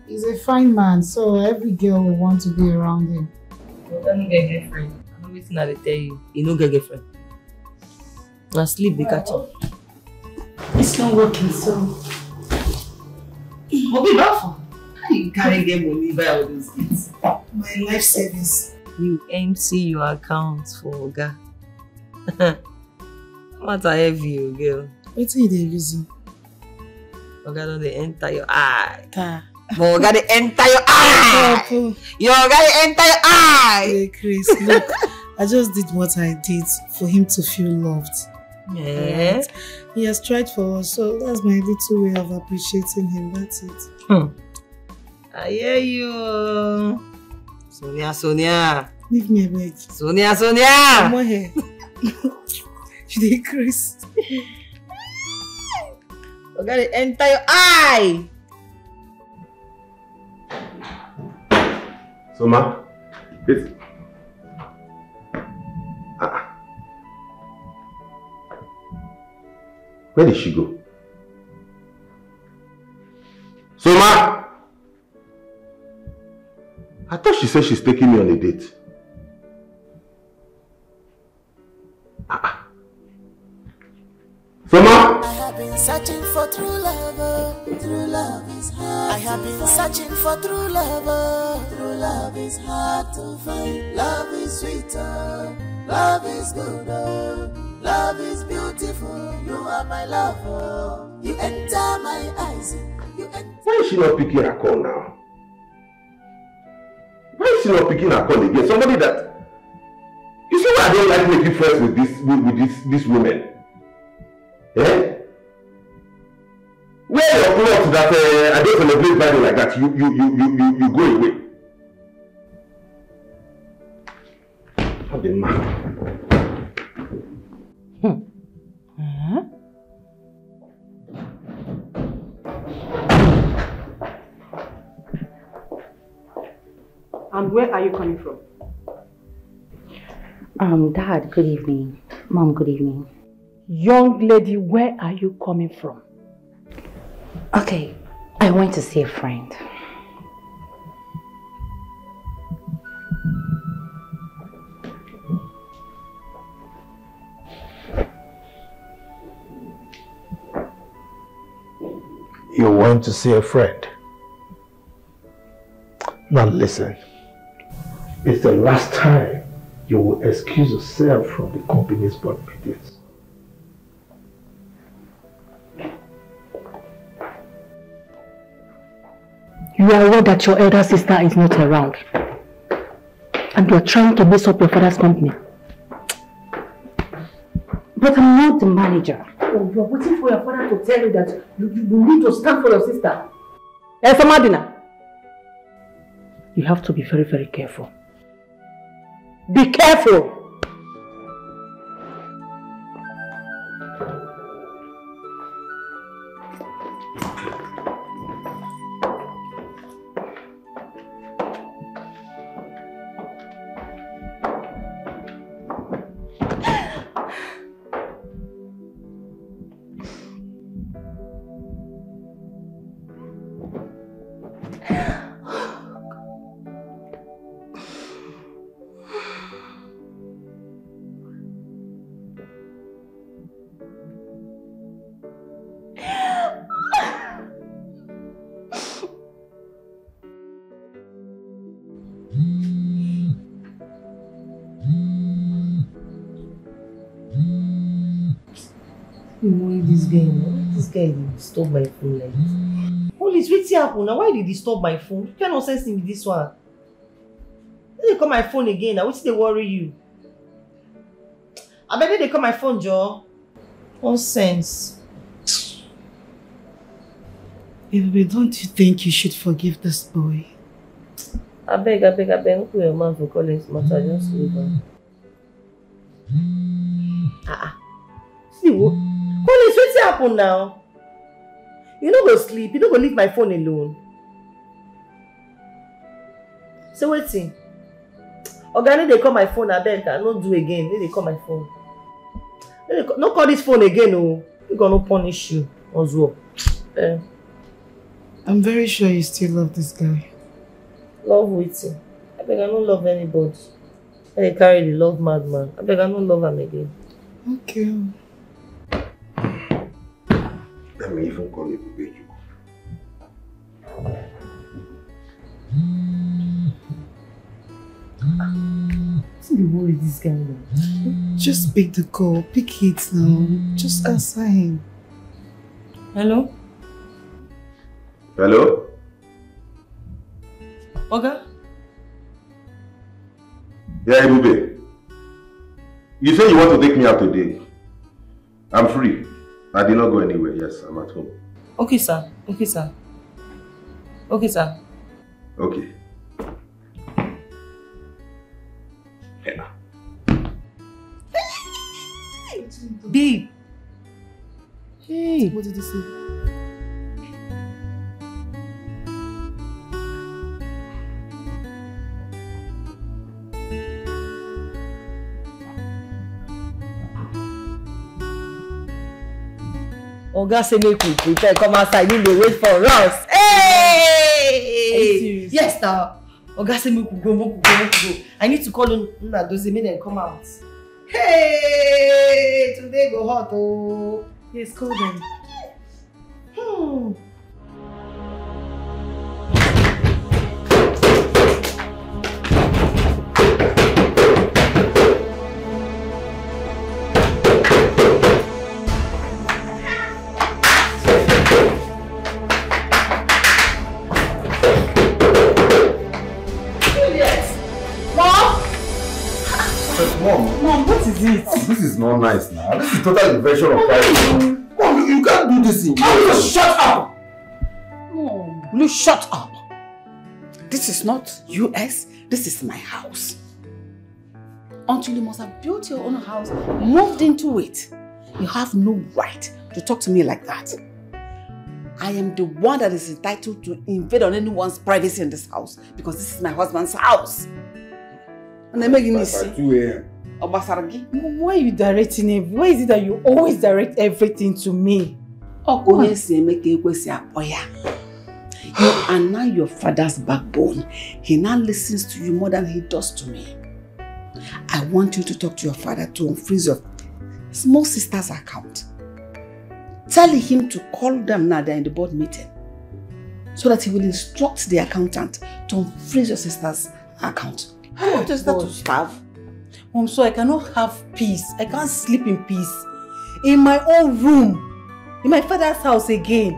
He's a fine man, so every girl will want to be around him. Morgan no get girlfriend. I know everything I tell you. He no get girlfriend. Now sleep the catch up. It's not working, so. Bobby, how you carry get money by all those things? My life savings. You empty your account for Oga. What a heavy girl. What's the reason? Oga don't they enter your eye. But Oga they enter your eye. Your Oga they enter your eye. Hey Chris, look, I just did what I did for him to feel loved. Yeah. Right? He has tried for us, so that's my little way of appreciating him. That's it. I hear you. Sonia. Leave me a bit. Sonia. Come on here. You did Chris. Oga they enter your eye. So, ma, it's... Where did she go? So, ma, I thought she said she's taking me on a date. So, ma? I have been searching for true love. True love is hard. I have been searching for true love. True love is hard to find. Love is sweeter. Love is good. Love is beautiful. You are my lover. You enter my eyes. Why is she not picking her call now? Why is she not picking her call again? Somebody that... You see why I don't like making friends with this woman? Eh? Wear your clothes that I don't celebrate birthday like that. You go away. I've been mad. And where are you coming from? Dad, good evening. Mom, good evening. Young lady, where are you coming from? Okay, I went to see a friend. You went to see a friend? Now listen, it's the last time you will excuse yourself from the company's board meetings. You are aware that your elder sister is not around, and you are trying to mess up your father's company. But I'm not the manager. Oh, you are waiting for your father to tell you that you need to stand for your sister. Elsa Madina. You have to be very, very careful. Be careful! This guy disturb my phone like this. Holy, what's happened now? Why did he disturb my phone? You cannot sense him with this one. They call my phone again now. What's they worry you? I bet they call my phone, Joe. Nonsense. Baby, don't you think you should forgive this boy? I beg. Don't put your man for calling this matter. Just leave him. See what? Holy, what's happened now? You don't go sleep. You don't go leave my phone alone. So waiting. Organic, they call my phone. I beg. I don't do again. They call my phone. Don't call this phone again. Oh, we're gonna punish you as well. I'm very sure you still love this guy. Love waiting. I beg. I don't love anybody. I carry the love madman. I beg. I don't love him again. Okay. Let me even call you Wazico. What's the worry this guy now? Just pick the call. Pick it now. Just answer him. Hello? Hello? Oga? Yeah, Ebube. You say you want to take me out today. I'm free. I did not go anywhere. Yes, I'm at home. Okay, sir. Okay, sir. Okay, sir. Okay. Yeah. Babe. Hey. What did you say? Oga say make we prepare, come outside, you dey wait for us. Hey! Yes, now. Oga say make we go. I need to call Nna Dozie, make them come out. Hey! Today go hot, oh. Yes, call them. Mom, what is it? This is not nice now. This is total invasion of privacy. Mom, you can't do this in here. Shut up! Mom, will you shut up? This is not US, this is my house. Until you must have built your own house, moved into it, you have no right to talk to me like that. I am the one that is entitled to invade on anyone's privacy in this house because this is my husband's house. And I'm making me see. 2 a.m. Why are you directing it? Why is it that you always direct everything to me? You are now your father's backbone. He now listens to you more than he does to me. I want you to talk to your father to unfreeze your small sister's account. Tell him to call them now, they're in the board meeting, so that he will instruct the accountant to unfreeze your sister's account. I want your sister to starve. Mom, so I cannot have peace. I can't sleep in peace. In my own room. In my father's house again.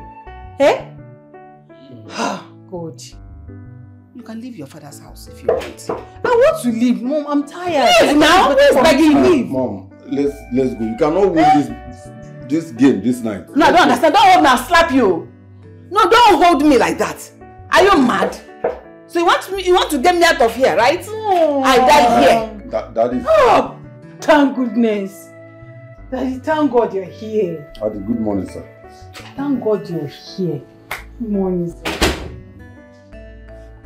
Eh? God. You can leave your father's house if you want. I want to leave. Mom, I'm tired. Yes, now? Where's begging leave? Mom, let's go. You cannot win this game this night. No, I don't understand. Don't hold me, I'll slap you. No, don't hold me like that. Are you mad? So you want to get me out of here, right? Oh. I die here. That is... Oh, thank goodness. Daddy, thank God you're here. Daddy, good morning, sir. Thank God you're here. Good morning, sir.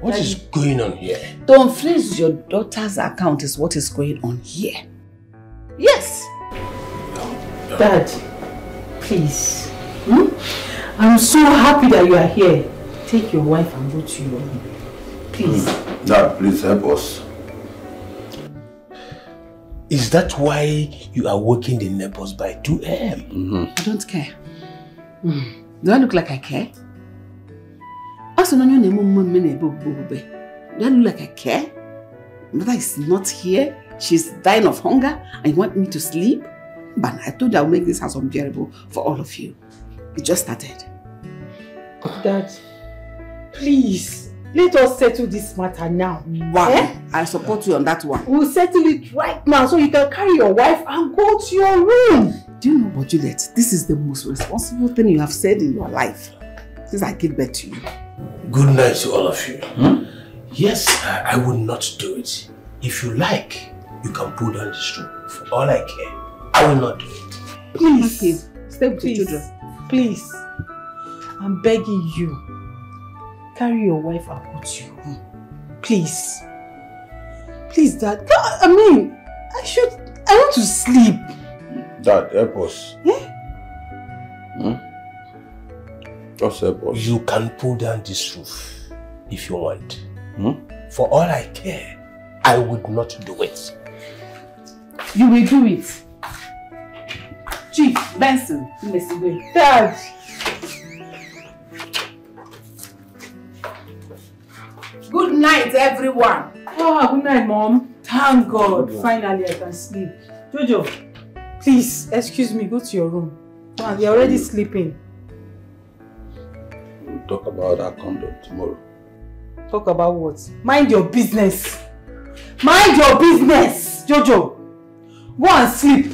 What is going on here? Don't freeze your daughter's account is what is going on here. Yes. Dad, please. I'm so happy that you are here. Take your wife and go to your room. Please. Dad, please help us. Is that why you are waking the neighbors by 2 a.m.? I don't care. Do I look like I care? Also, no, do I look like I care? Mother is not here. She's dying of hunger and you want me to sleep? But I told you I'll make this house unbearable for all of you. It just started. Dad, please. Let us settle this matter now. Wow. Eh? I support you on that one. We'll settle it right now so you can carry your wife and go to your room. Do you know what, Juliet? This is the most responsible thing you have said in your life since I gave birth to you. Good night to all of you. Yes, I will not do it. If you like, you can pull down this room. For all I care, I will not do it. Please. Okay. Stay with your children. Please. I'm begging you. Carry your wife and go to your room. Please. Please, Dad. I mean, I want to sleep. Dad, help us. Yeah? Just help us. You can pull down this roof if you want. For all I care, I would not do it. You will do it. Chief Benson, Dad. Good night, everyone. Oh, good night, Mom. Thank God. Finally, I can sleep. Jojo, please, excuse me. Go to your room. Man, you're already sleeping. We'll talk about our conduct tomorrow. Talk about what? Mind your business. Mind your business, Jojo. Go and sleep.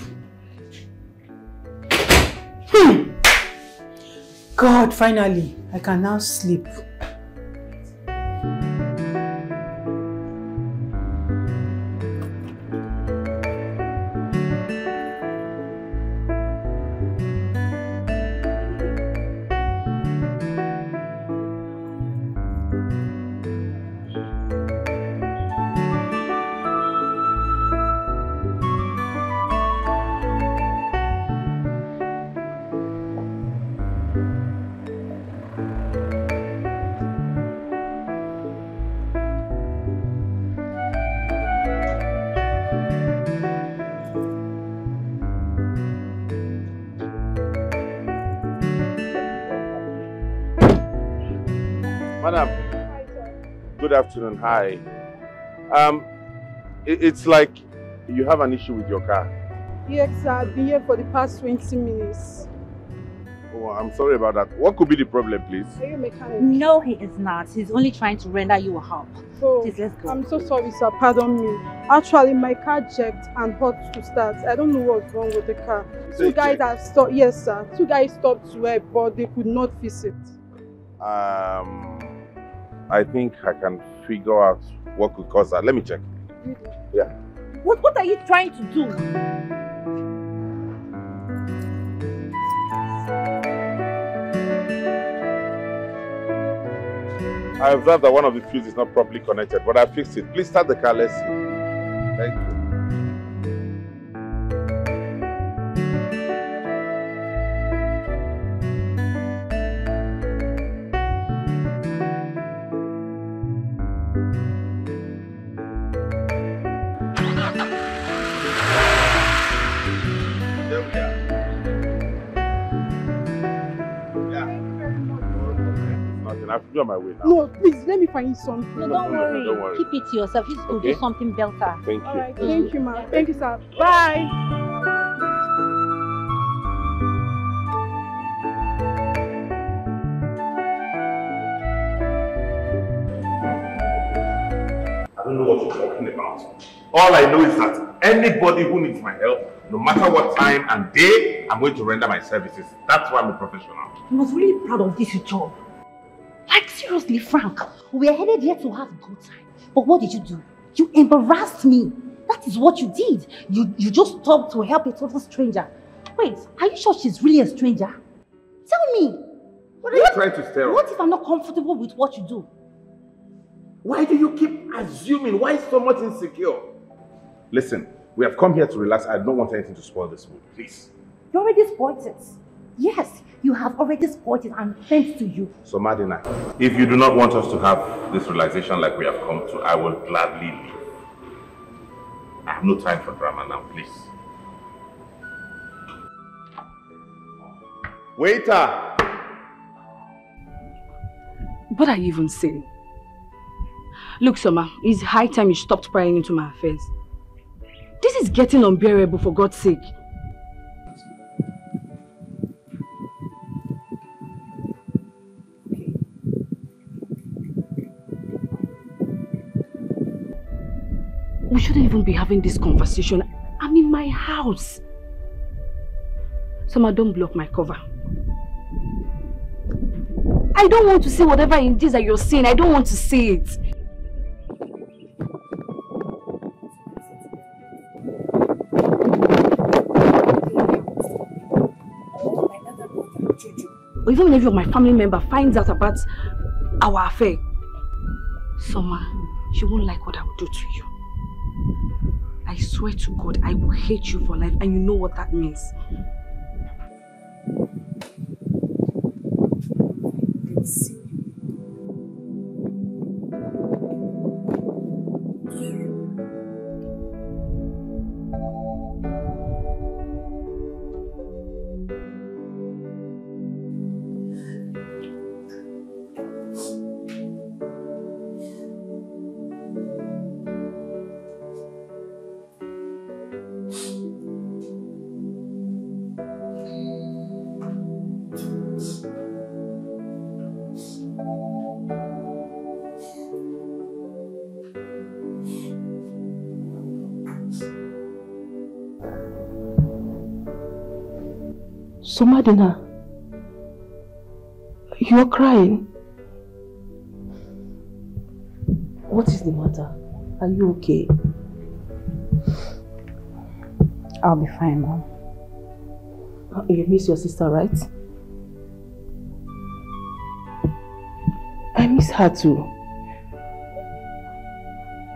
God, finally, I can now sleep. Madam, good afternoon. Hi. It's like you have an issue with your car. Yes, sir. I've been here for the past 20 minutes. Oh, I'm sorry about that. What could be the problem, please? Are you a mechanic? No, he is not. He's only trying to render you a help. Oh, please, let's go. I'm so sorry, sir. Pardon me. Actually, my car checked and hot to start. I don't know what's wrong with the car. Two guys have stopped. Yes, sir. Two guys stopped to help, but they could not fix it. I think I can figure out what could cause that. Let me check. Yeah. What are you trying to do? I observed that one of the fuses is not properly connected, but I fixed it. Please start the car. Let's see. Thank you. I have to be on my way now. No, please, let me find something. No, don't worry. Don't worry. Keep it to yourself. You will do something better. Thank you. All right, thank you, ma'am. Thank you, sir. Bye. I don't know what you're talking about. All I know is that anybody who needs my help, no matter what time and day, I'm going to render my services. That's why I'm a professional. I was really proud of this job. Like, seriously, Frank, we are headed here to have a good time. But what did you do? You embarrassed me. That is what you did. You just stopped to help a total stranger. Wait, are you sure she's really a stranger? Tell me. What are you trying to stir up? What if I'm not comfortable with what you do? Why do you keep assuming? Why so much insecure? Listen, we have come here to relax. I don't want anything to spoil this mood, please. You already spoiled it. Yes, you have already spoiled it, and thanks to you. So Madina, if you do not want us to have this realization like we have come to, I will gladly leave. I have no time for drama now, please. Waiter! What are you even saying? Look, Soma, it's high time you stopped prying into my affairs. This is getting unbearable, for God's sake. We shouldn't even be having this conversation. I'm in my house. Soma, don't block my cover. I don't want to see whatever it is that you're saying. I don't want to see it. Or even if my family member finds out about our affair, Soma, she won't like what I will do to you. I swear to God, I will hate you for life, and you know what that means. Let's see. So Madina, you are crying. What is the matter? Are you okay? I'll be fine, Mom. You miss your sister, right? I miss her too.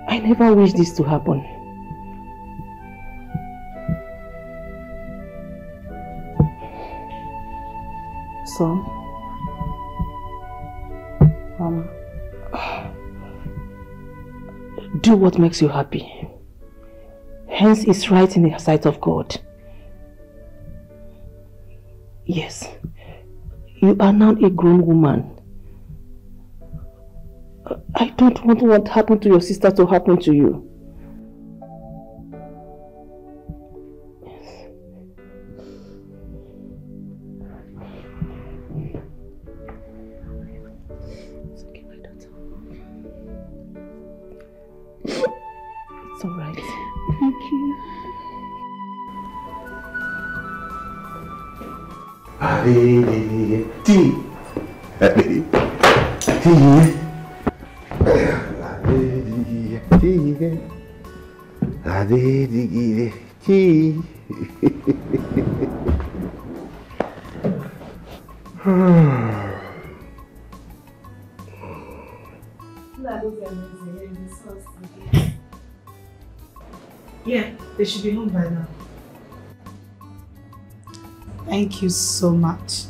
I never wish this to happen. Son, do what makes you happy. Hence, it's right in the sight of God. Yes, you are now a grown woman. I don't want what happened to your sister to happen to you. It's all right. Thank you. Yeah, they should be home by now. Thank you so much.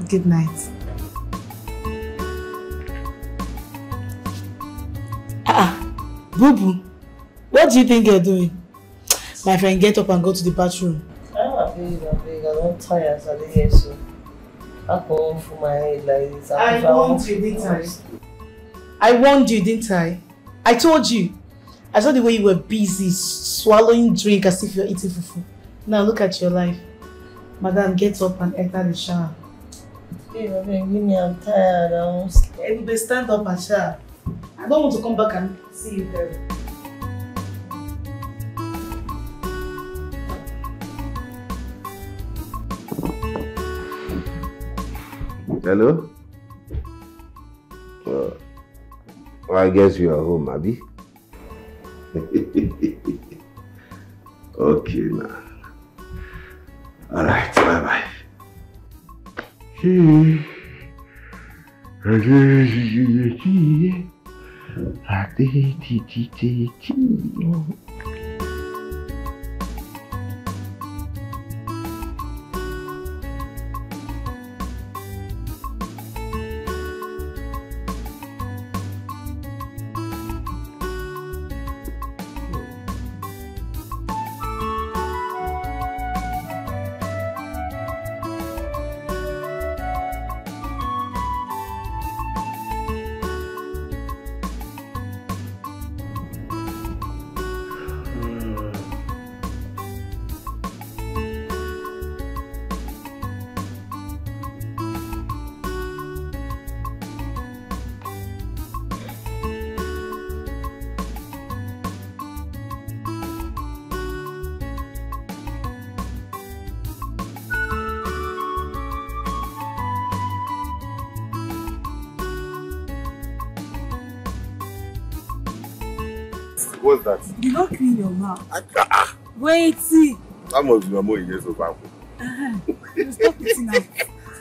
Good night. Boo-boo, what do you think you're doing? My friend, get up and go to the bathroom. I don't tire as I hear so. I come for my head like this. I warned you, didn't I? I warned you, didn't I? I told you. I saw the way you were busy swallowing drink as if you're eating fufu. Now look at your life. Madam, get up and enter the shower. Hey, I'm tired. Anyway, stand up and shower. I don't want to come back and see you there. Hello? Well, I guess you are home, Abby. Okay, now. Alright, bye-bye. What's that? You don't clean your mouth. Wait, see. How much you are more years of apple? Stop eating now.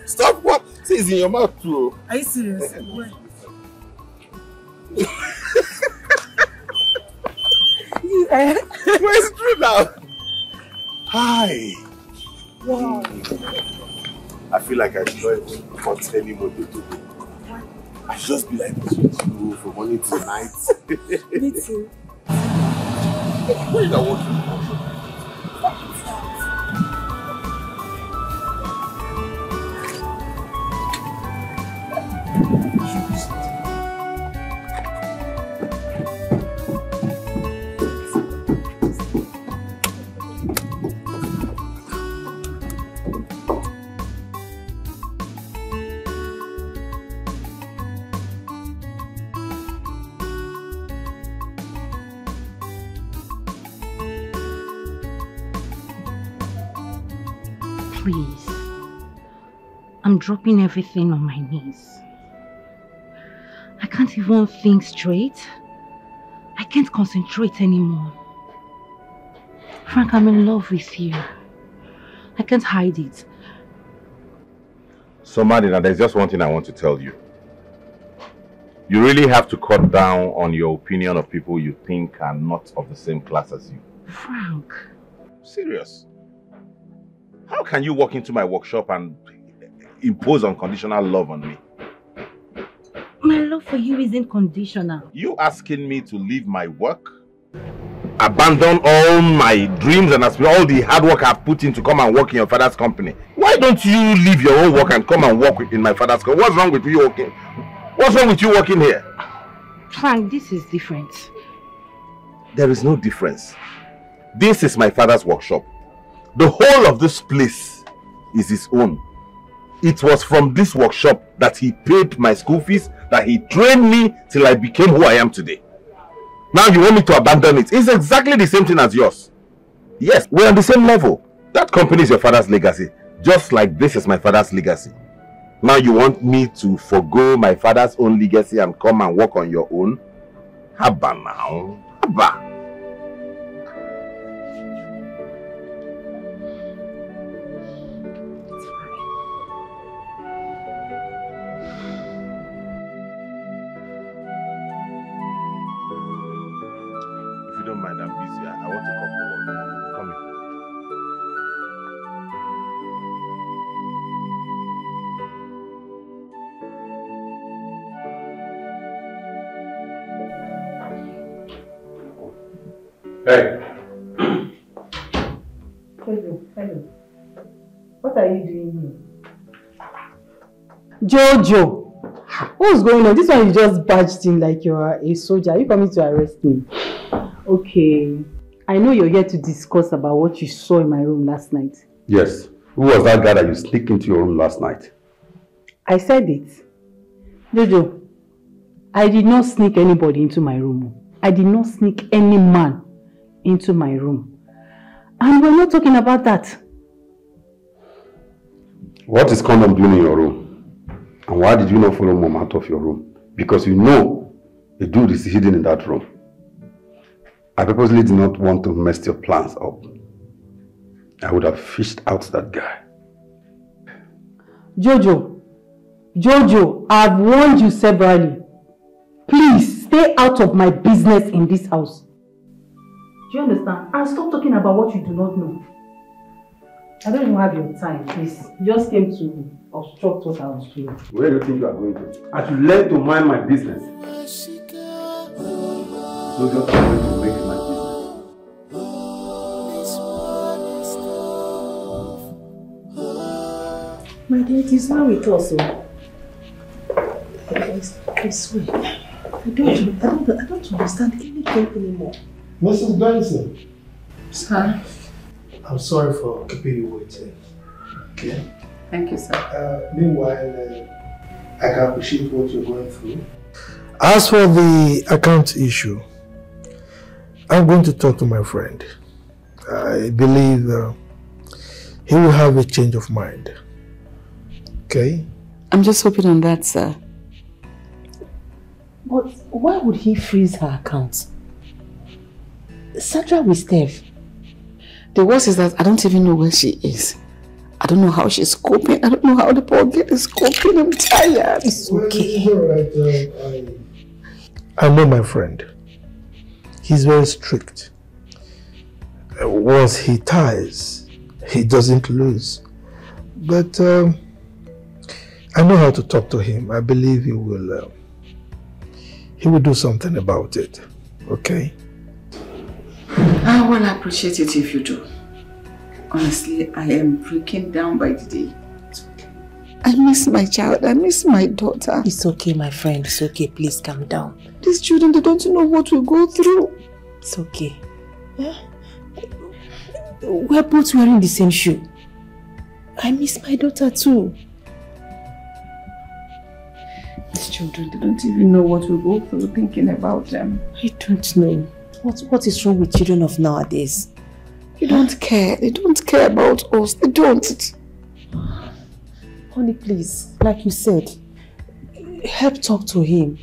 Stop what? See, it's in your mouth too. Are you serious? Wait. Where's it true now? Hi. Wow. I feel like I should not even continue more today. I should just be like this with you from morning till night. Me too. Why are you not walking? Please, I'm dropping everything on my knees. I can't even think straight. I can't concentrate anymore. Frank, I'm in love with you. I can't hide it. So Madina, there's just one thing I want to tell you. You really have to cut down on your opinion of people you think are not of the same class as you. Frank. Serious. How can you walk into my workshop and impose unconditional love on me. My love for you isn't conditional. You asking me to leave my work, abandon all my dreams and all the hard work I've put in to come and work in your father's company. Why don't you leave your own work and come and work in my father's company? What's wrong with you working? What's wrong with you working here? Frank, this is different. There is no difference. This is my father's workshop. The whole of this place is his own. It was from this workshop that he paid my school fees, that he trained me till I became who I am today. Now you want me to abandon it? It's exactly the same thing as yours. Yes, we're on the same level. That company is your father's legacy, just like this is my father's legacy. Now you want me to forgo my father's own legacy and come and work on your own? Haba now. Haba. Hey. Hello. What are you doing here? Jojo! What's going on? This one you just barged in like you're a soldier. Are you coming to arrest me? Okay. I know you're here to discuss about what you saw in my room last night. Yes. Who was that guy that you sneaked into your room last night? I said it. Jojo, I did not sneak anybody into my room. I did not sneak any man into my room. And we're not talking about that. What is Condom doing in your room? And why did you not follow Mom out of your room? Because you know the dude is hidden in that room. I purposely did not want to mess your plans up. I would have fished out that guy. Jojo, I've warned you severally. Please stay out of my business in this house. Do you understand? And stop talking about what you do not know. I don't even have your time, please. You just came to obstruct what I was doing. Where do you think you are going to? I should learn to mind my business. So just trying to make my business. My dear, it is now with us. I swear. I don't understand anything anymore. Mrs. Benson. Sir? I'm sorry for keeping you waiting. Okay? Thank you, sir. Meanwhile, I can appreciate what you're going through. As for the account issue, I'm going to talk to my friend. I believe he will have a change of mind. Okay? I'm just hoping on that, sir. But why would he freeze her account? Sandra with Steph. The worst is that I don't even know where she is. I don't know how she's coping. I don't know how the poor girl is coping. I'm tired. It's okay. Well, I know my friend. He's very strict. Once he ties, he doesn't lose. But I know how to talk to him. I believe he will do something about it. Okay? I will appreciate it if you do. Honestly, I am breaking down by the day. It's okay. I miss my child. I miss my daughter. It's okay, my friend. It's okay. Please calm down. These children, they don't know what we go through. It's okay. We're both wearing the same shoe. I miss my daughter too. These children, they don't even know what we go through thinking about them. I don't know. What is wrong with children of nowadays? They don't care. They don't care about us. They don't. Honey, please, like you said, help talk to him.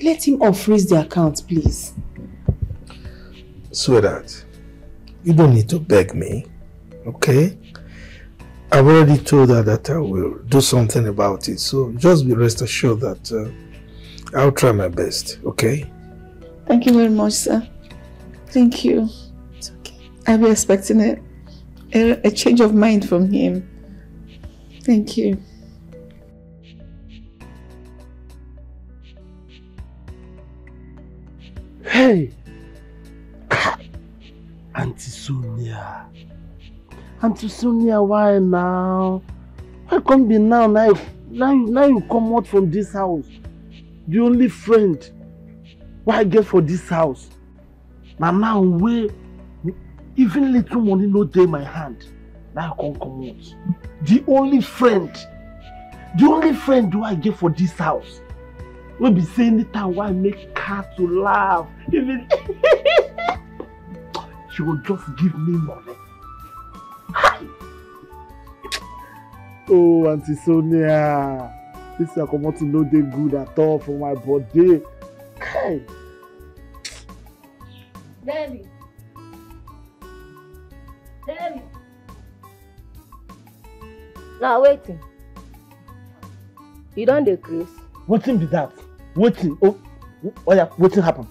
Let him unfreeze the account, please. Sweetheart, you don't need to beg me, okay? I've already told her that I will do something about it, so just be rest assured that I'll try my best, okay? Thank you very much, sir. Thank you. It's okay. I'll be expecting a change of mind from him. Thank you. Hey! Auntie Sonia. Auntie Sonia, why now? Why can't be now? Now you come out from this house. The only friend why I get for this house. Now where even little money no dey my hand. Now I can't come out. The only friend do I get for this house. Will be saying anytime why I make her to laugh. Even she will just give me money. Oh, Auntie Sonia, this is no dey good at all for my body. Hey. Daddy. Now waiting. You don't decrease. Wetin be that? Wetin? Oh yeah, wetin happen?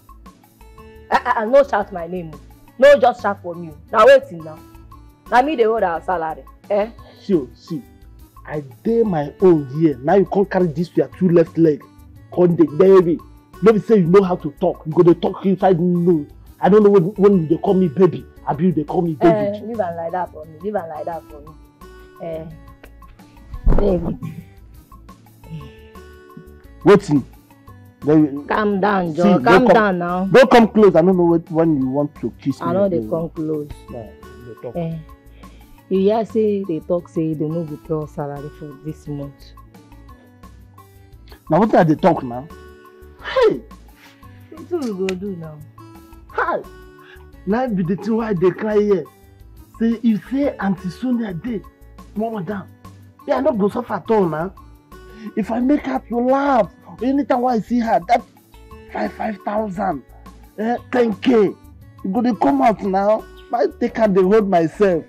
No shout my name. No just shout for me. Now waiting now. Now me dey hold our salary. Eh? See, I dey my own here. Now you can't carry this with your two left leg. Come dey baby. Maybe say you know how to talk. You go dey talk inside no. I don't know when they call me baby. Abi they call me baby. Leave am like that for me. Baby. Waiting. Calm down, Joe. Calm down now. Don't come close. I don't know when you want to kiss me. I know they come close. No, they talk. You hear say they talk say they no go pay us salary for this month. Now what are they talk now? Hey! What we go do now? Hi! Now be the thing why they cry here. Say if say Auntie Sonia dey, small down. Yeah, I not go suffer at all now. If I make her to laugh, anytime I see her, that 5,000, 10K, you go to come out now. I take her, they hold myself.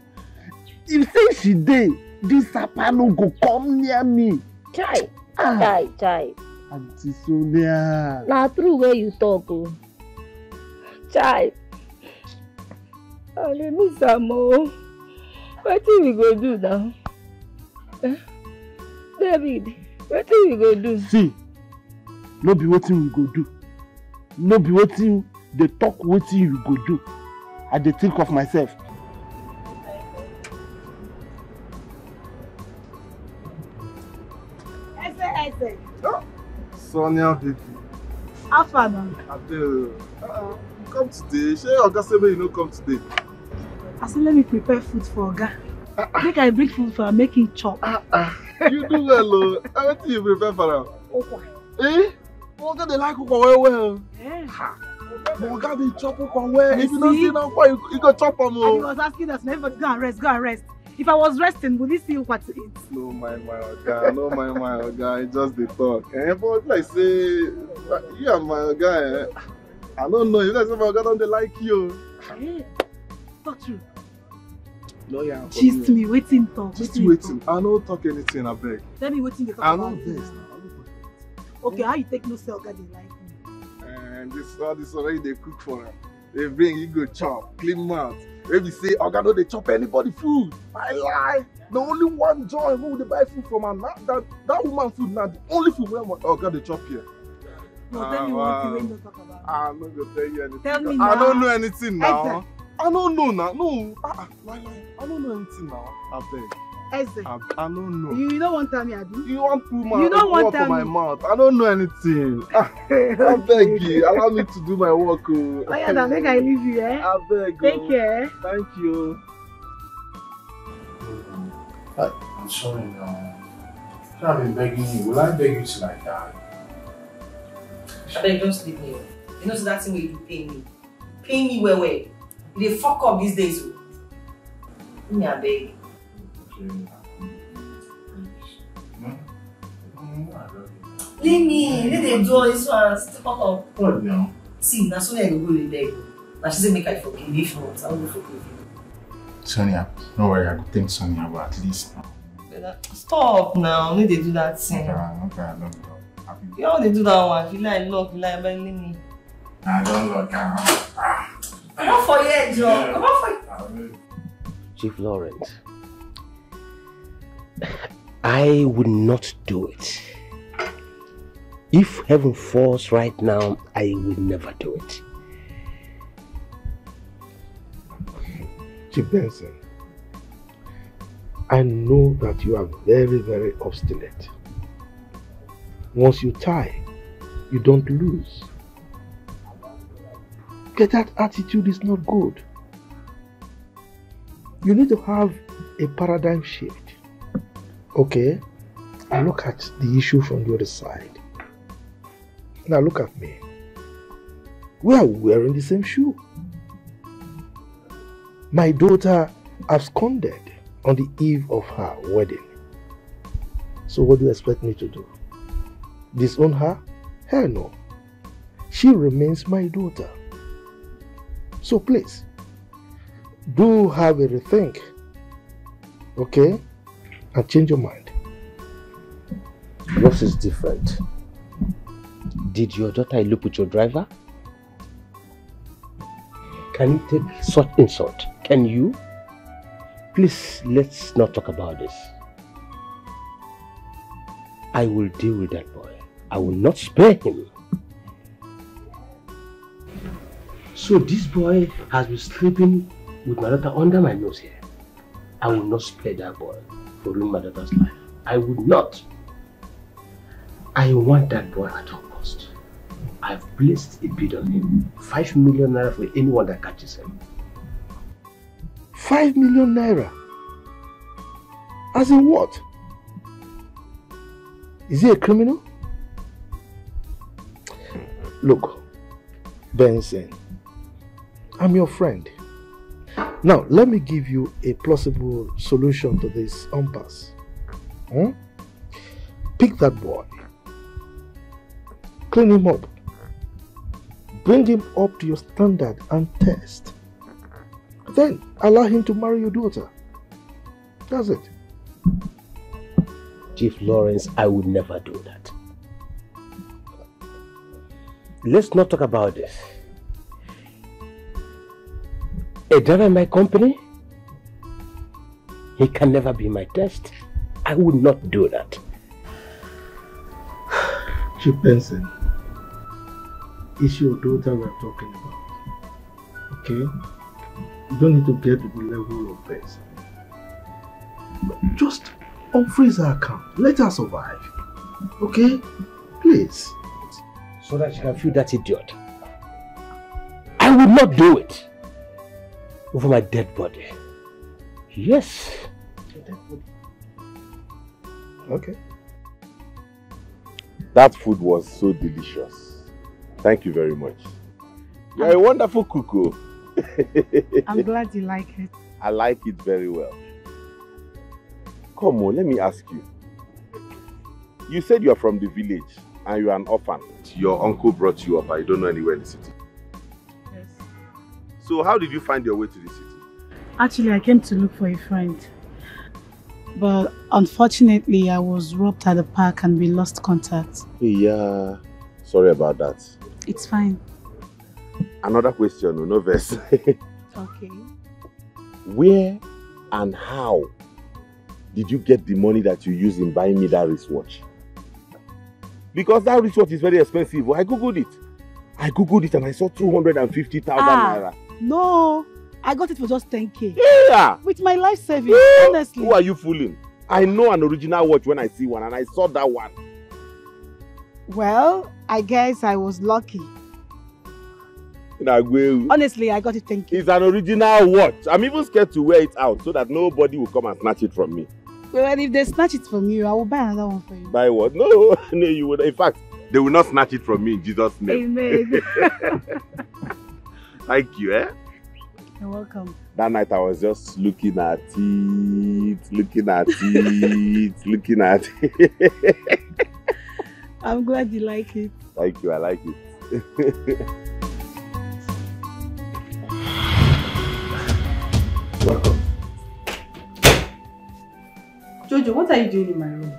If say she dey, this sapa no go come near me. Chai. Auntie Sonia. Now true where you talk, oh. Chai. Let me some more. What we go do now? David, what we go do? See, no be wetin we go do. No be wetin they talk wetin you go do. I dey think of myself. Sonia baby. How far now? You come today. Shey Oga say make you no come today. I said let me prepare food for Oga. Make I bring food for her, make him chop. You do well, oh. Everything you prepare for her. Eh? Oga dey like ukwa well. Oga dey chop ukwa well. If you don't see now, you go chop am. And he was asking us, never go and rest. If I was resting, would he see what to eat? No mind my Oga. He just dey talk. But like say, you and my Oga, I don't know. You guys say my Oga don't dey like you. Talk true. No, yeah. Gist me, waiting talk. Just waiting. I don't talk anything, I beg. Tell me waiting they talk about. I know this. Okay, how you take no say Oga dey like me? And all this already they cook for her. They bring you go chop, clean mouth. Maybe say Oga no they chop anybody food. I lie. The only one joy who they buy food from her. That woman food now the only food where Oga they chop here. No, tell me one thing when you talk about. I'm not gonna tell you anything. Tell me now. I don't know anything now. I don't know now. No. I don't know anything now. I beg. Eze. I don't know. You don't want to tell me, I do? You want to put my you don't want work on my mouth. I don't know anything. I beg you. Allow me to do my work. Oh yeah, now make I leave you, eh? I beg. Take care. Thank you. I'm sorry now. I've been begging you. Will I beg you till I die? I beg, don't sleep me. You know, so that thing where you pay me. Pay me well. You dey fuck up these days. Me, I beg. Leave me. Let them do all this one. Step up. What now? See, now Sonia go the beg. Now she say make I forgive you. If not, I will forgive you. Sonia, no worry. I could think Sonia, but at least. Stop now. Need they do that thing. Okay, I love you. You don't do that one. If you like love, you like leave me. I don't look. Come on for you, Joe. Come on for you. Chief Lawrence, I would not do it. If heaven falls right now, I will never do it. Chief Benson, I know that you are very, very obstinate. Once you tie, you don't lose. But that attitude is not good. You need to have a paradigm shift. Okay? And look at the issue from the other side. Now look at me. We are wearing the same shoe. My daughter absconded on the eve of her wedding. So what do you expect me to do? Disown her? Hell no. She remains my daughter. So please, do have a rethink. Okay? And change your mind. Yours is different. Did your daughter elope with your driver? Can you take such insult? Can you? Please, let's not talk about this. I will deal with that boy. I will not spare him. So this boy has been sleeping with my daughter under my nose here. I will not spare that boy for ruining my daughter's life. I would not. I want that boy at all cost. I've placed a bid on him. 5 million naira for anyone that catches him. 5 million naira? As in what? Is he a criminal? Look, Benson, I'm your friend. Now, let me give you a plausible solution to this impasse. Pick that boy. Clean him up. Bring him up to your standard and test. Then allow him to marry your daughter. That's it. Chief Lawrence, I would never do that. Let's not talk about this. A driver in my company, he can never be my test. I would not do that. Chief Benson, it's your daughter we're talking about. Okay? You don't need to get to the level of Benson. Just unfreeze her account. Let her survive. Okay? Please. So that she can feel that idiot. I would not do it. Over my dead body. Yes. Your dead body. Okay. That food was so delicious. Thank you very much. You're a wonderful cook. I'm glad you like it. I like it very well. Come on, let me ask you. You said you're from the village and you're an orphan. Your uncle brought you up. I don't know anywhere in the city. Yes. So how did you find your way to the city? Actually, I came to look for a friend. But unfortunately, I was robbed at the park and we lost contact. Yeah, sorry about that. It's fine. Another question, no verse. Okay. Where and how did you get the money that you used in buying me that wristwatch? Because that wristwatch is very expensive. I googled it and I saw 250,000 naira. No, I got it for just 10k. Yeah! With my life savings, honestly. Who are you fooling? I know an original watch when I see one and I saw that one. Well, I guess I was lucky. Honestly, I got it 10k. It's an original watch. I'm even scared to wear it out so that nobody will come and snatch it from me. Well, if they snatch it from you, I will buy another one for you. Buy what? No, you would. In fact, they will not snatch it from me in Jesus' name. Amen. Thank you, eh? You're welcome. That night I was just looking at it, looking at it. I'm glad you like it. Thank you, I like it. Welcome. Jojo, what are you doing in my room?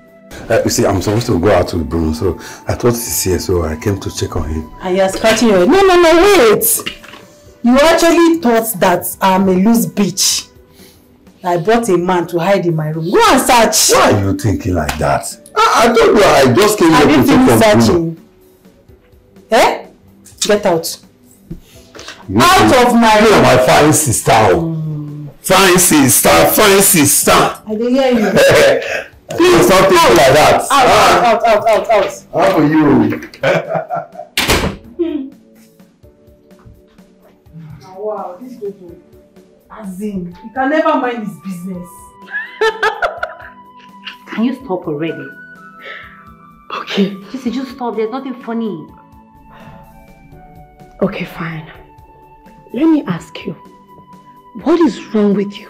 You see, I'm supposed to go out with Bruno, so I thought he's here, so I came to check on him. And you're scratching your head. No, wait! You actually thought that I'm a loose bitch. I brought a man to hide in my room. Go and search. Why are you thinking like that? I told you I just came here to take from Bruno. Eh? Get out. Out of my room. My fine sister. Fine sister, fine sister. I didn't hear you. Please stop thinking like that. Out. How for you? Wow, this Jojo. As in, he can never mind his business. Can you stop already? Okay. Just stop. There's nothing funny. Okay, fine. Let me ask you. What is wrong with you?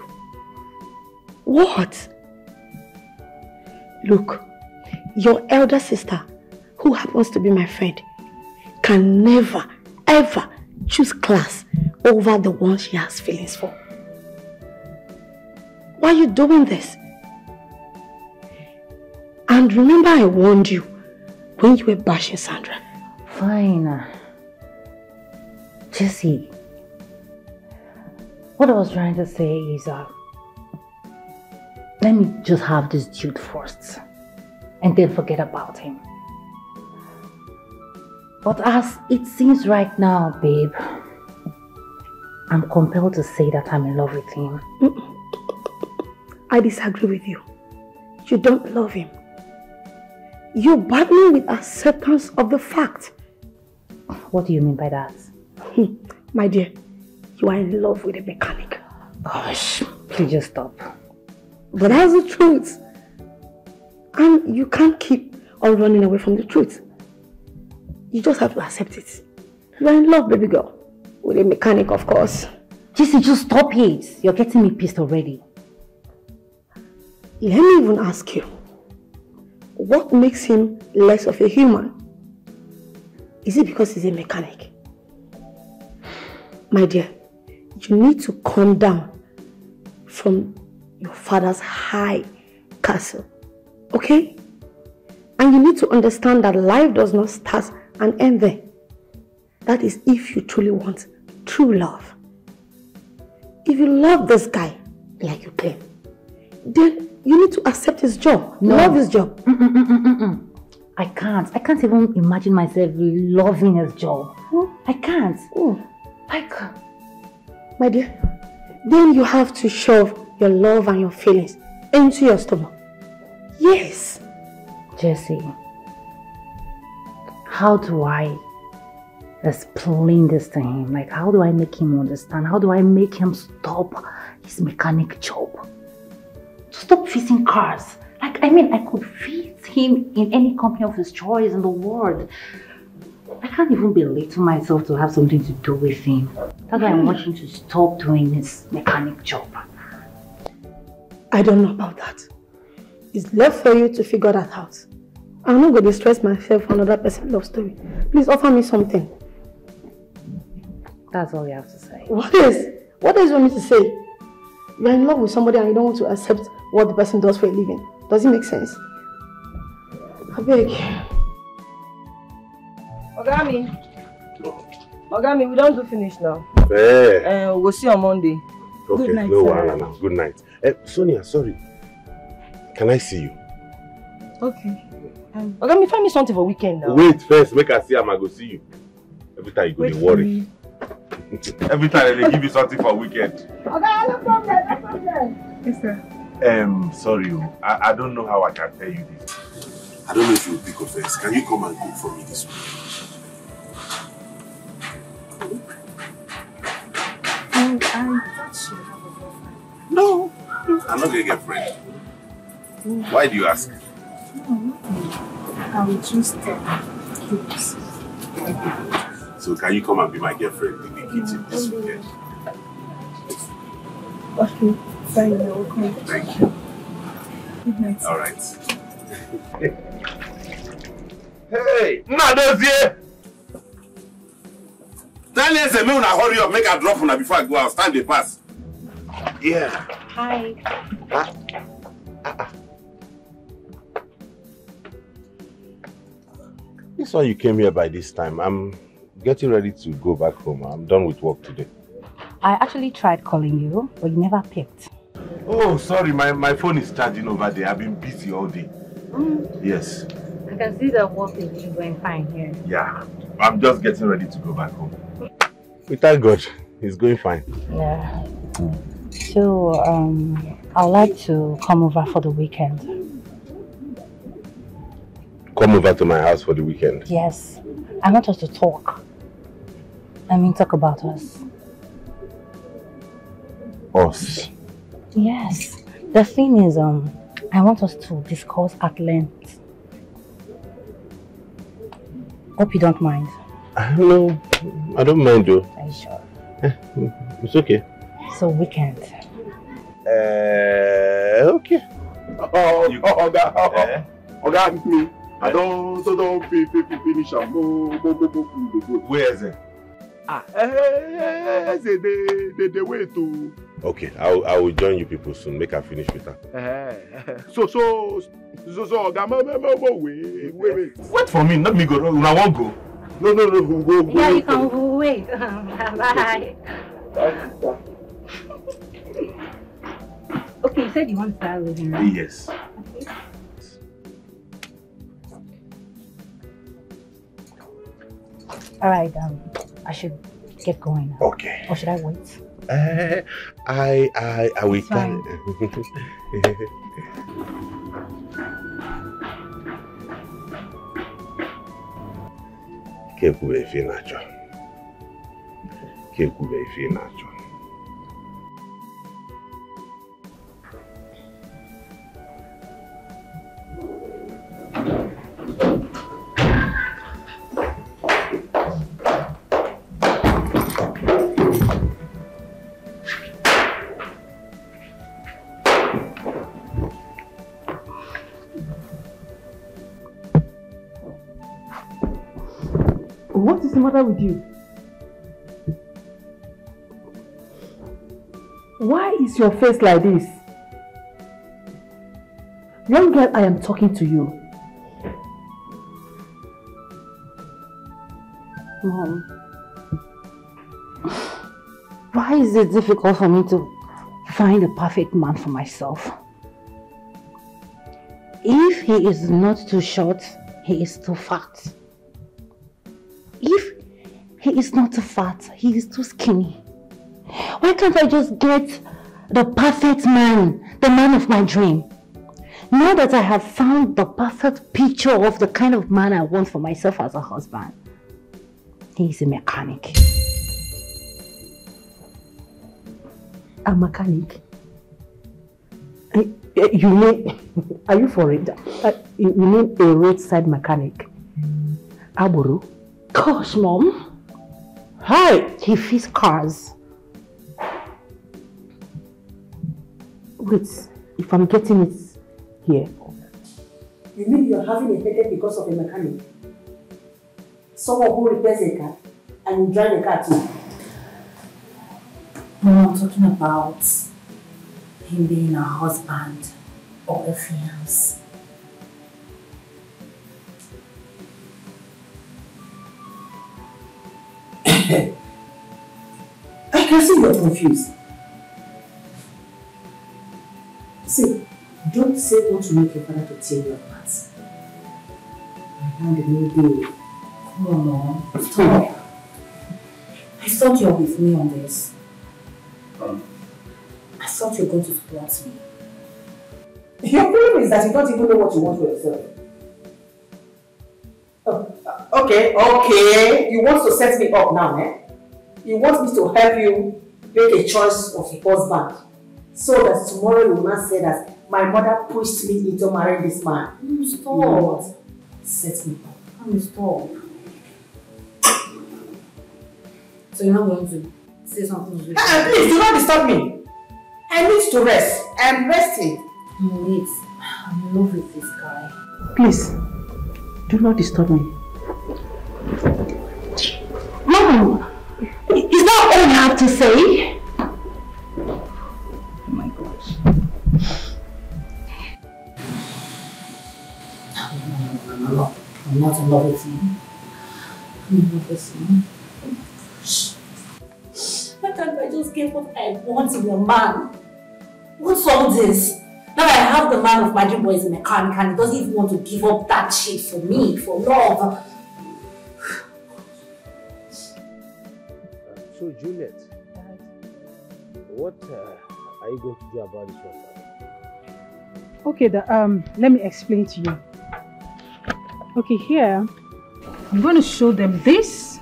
What? Look, your elder sister, who happens to be my friend, can never, ever choose class over the one she has feelings for. Why are you doing this? And remember I warned you when you were bashing Sandra. Fine. Jessie, what I was trying to say is let me just have this dude first and then forget about him. But as it seems right now, babe, I'm compelled to say that I'm in love with him. I disagree with you. You don't love him. You're battling with acceptance of the fact. What do you mean by that? My dear, you are in love with a mechanic. Gosh, please just stop. But that's the truth. And you can't keep on running away from the truth. You just have to accept it. You are in love, baby girl. With a mechanic, of course. Jessie, just stop it. You're getting me pissed already. Let me even ask you. What makes him less of a human? Is it because he's a mechanic? My dear, you need to calm down from your father's high castle, okay? And you need to understand that life does not start and end there. That is if you truly want true love. If you love this guy like you claim, then you need to accept his job, love his job. I can't even imagine myself loving his job. I can't. My dear, then you have to shove your love and your feelings into your stomach. Yes. Jessie, how do I explain this to him? Like, how do I make him understand? How do I make him stop his mechanic job? To stop fixing cars. Like, I mean, I could fit him in any company of his choice in the world. I can't even belittle myself to have something to do with him. That's why I want him to stop doing his mechanic job. I don't know about that. It's left for you to figure that out. I'm not going to stress myself on another person's love story. Please offer me something. That's all you have to say. What is? What do you want me to say? You're in love with somebody and you don't want to accept what the person does for a living. Does it make sense? I beg. Ogami, we don't do finish now. Hey. We'll see on Monday. Okay, Good night, no sir. wahala now. Good night. Sonia, sorry. Can I see you? Okay. Ogami, find me something for weekend now. Wait first, make I see him, I go see you. Every time you go, they worry. Every time they give you something for weekend. Okay, no problem. Yes, sir. Sorry, I don't know how I can tell you this. I don't know if you will pick offense. Can you come and cook for me this week? I thought you have a girlfriend. No, I'm not going to get friend. Why do you ask? I will just keep. So can you come and be my girlfriend in the kitchen this weekend? Okay, fine, you're welcome. Thank you. Good night. All right. Hey, Nadozie! Tell us a minute, hurry up, make a drop on her before I go out. Stand the pass. Yeah. Hi. This one you came here by this time. I'm getting ready to go back home. I'm done with work today. I actually tried calling you, but you never picked. Oh, sorry, my phone is charging over there. I've been busy all day. Yes. I can see that work is going fine here. Yeah. I'm just getting ready to go back home. We thank God. It's going fine. Yeah. So, I'd like to come over for the weekend. Come over to my house for the weekend? Yes. I want us to talk. I mean, talk about us. Us? Yes. The thing is, I want us to discuss at length. Hope you don't mind. No, I don't mind though. Are you sure? It's okay. So weekend. Okay. Oga, me. I don't finish am. Where is it? The way to. Okay, I will join you people soon. Make her finish with her. So, Oga, wait. Wait for me, not me go. I won't go. No, go. Yeah, you can wait. Bye. Okay, you said you want to start living, right? Yes. Alright, I should get going now. Okay. Or should I wait? I will Fine. Kekube ife na-achọ. Kekube ife na-achọ. What is the matter with you? Why is your face like this? Young girl, I am talking to you. Mom, why is it difficult for me to find a perfect man for myself? If he is not too short, he is too fat. If he is not too fat, he is too skinny. Why can't I just get the perfect man, the man of my dream? Now that I have found the perfect picture of the kind of man I want for myself as a husband, he is a mechanic. A mechanic? You mean, are you for it? You mean a roadside mechanic? Aburu? Gosh, Mom. Hi! He fixes cars. Wait, if I'm getting it here. You mean you're having a headache because of a mechanic? Someone who repairs a car and you drive a car too? No, I'm talking about him being a husband or a fiancé. I can see you're confused. See, don't say what to make your father to tear you apart. I found a new day. Come on, Mom. Stop. I thought you were with me on this. I thought you were going to support me. Your problem is that you don't even know what you want for yourself. Okay. You want to set me up now, eh? You want me to help you make a choice of a husband so that tomorrow you will not say that my mother pushed me into marrying this man. Stop. Set me up. Stop. So you're not going to say something? Please do not disturb me. I need to rest. I am resting. Wait, I'm in love with this guy. Please, do not disturb me. Mom, is that all you have to say? Oh my gosh. No, I'm not in love with you. I'm in love with you. Why can't I just get what I want in a man? What's all this? Now I have the man of Magic Boy as a mechanic and he doesn't even want to give up that shit for me, for love. So Juliet, what are you going to do about this one now? Okay, let me explain to you. Okay, here, I'm going to show them this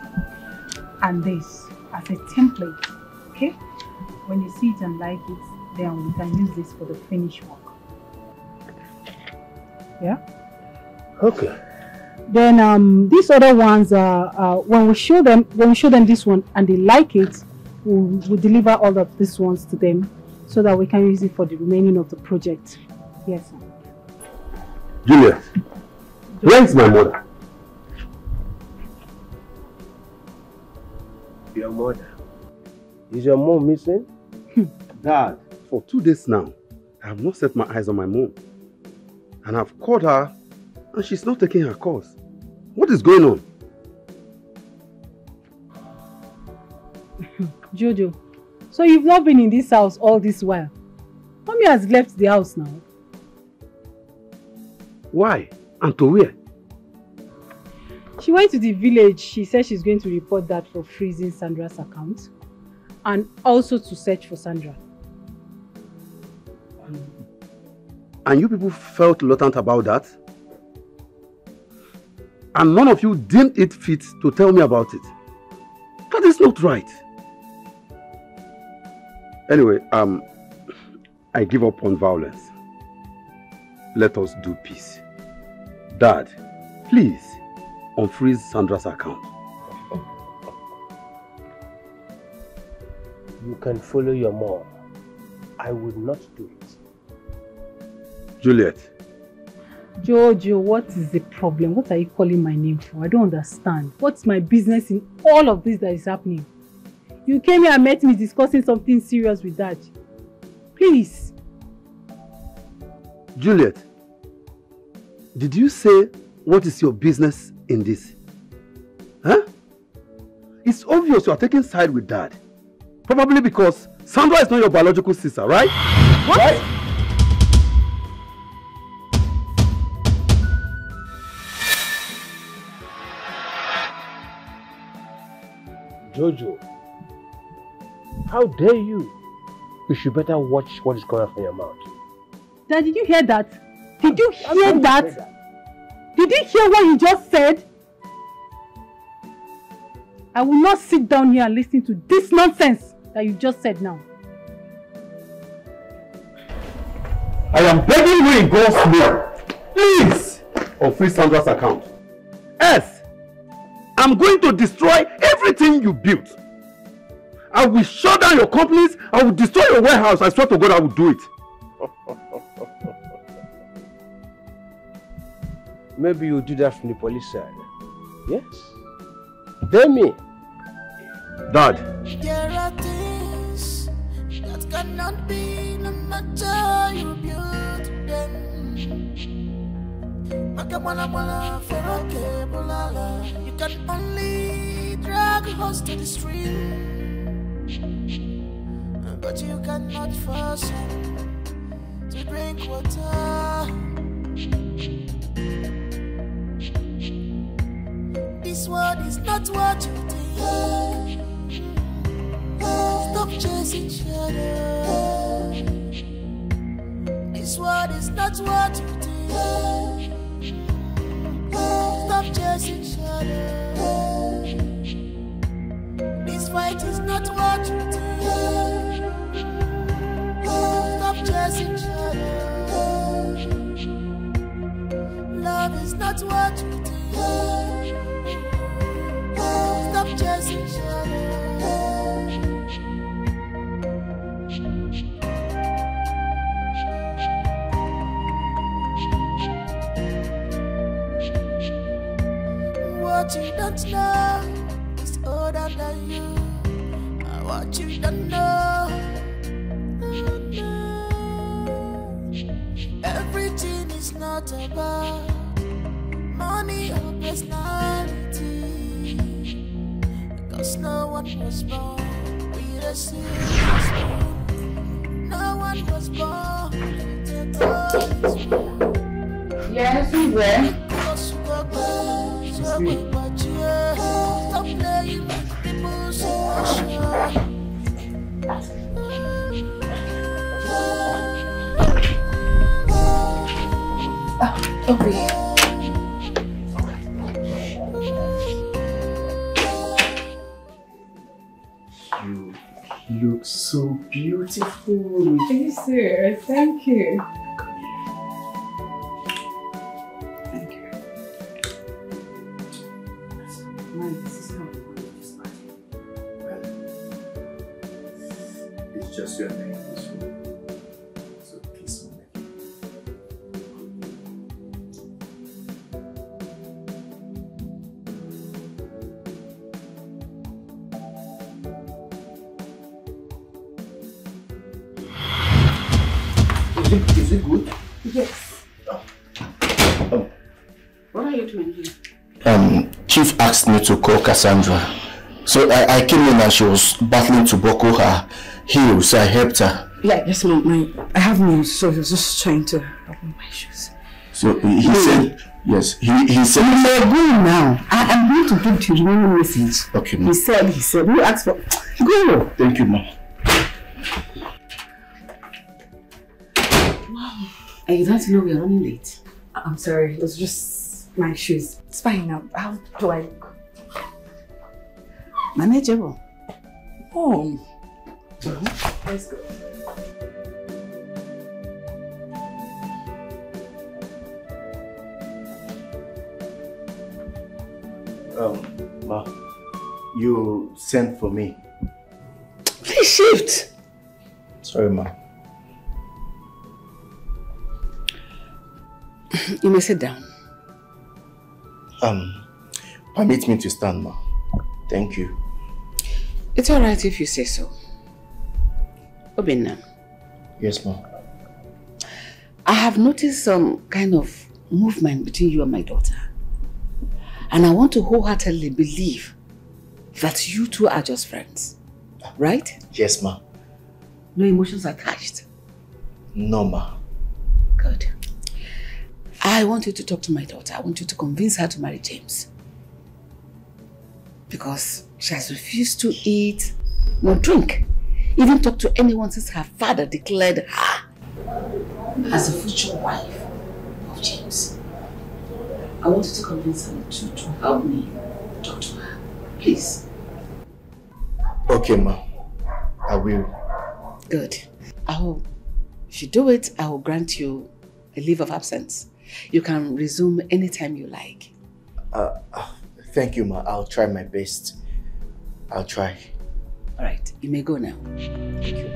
and this as a template, okay? When you see it and like it, then we can use this for the finished work. Yeah? Okay. Then these other ones are when we show them this one and they like it, we'll deliver all of these ones to them so that we can use it for the remaining of the project. Yes, sir. Juliet, where is my mother? Your mother? Is your mom missing? Dad, for 2 days now, I have not set my eyes on my mom. And I've called her and she's not taking her calls. What is going on? Jojo, so you've not been in this house all this while? Mommy has left the house now. Why? And to where? She went to the village. She said she's going to report that for freezing Sandra's account and also to search for Sandra. And you people felt reluctant about that? And none of you deemed it fit to tell me about it. That is not right. Anyway, I give up on violence. Let us do peace. Dad, please, unfreeze Sandra's account. You can follow your mom. I would not do it. Juliet. Jojo, what is the problem? What are you calling my name for? I don't understand. What's my business in all of this that is happening? You came here and met me discussing something serious with Dad. Please. Juliet, did you say what is your business in this? Huh? It's obvious you are taking side with Dad. Probably because Sandra is not your biological sister, right? What? Right? Jojo, how dare you? You should better watch what is coming from your mouth. Dad, did you hear that? Did you hear that? Did you hear what you just said? I will not sit down here and listen to this nonsense that you just said now. I am begging you in God's name, please, unfreeze Sandra's account. Else, I'm going to destroy everything you built. I will shut down your companies. I will destroy your warehouse. I swear to God I will do it. Maybe you'll do that from the police side. Yes. Tell me. Dad. There are things that cannot be no matter you build them. You can only drag a horse to the stream, but you cannot force him to drink water. This world is not what you think. Stop chasing shadows. This world is not what you think. Stop chasing shadows. This fight is not what you think. Stop chasing shadows. Love is not what you think. Stop chasing shadows. What you don't know is older than you. What you don't know, everything is not about money or personality. Cause no one was born with a silver spoon. No woman was born to take all his pain. Yes, who's there? Stop playing with people's emotions. Okay. You look so beautiful. Yes, sir. Thank you. Thank you. This is how we want to start. It's just your name this room. So kiss me. Is it good? Yes. What are you doing here? Chief asked me to call Cassandra. So I came in and she was battling to buckle her heels, so I helped her. Yeah, yes, Mom. I have news, so he was just trying to help me with my shoes. So he said, yes, he said... You're going now. I'm going to give you the remaining message. Okay, Mom. He said, you asked for... Go! Thank you, Mom. I don't know we're running late. I'm sorry, it was just my shoes. It's fine now. How do I look? Manageable. Oh. Let's go. Ma, you sent for me. Please shift. Sorry, Ma. You may sit down. Permit me to stand, Ma. Thank you. It's alright if you say so. Obinna. Yes, Ma. I have noticed some kind of movement between you and my daughter. And I want to wholeheartedly believe that you two are just friends. Right? Yes, Ma. No emotions attached? No, Ma. Good. I want you to talk to my daughter. I want you to convince her to marry James. Because she has refused to eat nor drink. Even talk to anyone since her father declared her as the future wife of James. I want you to convince her to help me talk to her. Please. Okay, Ma. I will. Good. If you do it, I will grant you a leave of absence. You can resume anytime you like. Thank you, Ma. I'll try my best. I'll try. All right. You may go now. Thank you.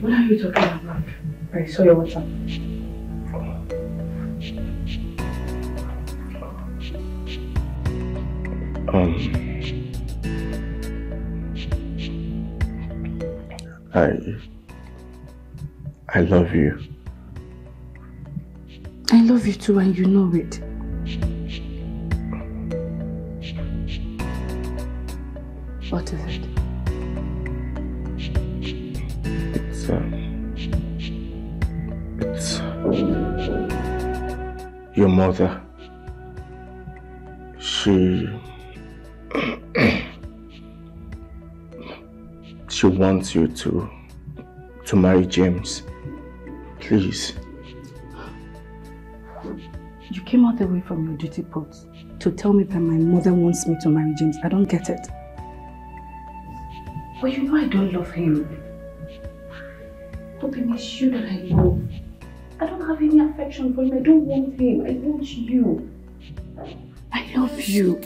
What are you talking about? I saw your WhatsApp. I love you. I love you too, and you know it. What is it? It's your mother. She wants you to marry James. Please. You came all the way from your duty post to tell me that my mother wants me to marry James. I don't get it. But you know I don't love him. Hoping it's you that I love. I don't have any affection for him. I don't want him. I want you. I love you.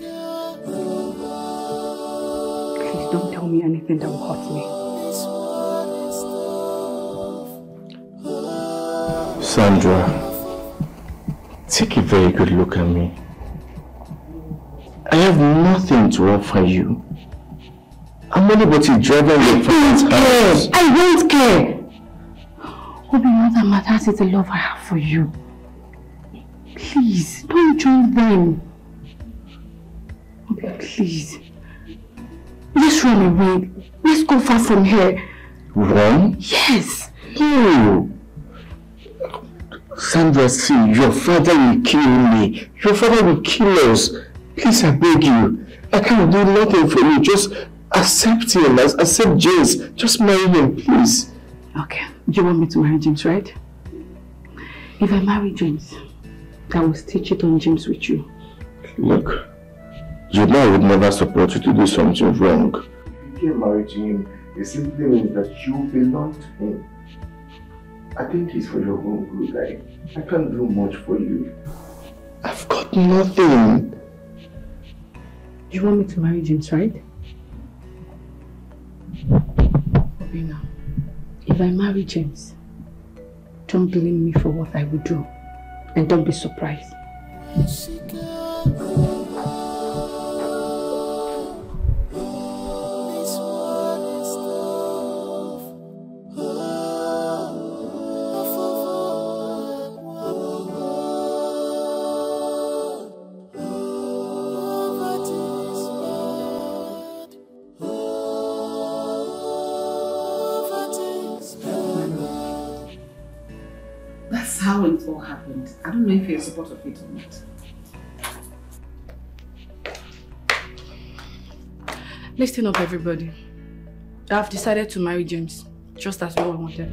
tell me anything that will hurt me. Sandra, take a very good look at me. I have nothing to offer you. I'm only but a driver in your father's house. I won't care. Obi, what that matters is the love I have for you. Please, don't join them. Obi, please. Let's run away. Let's go far from here. Run? Yes. No. Sandra, see, your father will kill me. Your father will kill us. Please, I beg you. I can't do nothing for you. Just accept him. Accept James. Just marry him, please. Okay. You want me to marry James, right? If I marry James, I will stitch it on James with you. Look, you know I would never support you to do something wrong. If you get married to him, it simply means that you belong to him. I think it's for your own good. I can't do much for you. I've got nothing. You want me to marry James, right? Obina, if I marry James, don't blame me for what I will do. And don't be surprised. That's how it all happened. I don't know if you're in support of it or not. Listen up, everybody. I've decided to marry James, just as what I wanted.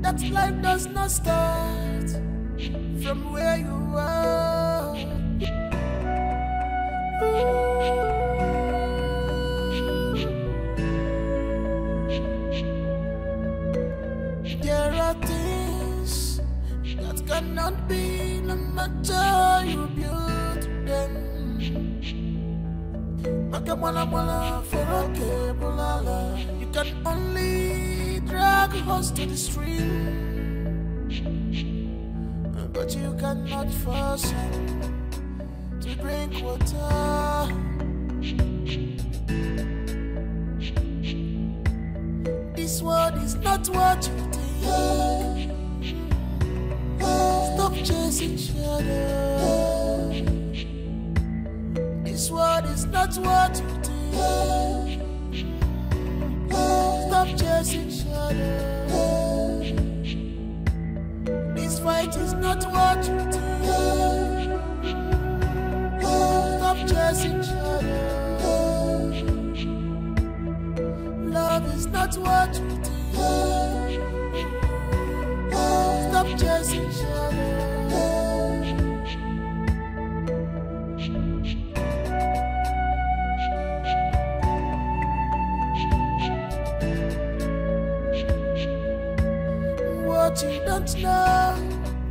That life does not start from where you are. There are things that cannot be, no matter how you build them. You can only drag a horse to the stream, but you cannot force him to drink water. This world is not what you think. Stop chasing shadows. This world is not what you think. Stop chasing shadows. This fight is not what you think. Stop chasing shadows. Love is not what you think. Stop chasing shadows. What you don't know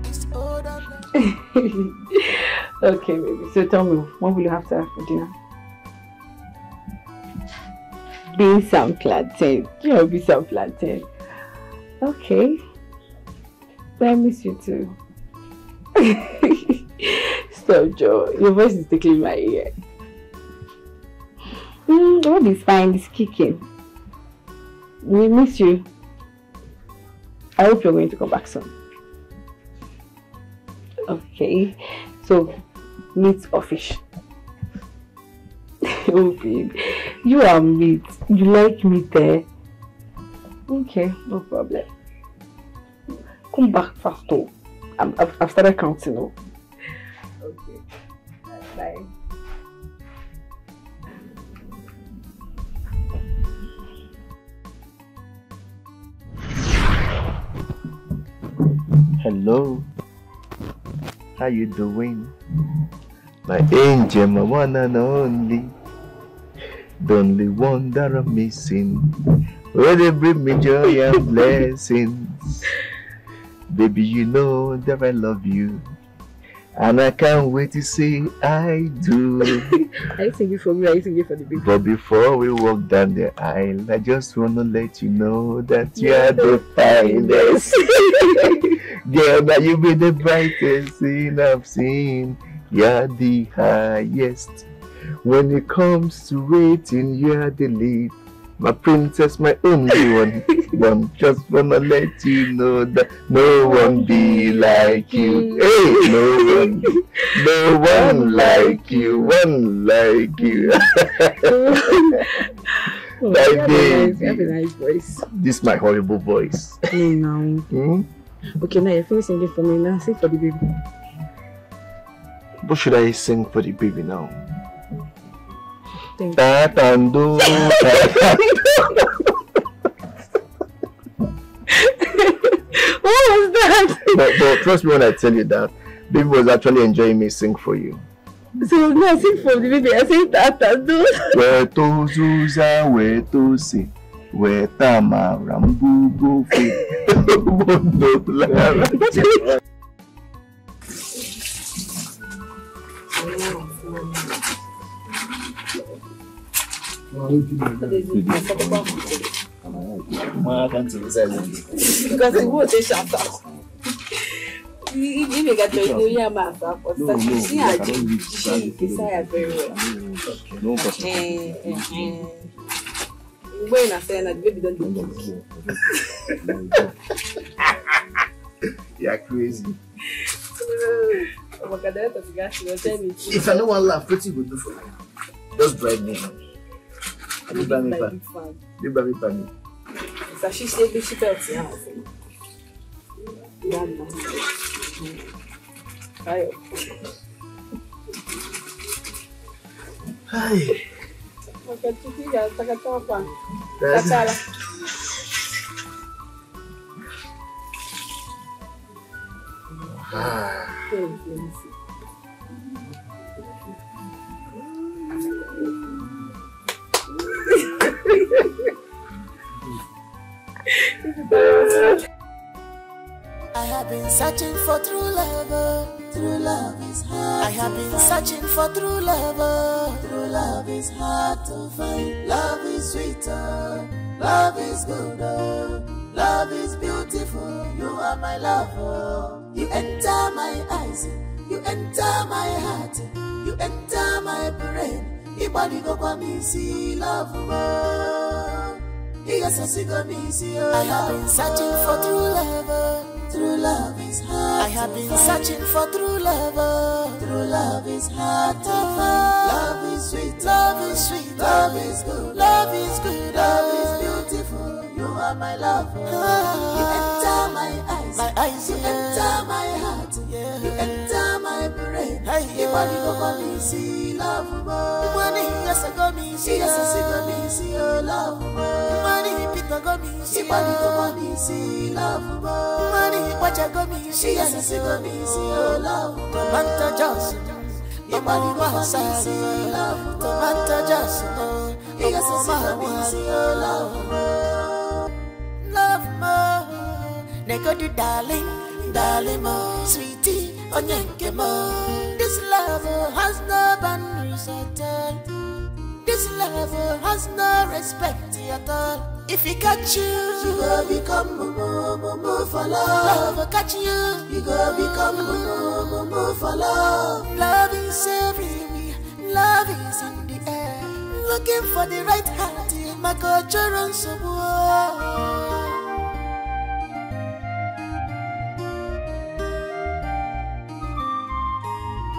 is older than. Okay, baby. So tell me, what will you have to have for dinner? Beans and plantain. Beans and plantain. Okay. But I miss you too. Stop, Joe. Your voice is tickling my ear. What is fine? It's kicking. We miss you. I hope you're going to come back soon. Okay. So, meat or fish? Oh, babe. You are meat. You like meat there? Okay, no problem. Come back fast, though. I've started counting now. Okay. Bye. Hello. How you doing? My angel, my one and only. The only one that I'm missing. Will they bring me joy and blessings? Baby, you know that I love you. And I can't wait to say I do. Are you singing for me or are you singing for the baby? But before we walk down the aisle, I just want to let you know that you are the finest. Girl, that you be the brightest thing I've seen. You're the highest. When it comes to rating, you're the lead. My princess, my only one. Just wanna let you know that no one be like you. Hey, no one like you, one like you. My baby. You have a nice voice. This is my horrible voice. No. Okay, now you're finished singing for me. Now sing for the baby. What should I sing for the baby now? Tatando. What was that? But trust me when I tell you that baby was actually enjoying me sing for you. So now I sing for the baby. I sing Tatando. Where to Zuza, where to see, where Tama Rambu Bufi. Because it won't take shut up. You may get to know your master for such a thing. She desire very well. When I say that baby don't do You're crazy. If I don't want to laugh, pretty good do for you. Just drive me. You buy me pan. You buy me pan. So she said she felt yeah. Hi. I have been searching for true love. True love is hard. I have been searching for true love. True love is hard to find. Love is sweeter. Love is good. Love is beautiful. You are my lover. You enter my eyes. You enter my heart. You enter my brain. Your body go for me, see love. I have been searching for true love. True love is hard. I have been searching for true love. True love is hard to find. Love is sweet. Love is sweet. Love is good. Love is good. Love is beautiful. You are my lover. You enter my eyes. My eyes. You enter my heart. You enter my brain. Your body go for me, see love. Money, yes, I got me, see love. Money, people got me, see body go for me, see love. Money, watch I got me, see yes, I got me, see love. Tomato juice, your body go for me, see love. Tomato juice, yes, I got me, see love. Love more, they go to darling, darling more, sweetie, onyenke more. This love has no boundaries at all. This love has no respect at all. If he catch you, you go become mumu for love. Love catch you, you go become mumu for love. Love is everywhere, love is in the air. Looking for the right heart in my culture and so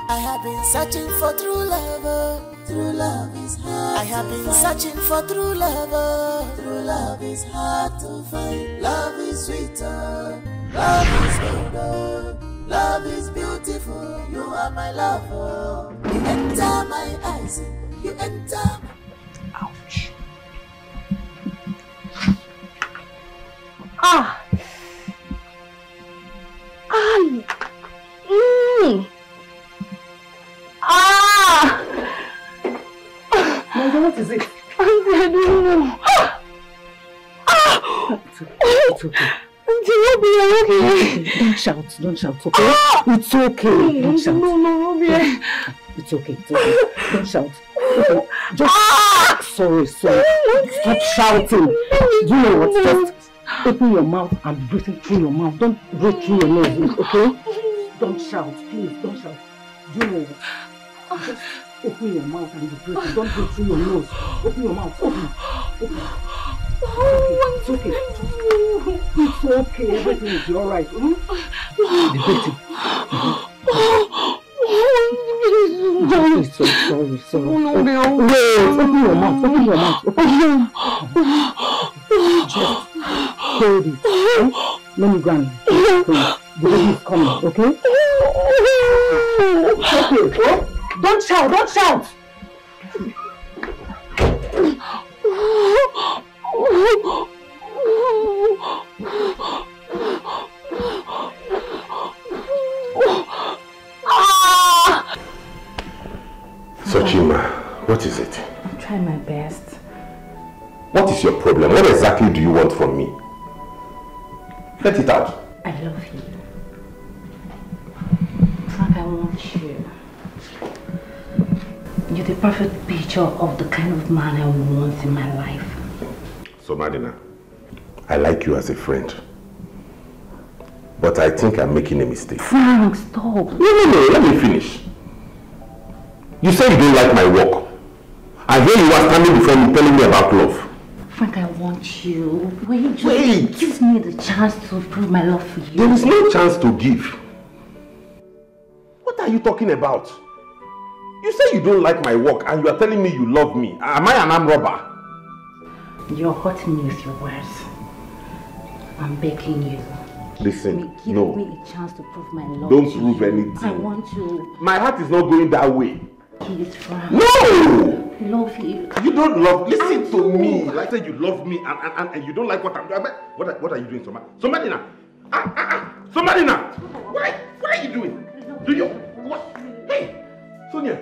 I have been searching for true love. True love is hard. I have been searching for true love. True love is hard to find. Love is sweeter. Love is good. Love is beautiful. You are my lover. You enter my eyes. You enter. Ouch. Mother, what is it? I don't know. It's okay. Don't shout, okay? It's okay. Don't shout. No, Ruby. It's okay. Don't shout. Okay. Just sorry. Stop shouting. You know what? Just open your mouth and breathe through your mouth. Don't breathe through your nose, okay? Don't shout, please. Don't shout. You know what? Just open your mouth and breathe. Don't breathe through your nose. Open your mouth. Open. It's okay. It's okay. Everything will be alright. Be breathing. Sorry. Wait, open your mouth. Just hold it. Okay? Let me go and the baby is coming, okay? Okay. Don't shout. Sochima, what is it? I'm trying my best. What is your problem? What exactly do you want from me? Let it out. I love you. Frank, I want you. You're the perfect picture of the kind of man I want in my life. So Madina, I like you as a friend. But I think I'm making a mistake. Frank, stop. No, let me finish. You say you don't like my work. And here you are standing before me telling me about love. Frank, I want you. Wait. Give me the chance to prove my love for you. There is no chance to give. What are you talking about? You say you don't like my work and you are telling me you love me. Am I an armed robber? You're hurting me with your words. I'm begging you. Listen, Give no. me a chance to prove my love. Don't prove anything. I want to. My heart is not going that way. Please, Frank. No! I love you. You don't love. Listen to me. Like I said, you love me and you don't like what I'm doing. What are you doing, Somadina? Somadina! What are you doing? Do you what? Hey, Sonia.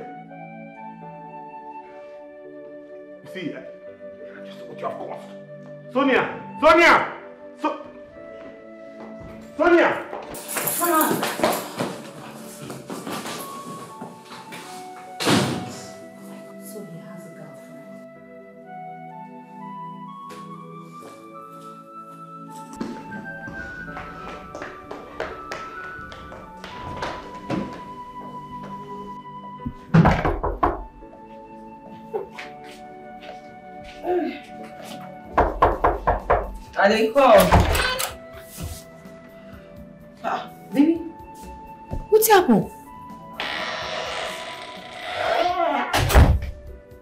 You see, just what you have caused. Sonia! Sonia! Frank! And they come. Baby, what's happened?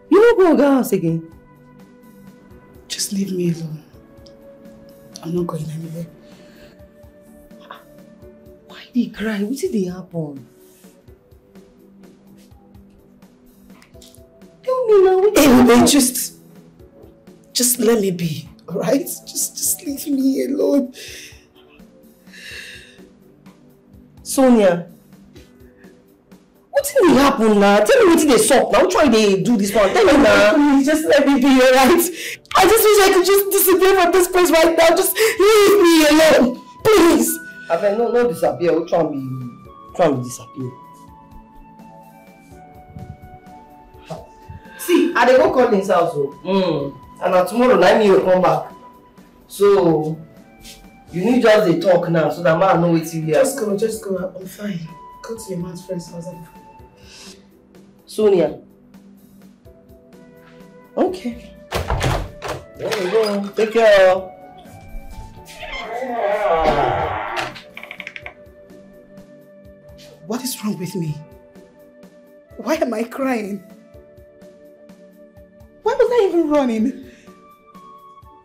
You don't go to the house again. Just leave me alone. I'm not going anywhere. Why did they cry? What did they happen? Tell me now. Anyway, just let me be, alright? Just leave me alone. Sonia, what did happen now? Tell me what did they suck now? Try they do this one. Tell me now. Please, just let me be, alright? I just wish I could just disappear from this place right now. Just leave me alone, please. I mean, no disappear. We'll try and disappear. See, I dey go call his house. And tomorrow night me will come back. So you need just the talk now so that man know what you hear. Just go. I'm fine. Go to your man's friend's house. Sonia. Okay. There you go. Take care. What is wrong with me? Why am I crying? Why was I even running?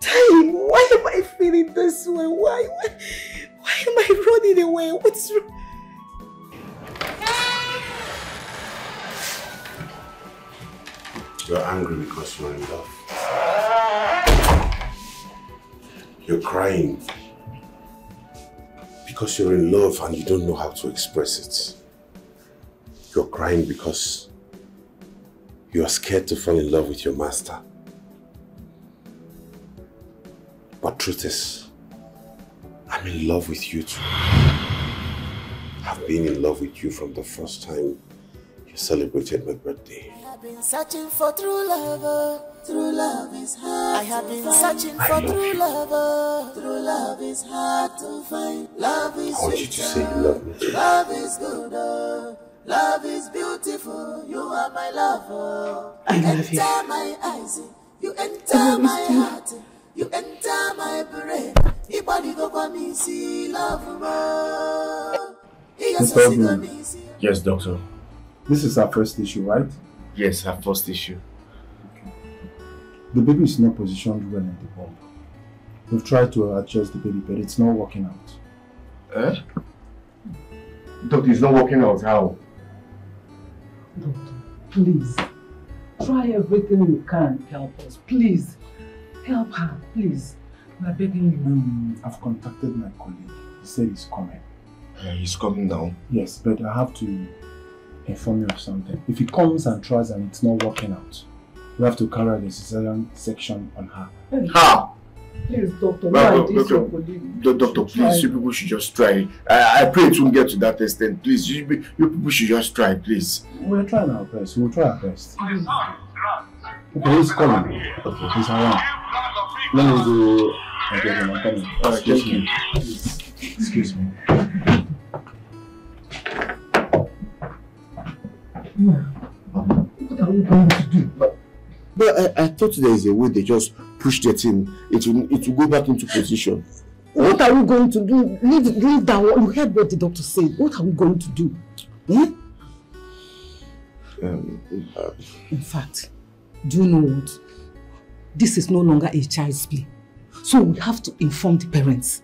Time, why am I feeling this way? Why am I running away? What's wrong? You're angry because you're in love. You're crying because you're in love and you don't know how to express it. You're crying because you are scared to fall in love with your master. But truth is, I'm in love with you too. I've been in love with you from the first time you celebrated my birthday. I have been searching for true love. True love is hard. I have been searching for true love. True love is hard to find. Love is I want you to say you love me too. Love is good. Love is beautiful. You are my lover. I love you. Enter my eyes. You enter my heart. You enter my brain. Ibody go kwa me see love more. Yes, doctor. This is our first issue, right? Yes, our first issue. The baby is not positioned well in the womb. We've tried to adjust the baby, but it's not working out. Eh? Doctor, it's not working out. How? Doctor, please. Try everything you can. Help us. Please. Help her. Please. We're begging you. I've contacted my colleague. He said he's coming. He's coming now? Yes, but I have to inform you of something. If he comes and tries and it's not working out, we have to carry out a cesarean section on her. How? Please, doctor. Doctor, please, you people should just try. I pray it won't get to that extent. Please, you people should just try, please. We're trying our best. We'll try our best. Okay, he's coming. Okay, he's around. Let me go and get him. I'm coming. Excuse me. Please. Excuse me. What are we going to do? But I thought there is a way they just push the thing. It will go back into position. What are we going to do? Leave that one. You heard what the doctor said. What are we going to do? Eh? In fact, do you know what? This is no longer a child's play. So we have to inform the parents.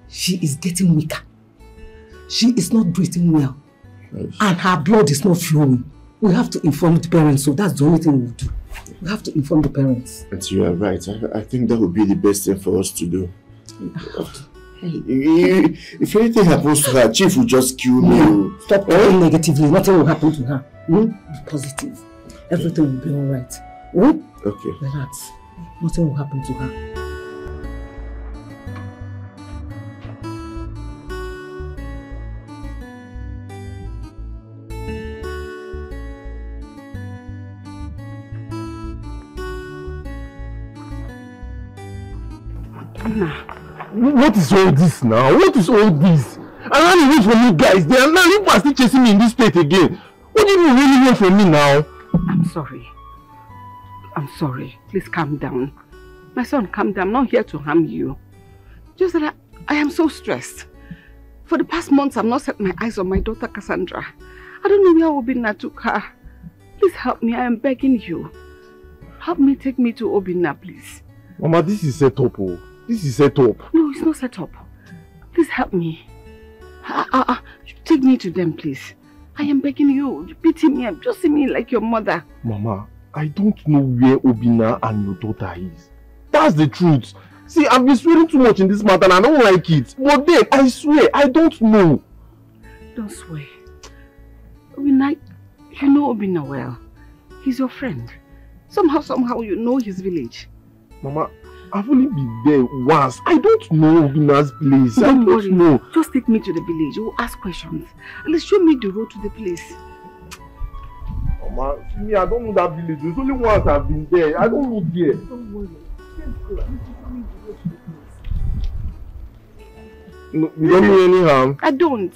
She is getting weaker. She is not breathing well. Yes. And her blood is not flowing. We have to inform the parents, so that's the only thing we'll do. We have to inform the parents. But you are right. I think that would be the best thing for us to do. Hey. If anything happens to her, Chief will just kill me. Stop talking negatively. Nothing will happen to her. Be positive. Everything will be alright. Okay. Relax. Nothing will happen to her. What is all this now? What is all this? I ran away from you guys there, and now you are still chasing me in this state again. What do you really want from me now? I'm sorry. I'm sorry. Please calm down. My son, calm down. I'm not here to harm you. Just that I am so stressed. For the past months, I've not set my eyes on my daughter Cassandra. I don't know where Obinna took her. Please help me. I am begging you. Help me, take me to Obinna, please. Mama, this is set up. Oh. This is set up. No, it's not set up. Please help me. Take me to them, please. I am begging you. Pity me. Just see me like your mother. Mama, I don't know where Obinna and your daughter is. That's the truth. See, I've been swearing too much in this matter and I don't like it. But then, I swear, I don't know. Don't swear. Obinna, you know Obinna well. He's your friend. Somehow you know his village. Mama, I've only been there once. I don't know Obinna's place. I don't know. Just take me to the village. We'll ask questions. At least show me the road to the place. Mama, me, I don't know that village. There's only once I've been there. I don't know there. Don't worry. No, you don't mean any harm? I don't.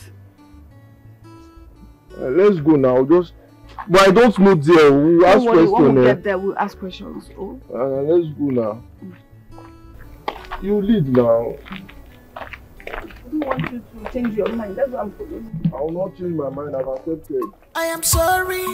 Let's go now. But I don't know there. We'll ask questions. When we get there, we'll ask questions. Oh. Let's go now. You lead now. I don't want you to change your mind. That's what I'm following. I will not change my mind. I've accepted. I am sorry,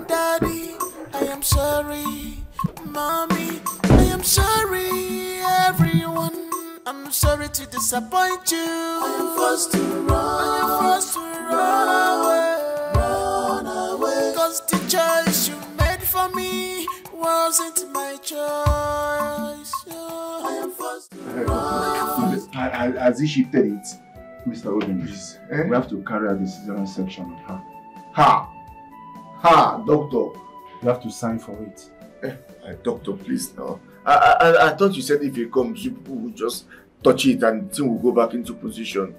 Daddy. I am sorry, Mommy. I am sorry, everyone. I'm sorry to disappoint you. I am forced to run. I am forced to run away. Run away. Cause the choice you made for me wasn't my choice. I am forced to run. As he shifted it, Mr. Odin, please. We have to carry out the cesarean section of her. Ha, doctor. You have to sign for it. Doctor, please now. I thought you said if he comes, you people will just touch it and the thing will go back into position.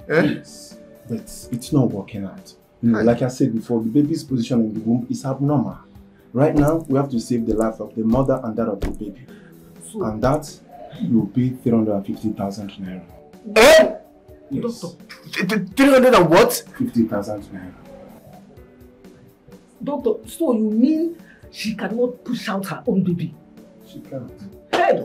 Yes, but it's not working out. Like I said before, the baby's position in the womb is abnormal. Right now, we have to save the life of the mother and that of the baby. And that will be 350,000 naira. Yes. Doctor, 300 and what? 50,000 naira. Doctor, so you mean she cannot push out her own baby? She can't. Hey,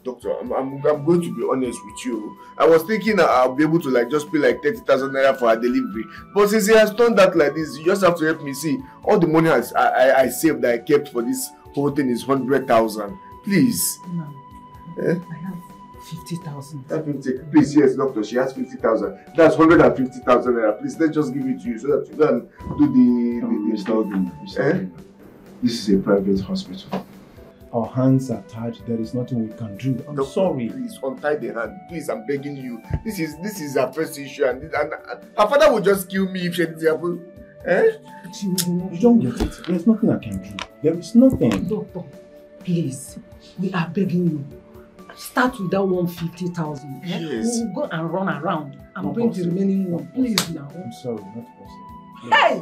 doctor, I'm going to be honest with you. I was thinking I'll be able to just pay 30,000 naira for her delivery. But since he has done that like this, you just have to help me see. All the money I saved that I kept for this whole thing is 100,000. Please. No. I have 50,000. Please, yes, doctor, she has 50,000. That's 150,000 naira. Please, let's just give it to you so that you can do the Mr. Odin, this is a private hospital. Our hands are tied. There is nothing we can do. I'm sorry. Please untie the hand. Please, I'm begging you. This is our first issue, and her father will just kill me if she didn't happen. You don't get it. There's nothing I can do. There is nothing. Doctor, please, we are begging you. Start with that 150,000. Yes. We'll go and run around and bring the remaining one. Please now. I'm sorry, not possible. Hey!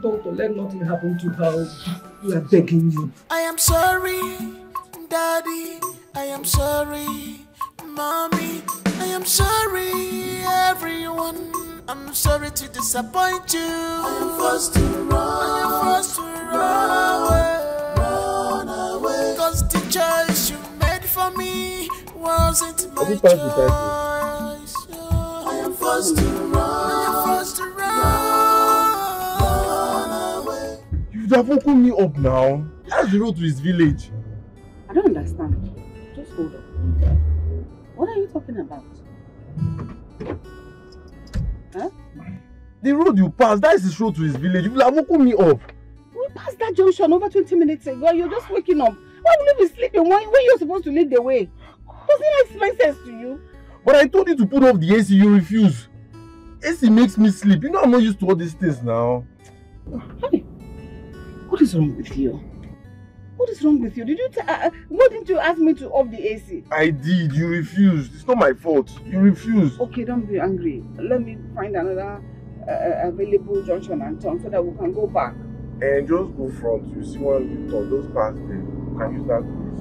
Doctor, let nothing happen to her. We are begging you. I am sorry, Daddy. I am sorry, Mommy. I am sorry, everyone. I'm sorry to disappoint you. I am forced to run away. Cause the choice you made for me wasn't my choice. I am forced to run. You have woken me up now. That's the road to his village. I don't understand. Just hold on. What are you talking about? Huh? The road you passed, that is his road to his village. You have woken me up. We passed that junction over 20 minutes ago. You're just waking up. Why will you be sleeping when you're supposed to lead the way? Doesn't that make sense to you? But I told you to put off the AC, you refuse. AC makes me sleep. You know I'm not used to all these things now. Honey, what is wrong with you? What is wrong with you? Why didn't you ask me to off the AC? I did. You refused. It's not my fault. You refused. Okay, don't be angry. Let me find another available junction and turn so that we can go back. And just go front. You see one you turn. Those past there. You can use that place.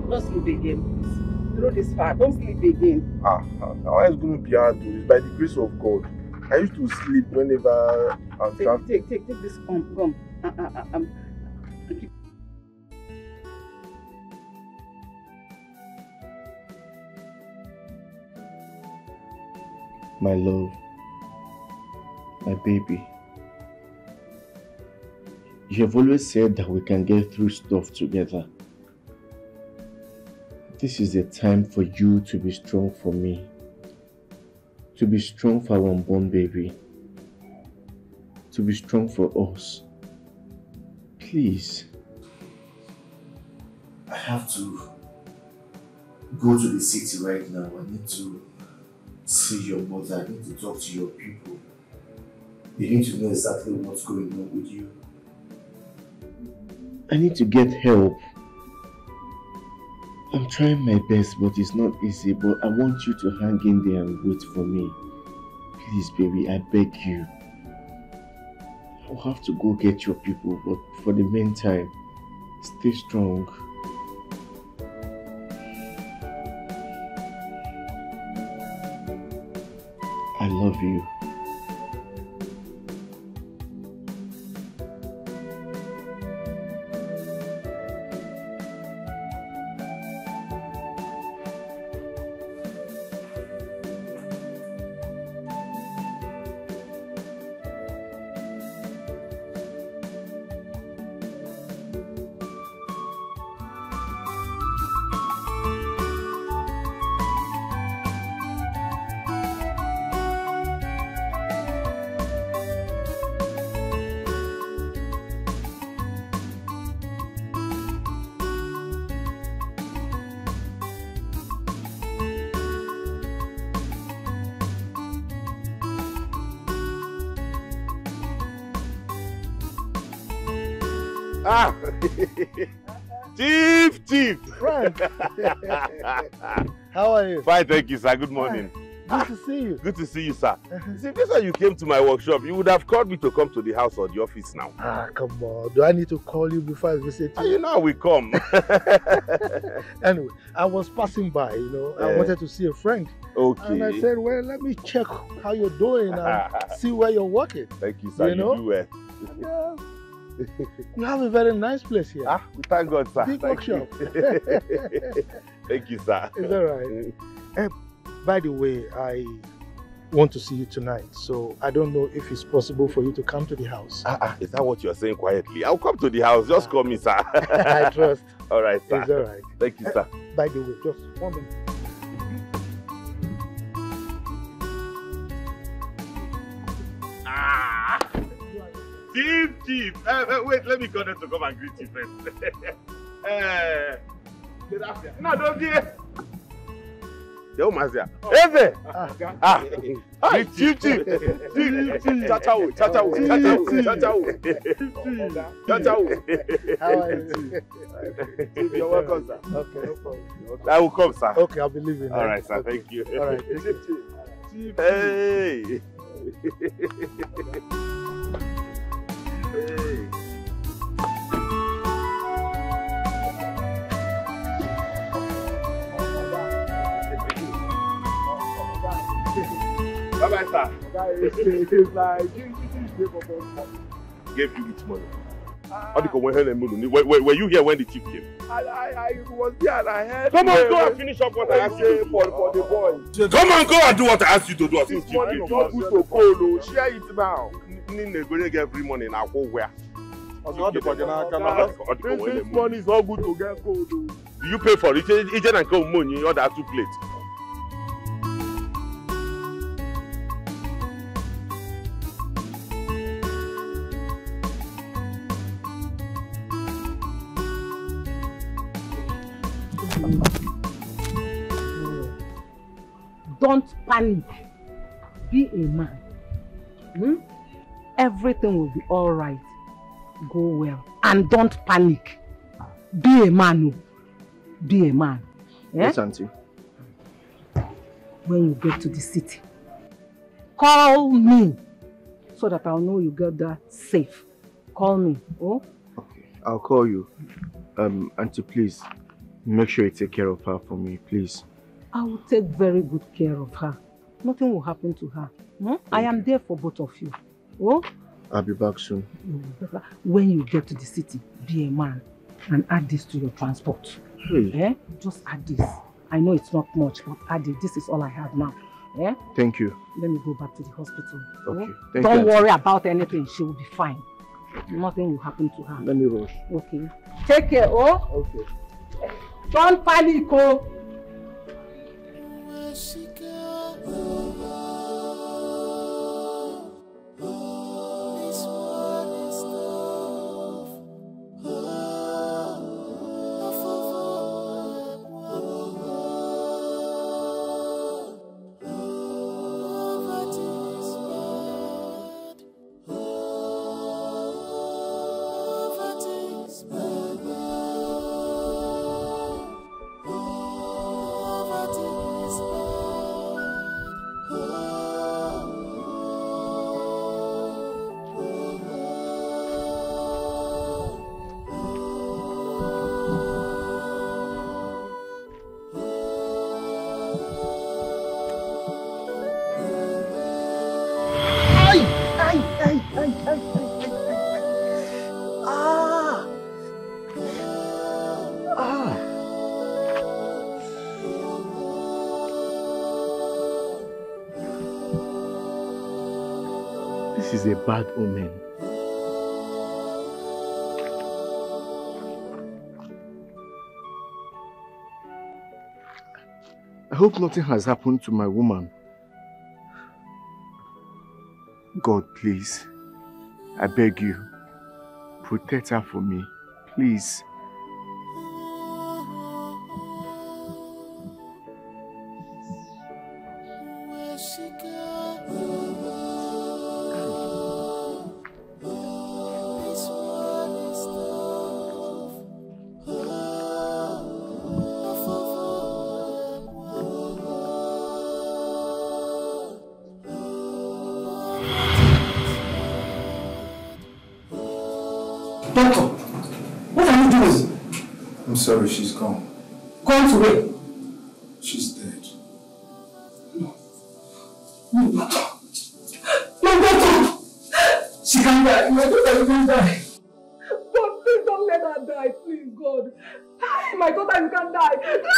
Don't sleep again, please. The road is far. Don't sleep again. Now it's going to be hard though. It's by the grace of God. I used to sleep whenever I'm Take this gum. My love, my baby, you have always said that we can get through stuff together. This is the time for you to be strong for me, to be strong for our unborn baby, to be strong for us. Please. I have to go to the city right now. I need to see your mother. I need to talk to your people. They need to know exactly what's going on with you. I need to get help. I'm trying my best, but it's not easy. But I want you to hang in there and wait for me. Please, baby, I beg you. I'll have to go get your people, but for the meantime, stay strong. I love you. Ah! Chief! Frank! How are you? Fine, thank you, sir. Good morning. Good to see you. Good to see you, sir. See, this time you came to my workshop, you would have called me to come to the house or the office now. Ah, come on. Do I need to call you before I visit you? You know how we come. Anyway, I was passing by, you know. I wanted to see a friend. Okay. And I said, well, let me check how you're doing and see where you're working. Thank you, sir. You do well. You have a very nice place here. Ah, we thank God, sir. Big workshop. Thank you, sir. It's all right. By the way, I want to see you tonight, so I don't know if it's possible for you to come to the house. Is that what you're saying quietly? I'll come to the house. Just call me, sir. I trust. All right, sir. It's all right. Thank you, sir. By the way, just 1 minute. Chief. Wait, let me call them to come and greet you first. No, don't be. Yo, Mazia. Eze! Hi, Chief. Chachao. How are you? Chief, you're welcome, sir. Okay, no problem. I will come, sir. Okay, I'll be leaving. All right, sir. Thank you. All right. Chief. Hey. Bye-bye, sir. Gave you which money? Were you here when the chief came? I was there and I heard. Come on, go and finish up what I asked you for the boy. Come on, go and do what I asked you to do. This money is not good to go. Share it now. Every money now go where? This money is not good to get cold. Do you pay for it? Agent and come money in order to plate. Don't panic. Be a man. Everything will be all right. Go well. And don't panic. Be a man. Be a man. Yes, Auntie. When you get to the city, call me so that I'll know you get there safe. Call me. Oh? Okay, I'll call you. Auntie, please, make sure you take care of her for me, please. I will take very good care of her. Nothing will happen to her. I am there for both of you. Oh? I'll be back soon. When you get to the city, be a man and add this to your transport. Hey. Just add this. I know it's not much, but add it. This is all I have now. Thank you. Let me go back to the hospital. Okay. Don't worry about anything. She will be fine. Nothing will happen to her. Let me rush. Okay. Take care, oh? Okay. Don't panic, oh? This is a bad omen. I hope nothing has happened to my woman. God, please, I beg you, protect her for me, please. Doctor, what are you doing? I'm sorry, she's gone. Gone to where? She's dead. My daughter! She can't die. My daughter can't die. God, please don't let her die. Please, God. My daughter, you can't die. No!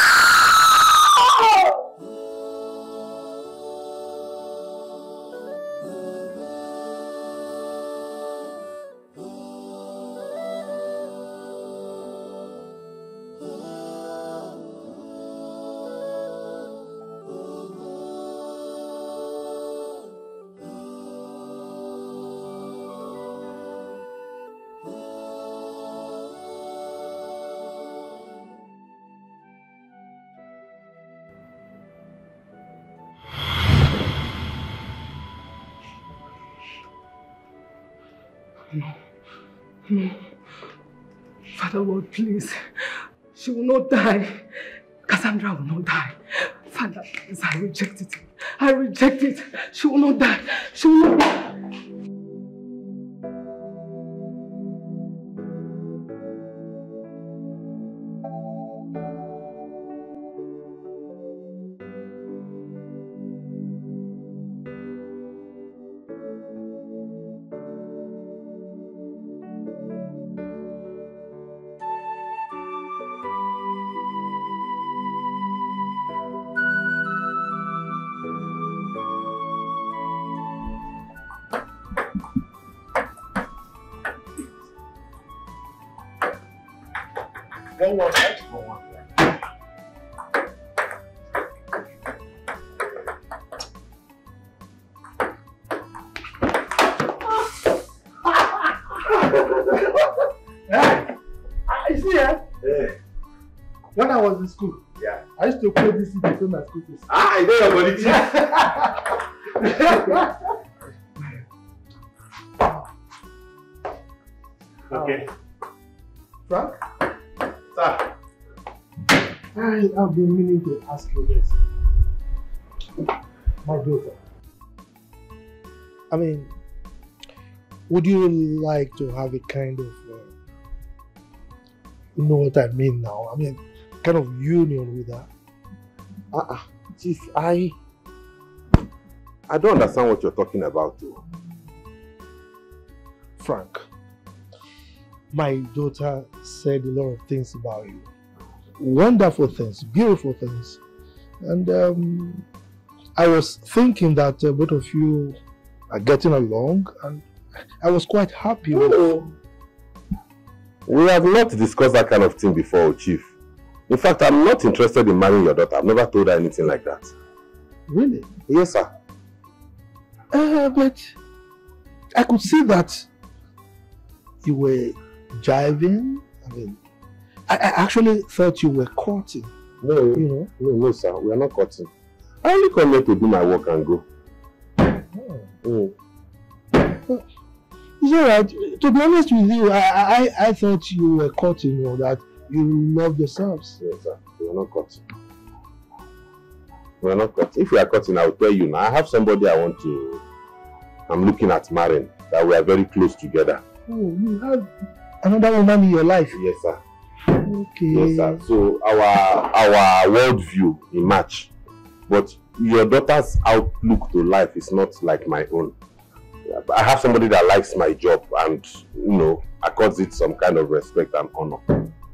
No. Father Lord, please. She will not die. Cassandra will not die. Father, please, I reject it. I reject it. She will not die. She will not die. One, right? One. You see, yeah? When I was in school, I used to play this to pay my school fees. I know your body. Okay. Frank? Sir. I've been meaning to ask you this. My daughter. I mean, would you like to have a kind of, you know what I mean now? I mean, kind of union with her? Chief, I don't understand what you're talking about, though. Frank, my daughter said a lot of things about you. Wonderful things, beautiful things. And I was thinking that both of you are getting along, and I was quite happy with it. We have not discussed that kind of thing before, Chief. In fact, I'm not interested in marrying your daughter. I've never told her anything like that. Really? Yes, sir. But I could see that you were jiving. I mean, I actually thought you were courting. No, you know? No, sir. We are not courting. I only come here to do my work and go. It's alright. To be honest with you, I thought you were courting, or that you loved yourselves. Yes, sir. We are not courting. We are not courting. If we are courting, I will tell you now. I have somebody I'm looking at marrying, that we are very close together. Oh, you have another woman in your life? Yes, sir. Okay. Yes, sir. So our worldview will match. But your daughter's outlook to life is not like my own. I have somebody that likes my job and, you know, accords it some kind of respect and honor.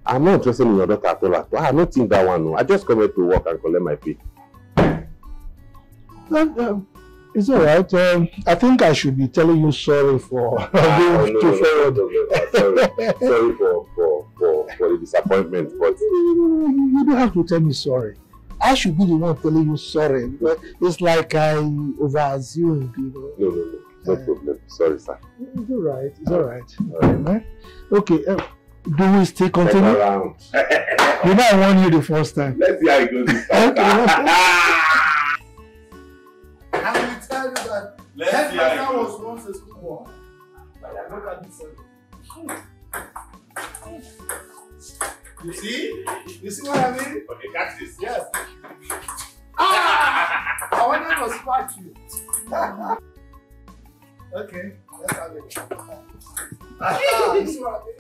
I'm not interested in your daughter at all. I don't think that one. No. I just come here to work and collect my pay. It's alright. I think I should be telling you sorry for being too forward. Sorry for the disappointment, but you don't have to tell me sorry. I should be the one telling you sorry, because it's like I over-assumed, you know. No problem. Sorry, sir. It's alright. It's alright. Alright. Okay. Do we still continue? You know, I warned you the first time. Let's see how it goes this time. I will tell you that Headmaster was once a school boy. Look at this. You see? You see what I mean? Okay, catch this. Yes. I wanted to spot you. Okay, let's have it. You see what I mean?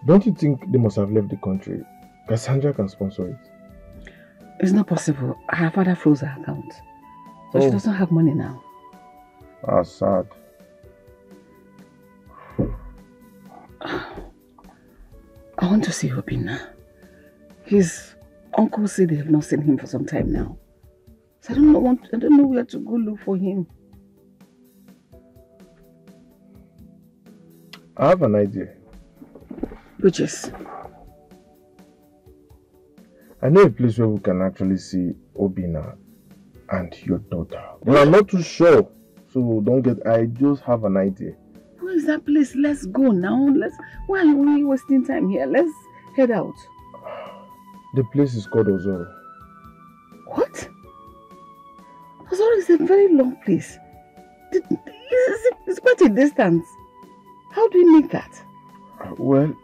Don't you think they must have left the country? Cassandra can sponsor it. It's not possible. Her father froze her account. So she doesn't have money now. That's sad. I want to see Obinna. His uncle said they have not seen him for some time now. So I don't know where to go look for him. I have an idea. Which is? I know a place where we can actually see Obinna and your daughter. But I'm not too sure. So I just have an idea. Where is that place? Let's go now. Why are we wasting time here? Let's head out. The place is called Ozoro. What? Ozoro is a very long place. It's quite a distance. How do we make that? Well,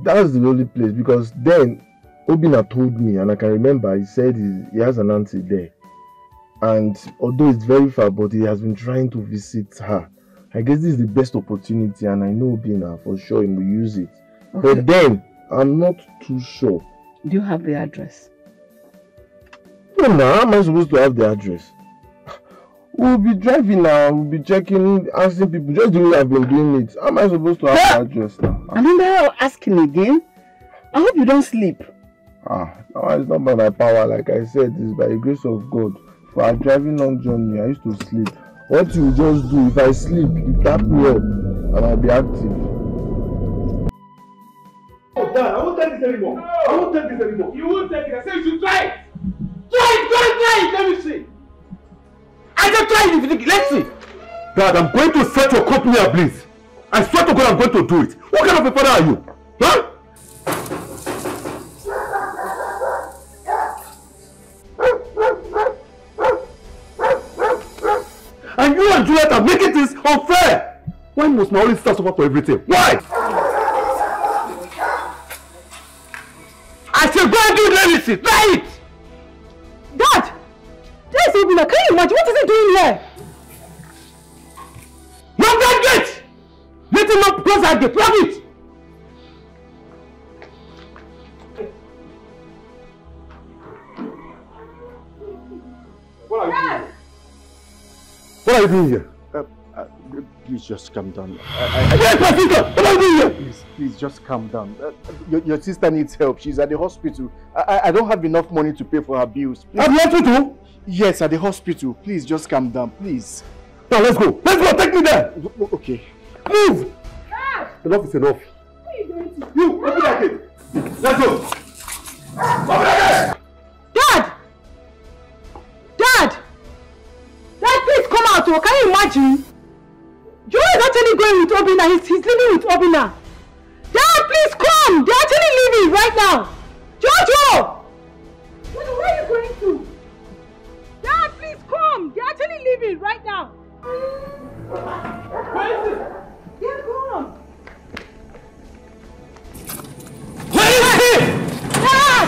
that's the only place because then Obinna told me, and I can remember, he said he has an auntie there. And although it's very far, but he has been trying to visit her. I guess this is the best opportunity, and I know Obinna for sure he will use it. Okay. But then, I'm not too sure. Do you have the address? No, how am I supposed to have the address? We'll be driving now, we'll be checking, asking people, just the way I've been doing it. How am I supposed to have the address now? And then they're asking again. I hope you don't sleep. No, it's not by my power, like I said, it's by the grace of God. For a driving long journey, I used to sleep. What you just do, if I sleep, you tap me up, and I'll be active. Oh, Dad, I won't take this anymore. No. I won't take this anymore. You won't take it. I said you should try it. Try it. Let me see. I just try it if you think. Let's see. Dad, I'm going to set your company ablaze. I swear to God, I'm going to do it. What kind of a father are you? Huh? And you and Juliet are making this unfair. Why must my only sister suffer for everything? Why? I said go and do it, let me see. Try it. Dad! There's Obinna. Can you imagine? What is he doing here? Lock that gate! Let him not close that gate. Lock it! What are you doing? What are you doing here? Please just calm down. What are you doing here? Please just calm down. Your sister needs help. She's at the hospital. I don't have enough money to pay for her bills. At the hospital? Yes, at the hospital. Please just calm down, please. Now let's go. Let's go. Take me there. Okay. Move. Dad. Enough is enough. What are you doing to? You open that gate. Let's go. Open that gate. Dad! Dad! Dad, please come out. Can you imagine? Joe is actually going with Obinna. He's living with Obinna. Dad, please come. They're actually leaving right now. Jojo! Where are you going to? Dad, please come. They're actually leaving right now. Where is it? They're gone. Where is he? Dad!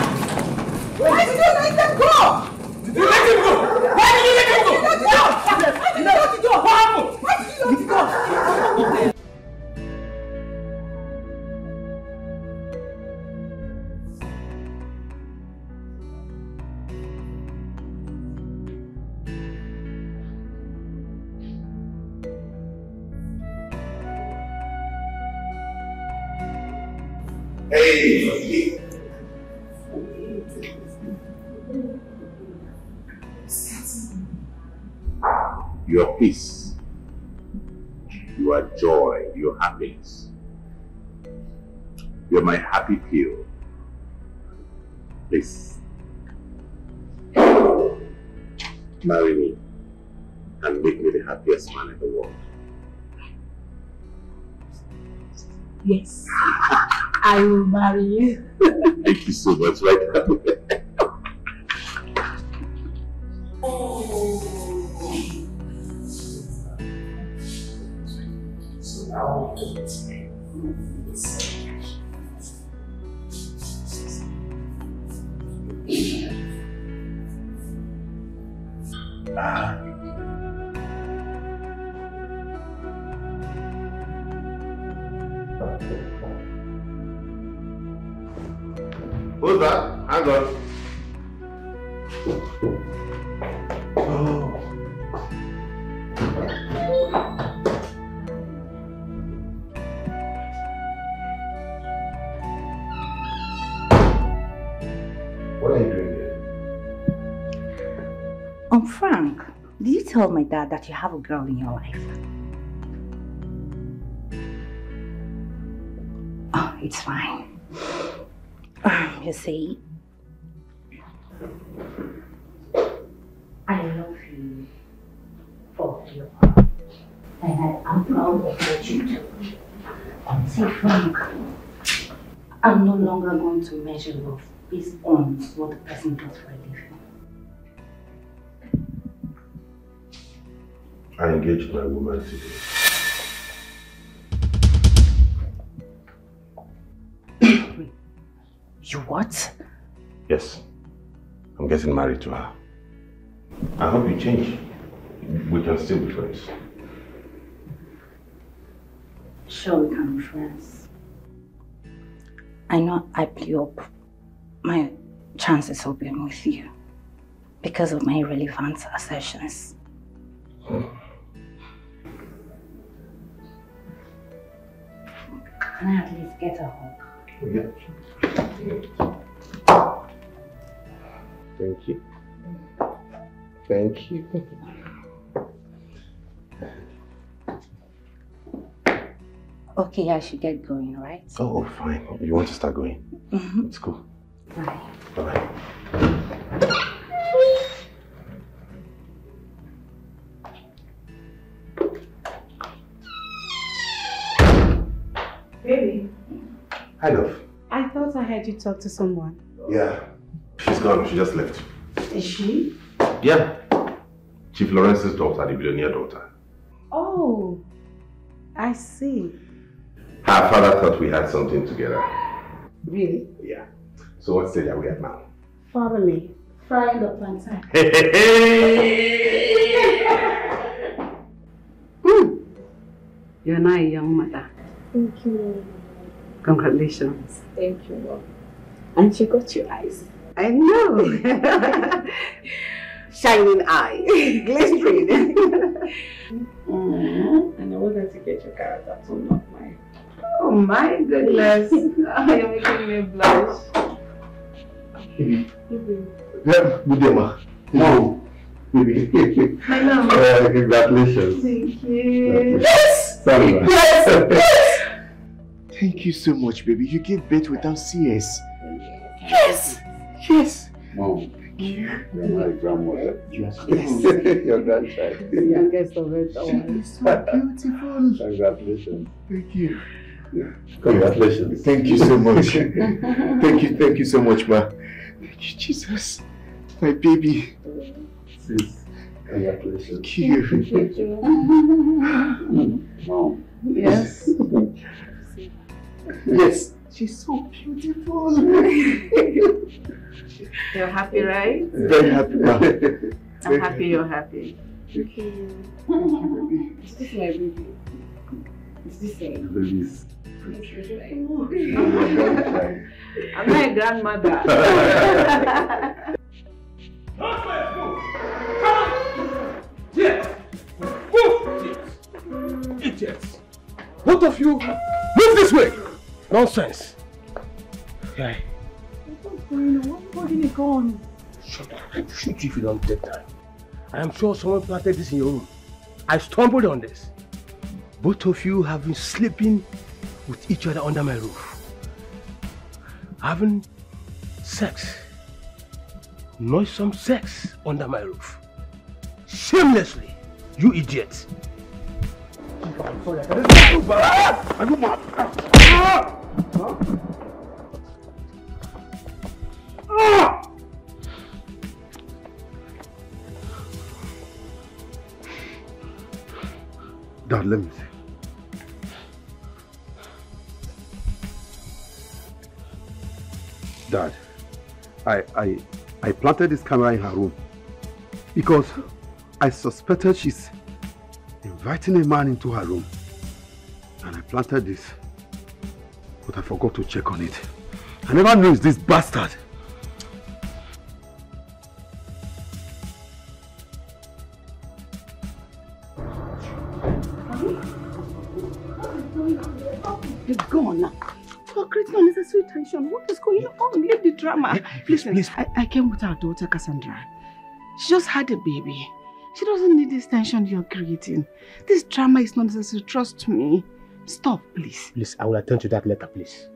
Why did you let them go? Did you let him go? Why did you let him go? Why did you let him go? What happened? Why did you let him go? Hey! Your peace, your joy, your happiness. You're my happy pill. Please, marry me and make me the happiest man in the world. Yes, I will marry you. Thank you so much, right? So now Who's that? Hang on. Oh. What are you doing here? Frank, did you tell my dad that you have a girl in your life? Oh, it's fine. You see, I love you for who you are. And I'm proud of what you do. See, Frank, I'm no longer going to measure love based on what the person does for a living. I engaged my woman today. You what? Yes. I'm getting married to her. I hope you change. We can still be friends. Sure, we can be friends. I know I blew up my chances of being with you because of my irrelevant assertions. Can I at least get a hug? Yeah. Thank you. Thank you. Okay, I should get going, right? Oh, fine. You want to start going? Mm-hmm. It's cool. Bye. Bye-bye. Baby. Hi, love. I thought I heard you talk to someone. Yeah. She's gone. She just left. Is she? Yeah. Chief Lawrence's daughter, the billionaire daughter. Oh, I see. Her father thought we had something together. Really? Yeah. So what stage are we at now? Follow me. Frying the plantain. You're now a young mother. Thank you. Congratulations. Thank you, Mom. And she got your eyes. I know. Shining eye. Glistering. And I want her to get your character too, not mine. Oh my goodness. You're making me blush. Yeah, good day, ma. Mom. Baby. I know. Congratulations. Thank you. Yes! Yes! Yes! Thank you so much, baby. You gave birth without CS. Yes! Yes! Mom. Thank you. You're my grandmother. Yes. Your grandchild. The youngest of it all. She's so beautiful. Congratulations. Thank you. Yeah. Congratulations. Thank you so much. Thank you so much, ma. Thank you, Jesus. My baby. Sis, congratulations. Thank you. Mom. Yes. Yes. She's so beautiful. You're happy, right? Very happy, ma. I'm happy you're happy. Thank you. Is this my baby? Is this it? Babies. I'm not a grandmother. Idiots! Both of you, move this way! Nonsense! Okay. What's going on? What's holding it on? Shut up. I shoot you if you don't take time. I am sure someone planted this in your room. I stumbled on this. Both of you have been sleeping with each other under my roof. Having sex. Noisome sex under my roof. Shamelessly. You idiots. I'm sorry, I can't do Are you mad? Dad, let me see. Dad, I planted this camera in her room because I suspected she's inviting a man into her room. And I planted this, but I forgot to check on it. I never knew it's this bastard. You're gone now. For creating unnecessary tension. What is going on? Leave the drama. Please. I came with our daughter, Cassandra. She just had a baby. She doesn't need this tension you're creating. This drama is not necessary. Trust me. Stop, please. Please, I will attend to that later, please.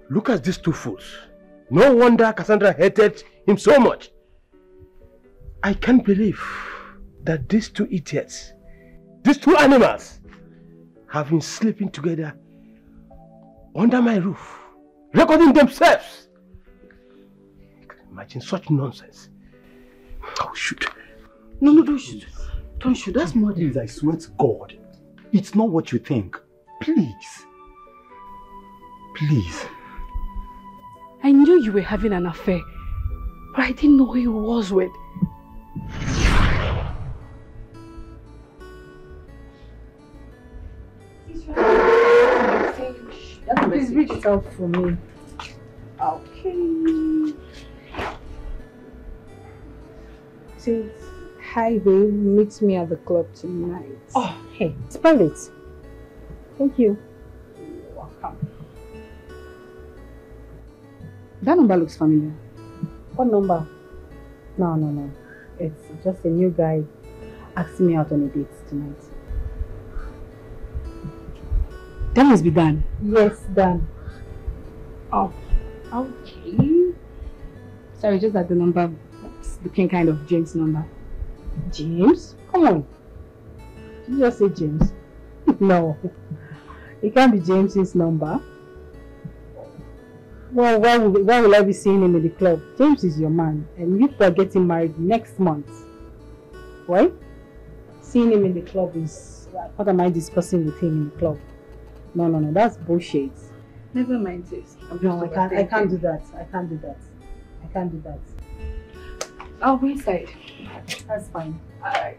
Look at these two fools. No wonder Cassandra hated him so much. I can't believe that these two idiots, these two animals, have been sleeping together under my roof, recording themselves. Imagine such nonsense. Oh, shoot. No, don't shoot. Don't shoot. That's murder. Please, I swear to God. It's not what you think. Please. Please. I knew you were having an affair, but I didn't know who he was with. Please reach it out for me. Okay. Says, hi babe, meet me at the club tonight. Oh, hey. Spell it. Thank you. You're welcome. That number looks familiar. What number? No. It's just a new guy asking me out on a date tonight. That must be Dan. Yes, Dan. Oh, okay. Sorry, just that the number is looking kind of James' number. James? Come on. Did you just say James? No. It can't be James's number. Well, why will I be seeing him in the club? James is your man, and you are getting married next month. Right? Seeing him in the club is... What am I discussing with him in the club? No, that's bullshit. Never mind this. No, I can't do that. I can't do that. I'll go inside. That's fine. Alright.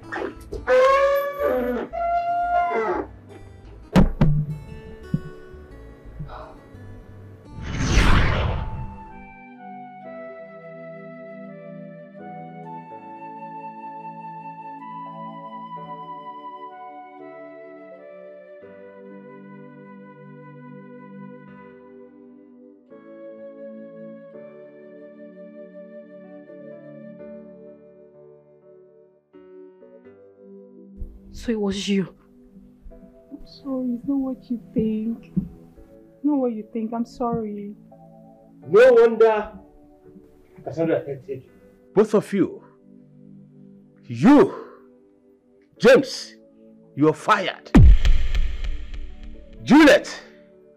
So it was you. I'm sorry, it's not what you think. Not what you think, I'm sorry. No wonder Cassandra hated you. Both of you. You, James, you're fired. Juliet,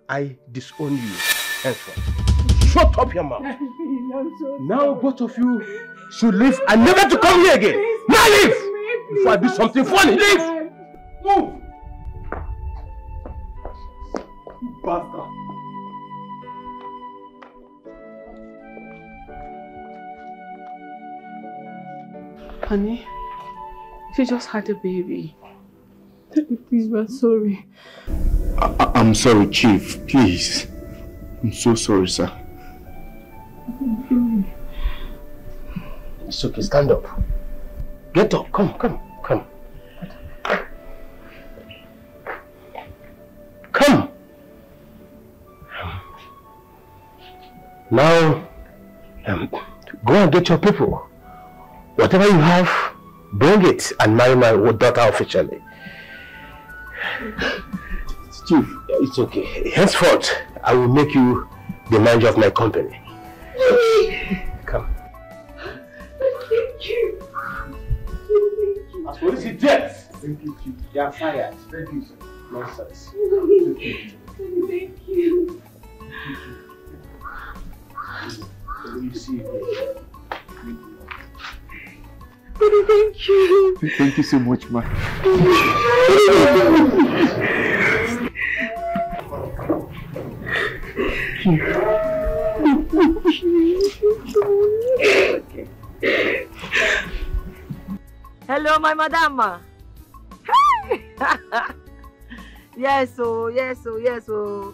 I disown you henceforth. Shut up your mouth. Now both of you should leave and never to come here again. Now leave! Before I do something funny, leave! Move! Bastard. Honey, she just had a baby. Please, we're sorry. I'm sorry, Chief. Please. I'm so sorry, sir. It's okay, stand up. Get up, come. Come! Now, go and get your people. Whatever you have, bring it and marry my daughter officially. Chief, it's okay. Henceforth, I will make you the manager of my company. Come. Thank you. As for this idiot, thank you, Chief. You are fired. Thank you, sir. Nonsense. Thank you. You see it. Thank you. Thank you so much, ma. Hello, my madam. Yes, oh.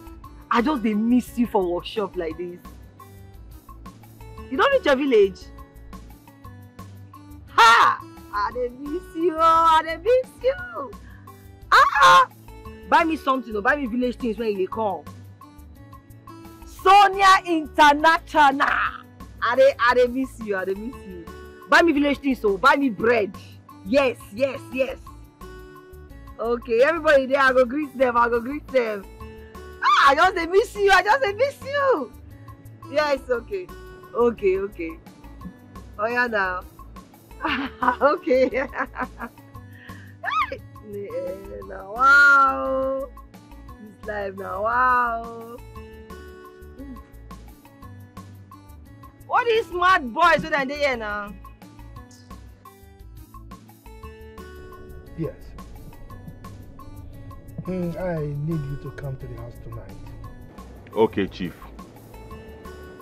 I just dey miss you for workshop like this. You don't reach your village? Ha! I dey miss you, I dey miss you. Buy me something or buy me village things when you come. Sonia International. I dey miss you, I dey miss you. Buy me village things, so buy me bread. Yes. Okay, everybody there, I go greet them, I just dey miss you, Yes, okay. Oh yeah now. Okay. Now wow. This life now wow. What is smart boys so that they here now? Yes. I need you to come to the house tonight. Okay, Chief.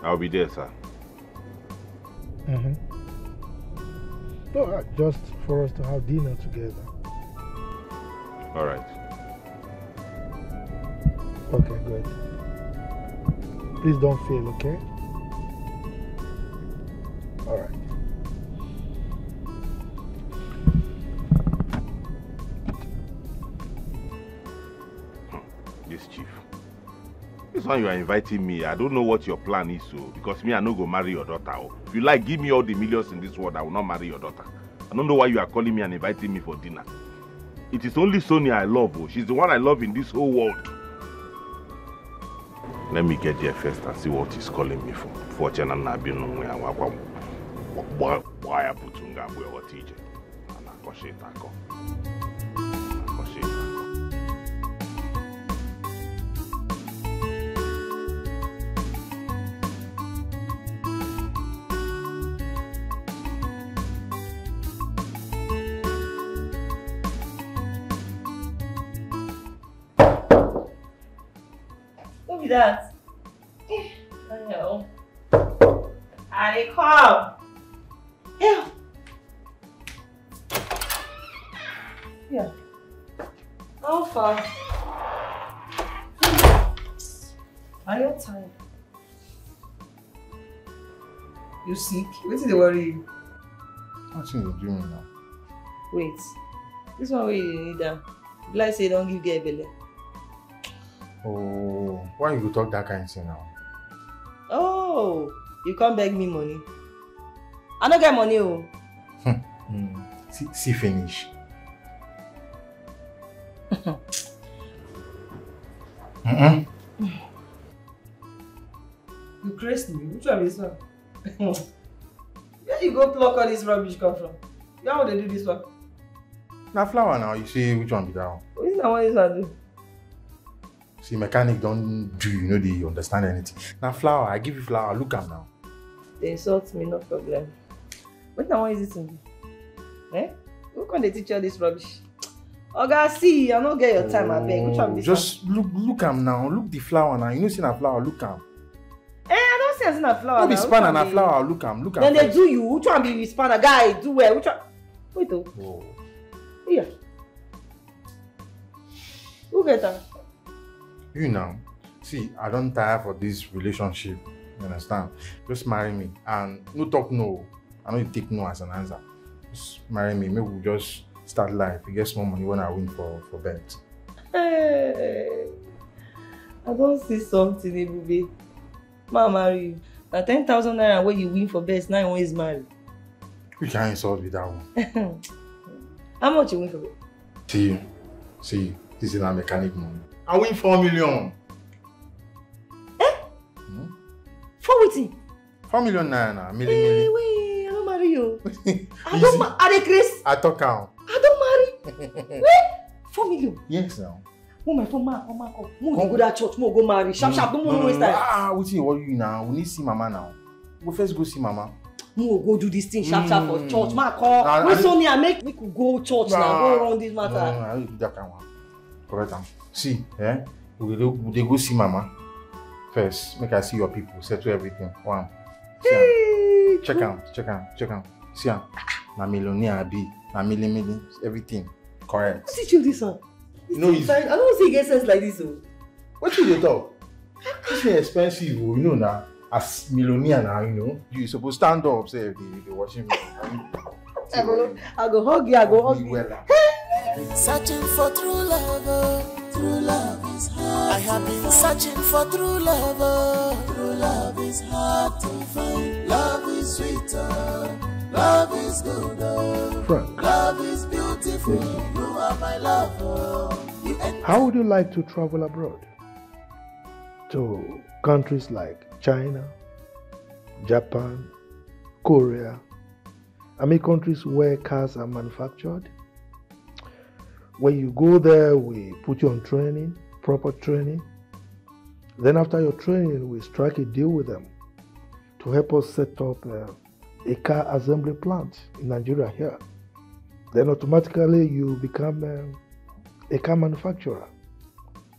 I'll be there, sir. No, just for us to have dinner together. All right. Okay, good. Please don't fail, okay? All right. Yes, Chief. This one you are inviting me, I don't know what your plan is, so because me, I no go marry your daughter. If you like, give me all the millions in this world, I will not marry your daughter. I don't know why you are calling me and inviting me for dinner. It is only Sonia I love. She's the one I love in this whole world. Let me get there first and see what he's calling me for. Who be that? I know. I come. Yeah. How far? Are you tired? You sick? What did they worry you? What are you doing now? Wait. This one where you need that. Like say don't give girl belly. Oh, why you go talk that kind of thing now? Oh, you can't beg me money. I don't get money. Oh. See finish. You crazy me? Which one is this one? Where you go pluck all this rubbish come from? You know how they do this one? Now flower now, you see which one be that one? What is that one this one do? See, mechanic don't do, you know, they understand anything. Now flower, I give you flower, look am now. They insult me, no problem. What now is it in you? Eh? Who can they teach all this rubbish? Oga, see, I don't get your time, I beg. Which one be this just one? Look am now, look the flower now. You know see na flower, look am. I don't see as na flower. No be spanner na flower, look am. Then they do you. Which one be spanner? Guy, do well. Which one? Wait oh. Whoa. Here. Who get that? You now. See, I don't tire for this relationship. You understand? Just marry me and no talk no. I know you take no as an answer. Just marry me. Maybe we'll just start life. You get small money when I win for bet. Hey, I don't see something, baby. Ma marry you. Now 10,000 naira when you win for best, now you always marry. We can't insult with that one. How much you win for bet? See, this is a mechanic money. I win 4 million. Eh? 4 with 4 million naira. Hey, wait, I don't marry you. I don't marry. Are they Chris? I talk out. I don't marry. Wait, 4 million. Yes, now. Oh my phone, ma, come. Mo go that church, mo go marry. Sharp, don't waste time. What you now? We need to see mama now. We first go see mama. Mo go do this thing sharp for church. Ma, come. Wait, Sonia, make we could go church now. Go around this matter. No, I will do that kind of one. Correct. See, we go see mama. First, make I see your people. Settle everything. One. See, check out. See, na millionaire be, na million, everything. Correct. Who teach you this one? You know, I don't see get sense like this. What you dey talk? This is expensive, you know now. As millionaire now, you know. You supposed to stand up, say the washing machine. I go hug you, I go hug you. Searching for true love, true love is hard. I have been searching for true love, true love is hard to find. Love is sweeter, love is good, Frank, love is beautiful. You are my lover. How would you like to travel abroad? To countries like China, Japan, Korea. I mean countries where cars are manufactured. When you go there, we put you on training, proper training. Then after your training, we strike a deal with them to help us set up a car assembly plant in Nigeria here. Then automatically you become a car manufacturer.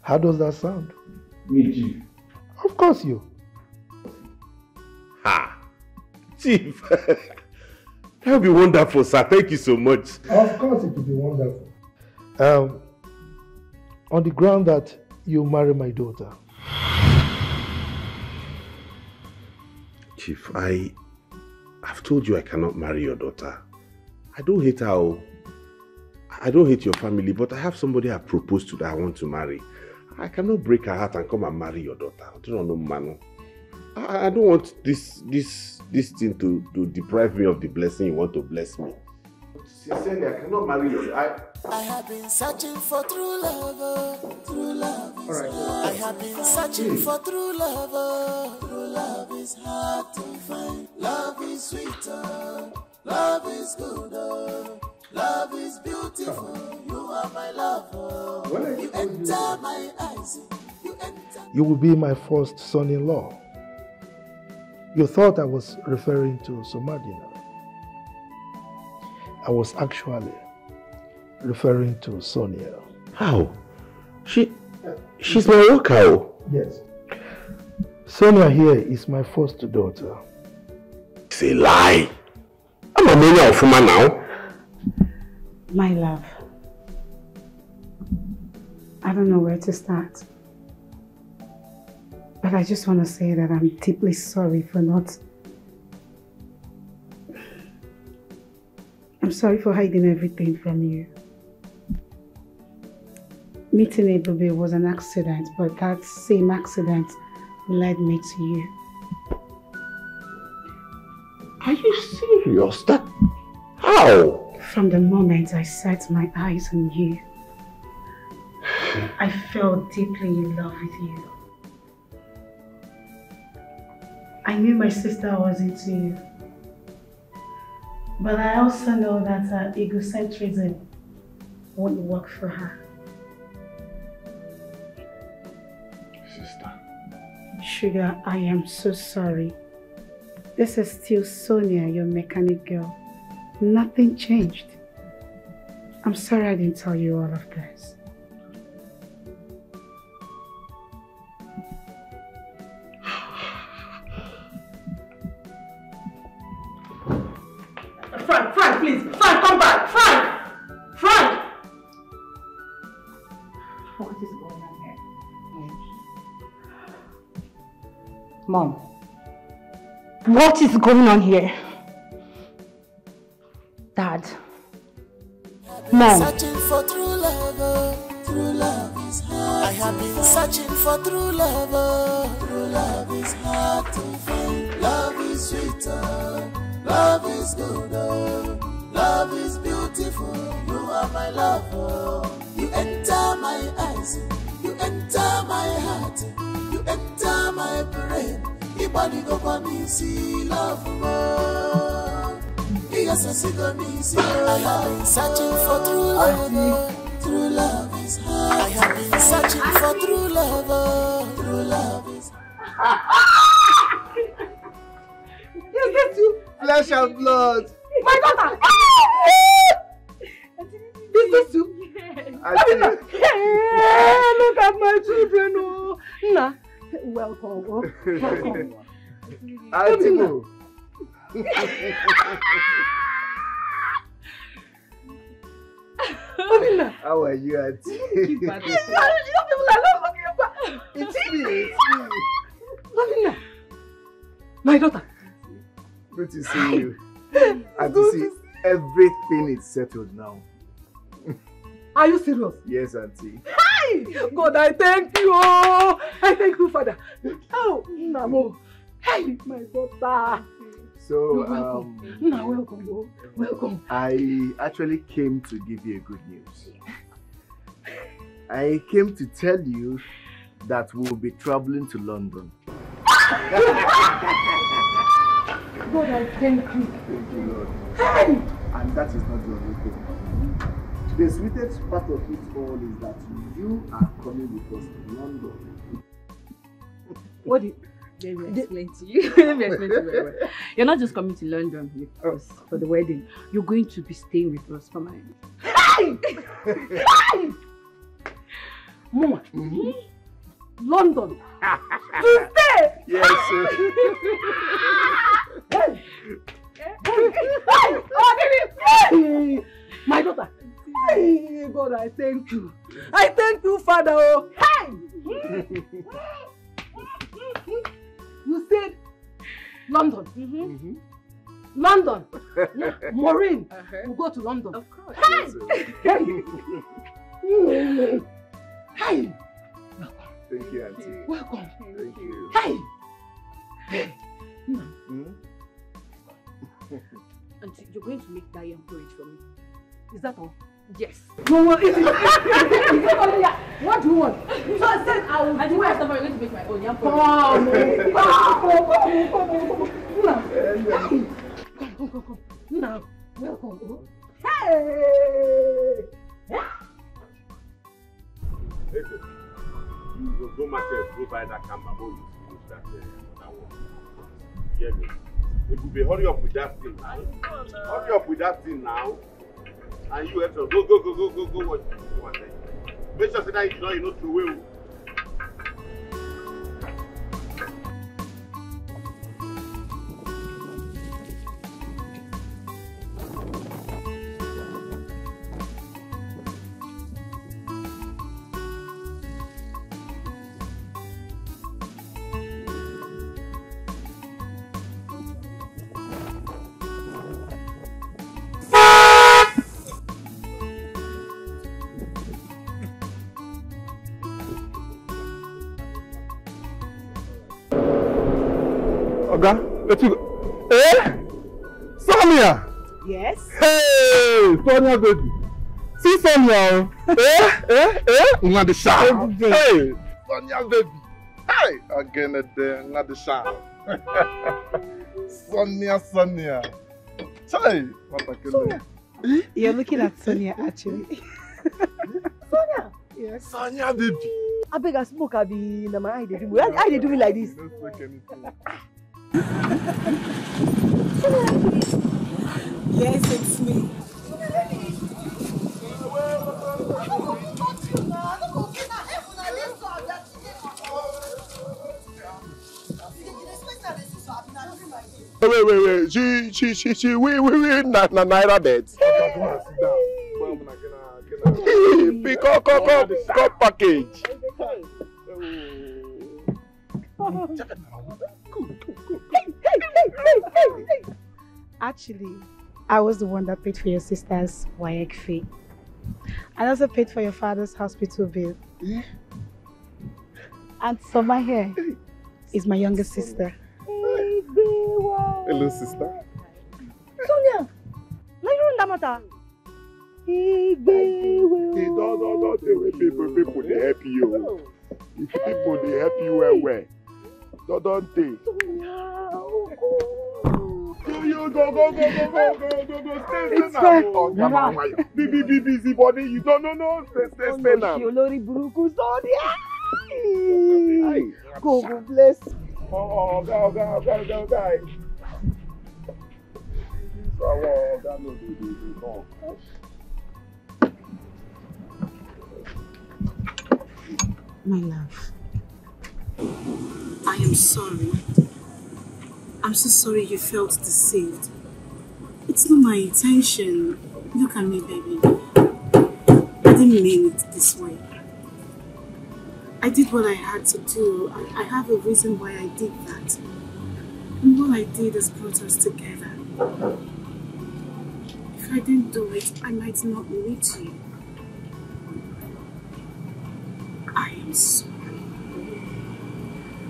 How does that sound? Me, Chief. Of course you. Ha! Chief! That would be wonderful, sir. Thank you so much. Of course it would be wonderful. On the ground that you marry my daughter. Chief, I've told you I cannot marry your daughter. I don't hate her. I don't hate your family, but I have somebody I proposed to that I want to marry. I cannot break her heart and come and marry your daughter. I don't know, man. I don't want this thing to deprive me of the blessing you want to bless me. Sincerely, I cannot marry your daughter. I have been searching for true love, true love is hard. I have been searching for true love is hard to find. Love is sweeter, love is good, love is beautiful. You are my lover. You enter my eyes, you enter. You will be my first son-in-law. You thought I was referring to Somadina. I was actually referring to Sonia. How? She's my worker. Yes. Sonia here is my first daughter. It's a lie. I'm a man of woman now. My love, I don't know where to start. But I just want to say that I'm deeply sorry for not... I'm sorry for hiding everything from you. Meeting Ebube was an accident, but that same accident led me to you. Are you serious? How? From the moment I set my eyes on you, I fell deeply in love with you. I knew my sister was into you, but I also know that her egocentrism won't work for her. Sister. Sugar, I am so sorry. This is still Sonia, your mechanic girl. Nothing changed. I'm sorry I didn't tell you all of this. Frank, please. Frank, come back. Frank! What is going on here? Mom. What is going on here? Dad. Mom. Searching for true love is hard. I have been searching for true love is hard to find. Love is sweeter, love is good, love is beautiful. You are my lover. You enter my eyes, you enter my heart, you enter my brain. Your body go for me, see love more. Yes, I see the music. I have been searching for true love is hard. I have been searching for true love is hard. Yes, that's you. Flesh and blood. My daughter. This is you. Look at my children. Oh. Nah. Welcome. Auntie. How are you, Auntie? It's me. Lavina, my daughter. Good to see you. And to see everything is settled now. Are you serious? Yes, Auntie. Hi! God, I thank you. I thank you, Father. Oh, Namo. Hey, my daughter. So, welcome. Welcome. I actually came to give you a good news. I came to tell you that we'll be traveling to London. God, I thank you. Thank you, Lord. Hey! And that is not the only thing. The sweetest part of it all is that you are coming with us to London. What did Let me explain to you. Let me explain to you very well. You're not just coming to London with us for the wedding. You're going to be staying with us for my... Hey! Hey! Mama, London. To stay! Yes, sir. Hey! Hey! My daughter. Hey, God, I thank you. I thank you, Father. Oh. Hey! You said London. London. Maureen will go to London. Of course. Hey! Hey! Hey! Thank you, Auntie. Welcome. Thank you. Hey! Hey! Auntie, you're going to make that young porridge for me. Is that all? Yes. No, what do you want? So I said I will do it. I'm going to make my own young porridge. Come. Now, welcome. Hey! Listen, you go market, go buy that camera, go use that one. Hear me? It will be hurry up with that thing now. Hurry up with that thing now. And you have to go watch it. Make sure that you know to will. Oga, let you go. Eh? Sonia! Yes? Hey! Sonia, baby. See Sonia? Not the sharp. Hey! Sonia, baby. Hey! Again, not the sharp. Sonia. Hey! Sonia. You're looking at Sonia, actually. Sonia? Yes. Sonia, baby. I beg a smoke, I be in my eye. Why they do me like this? Don't smoke anything. Yes, it's me. Wait. She, we, Naira beds. Pick up package. Actually, I was the one that paid for your sister's WAEC fee. I also paid for your father's hospital bill. Yeah. And Soma here is my younger sister. Hello, sister. Sonia, now you run that matter. Don't people they help you. If people they help you well. Don't they? Go. It's fine. Busy body. You don't know. Stay now. Olori buruku Sonia. Go bless. Oh, guy. My love, I am sorry. I'm so sorry you felt deceived. It's not my intention. Look at me, baby. I didn't mean it this way. I did what I had to do. I have a reason why I did that. And what I did has brought us together. If I didn't do it, I might not meet you. I am sorry.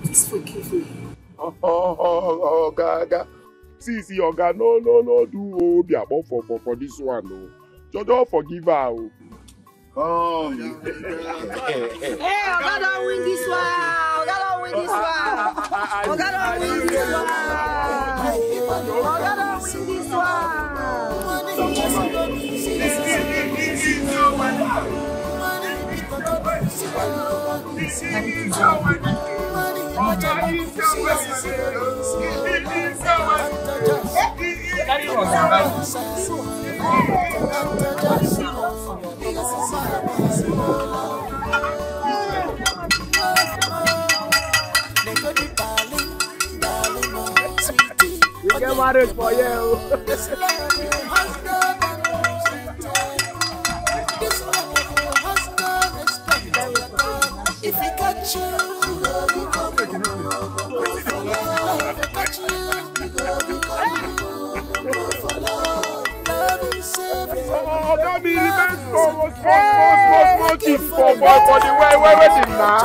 Please forgive me. Oh, Gaga. See, Oga, no, do be about for this one, no. Just forgive her. Oh, hey, Oga don't win this one. Oga don't win this one. Oga don't win this one. Oga don't win this one. We get married for you. If I got you, that be immense small thing for the way waiting now.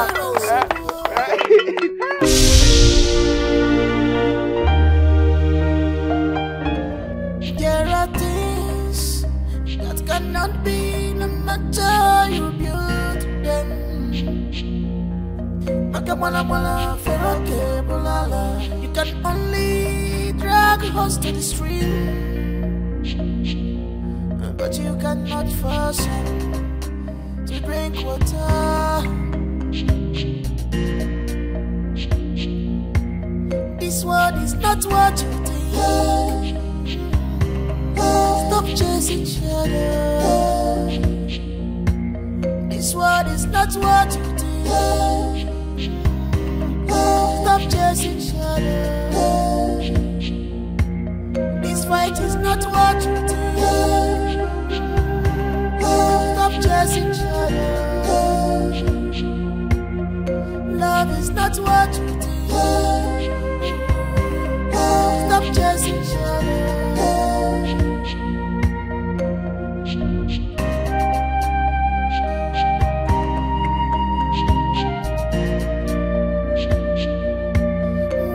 There are things that cannot be, no matter you build them. You can only drag a horse to the stream, but you cannot force him to drink water. This world is not what you think. Stop chasing shadows. This world is not what you think. Stop chasing shadows. This fight is not what you think. Stop chasing shadows. Love is not what you think. Stop chasing shadows.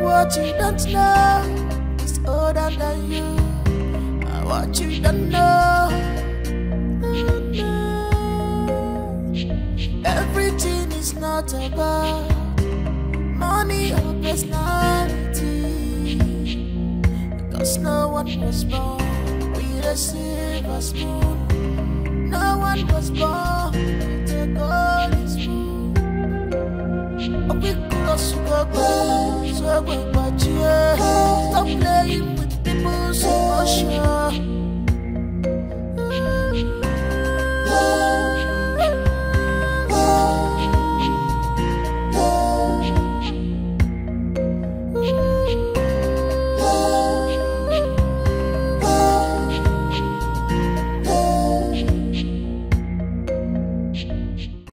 What you don't know is older than you. What you don't know, everything is not about money or personality. Because no one was born with a silver spoon. No one was born with a golden spoon. A big close to go, so go, but yeah, stop playing.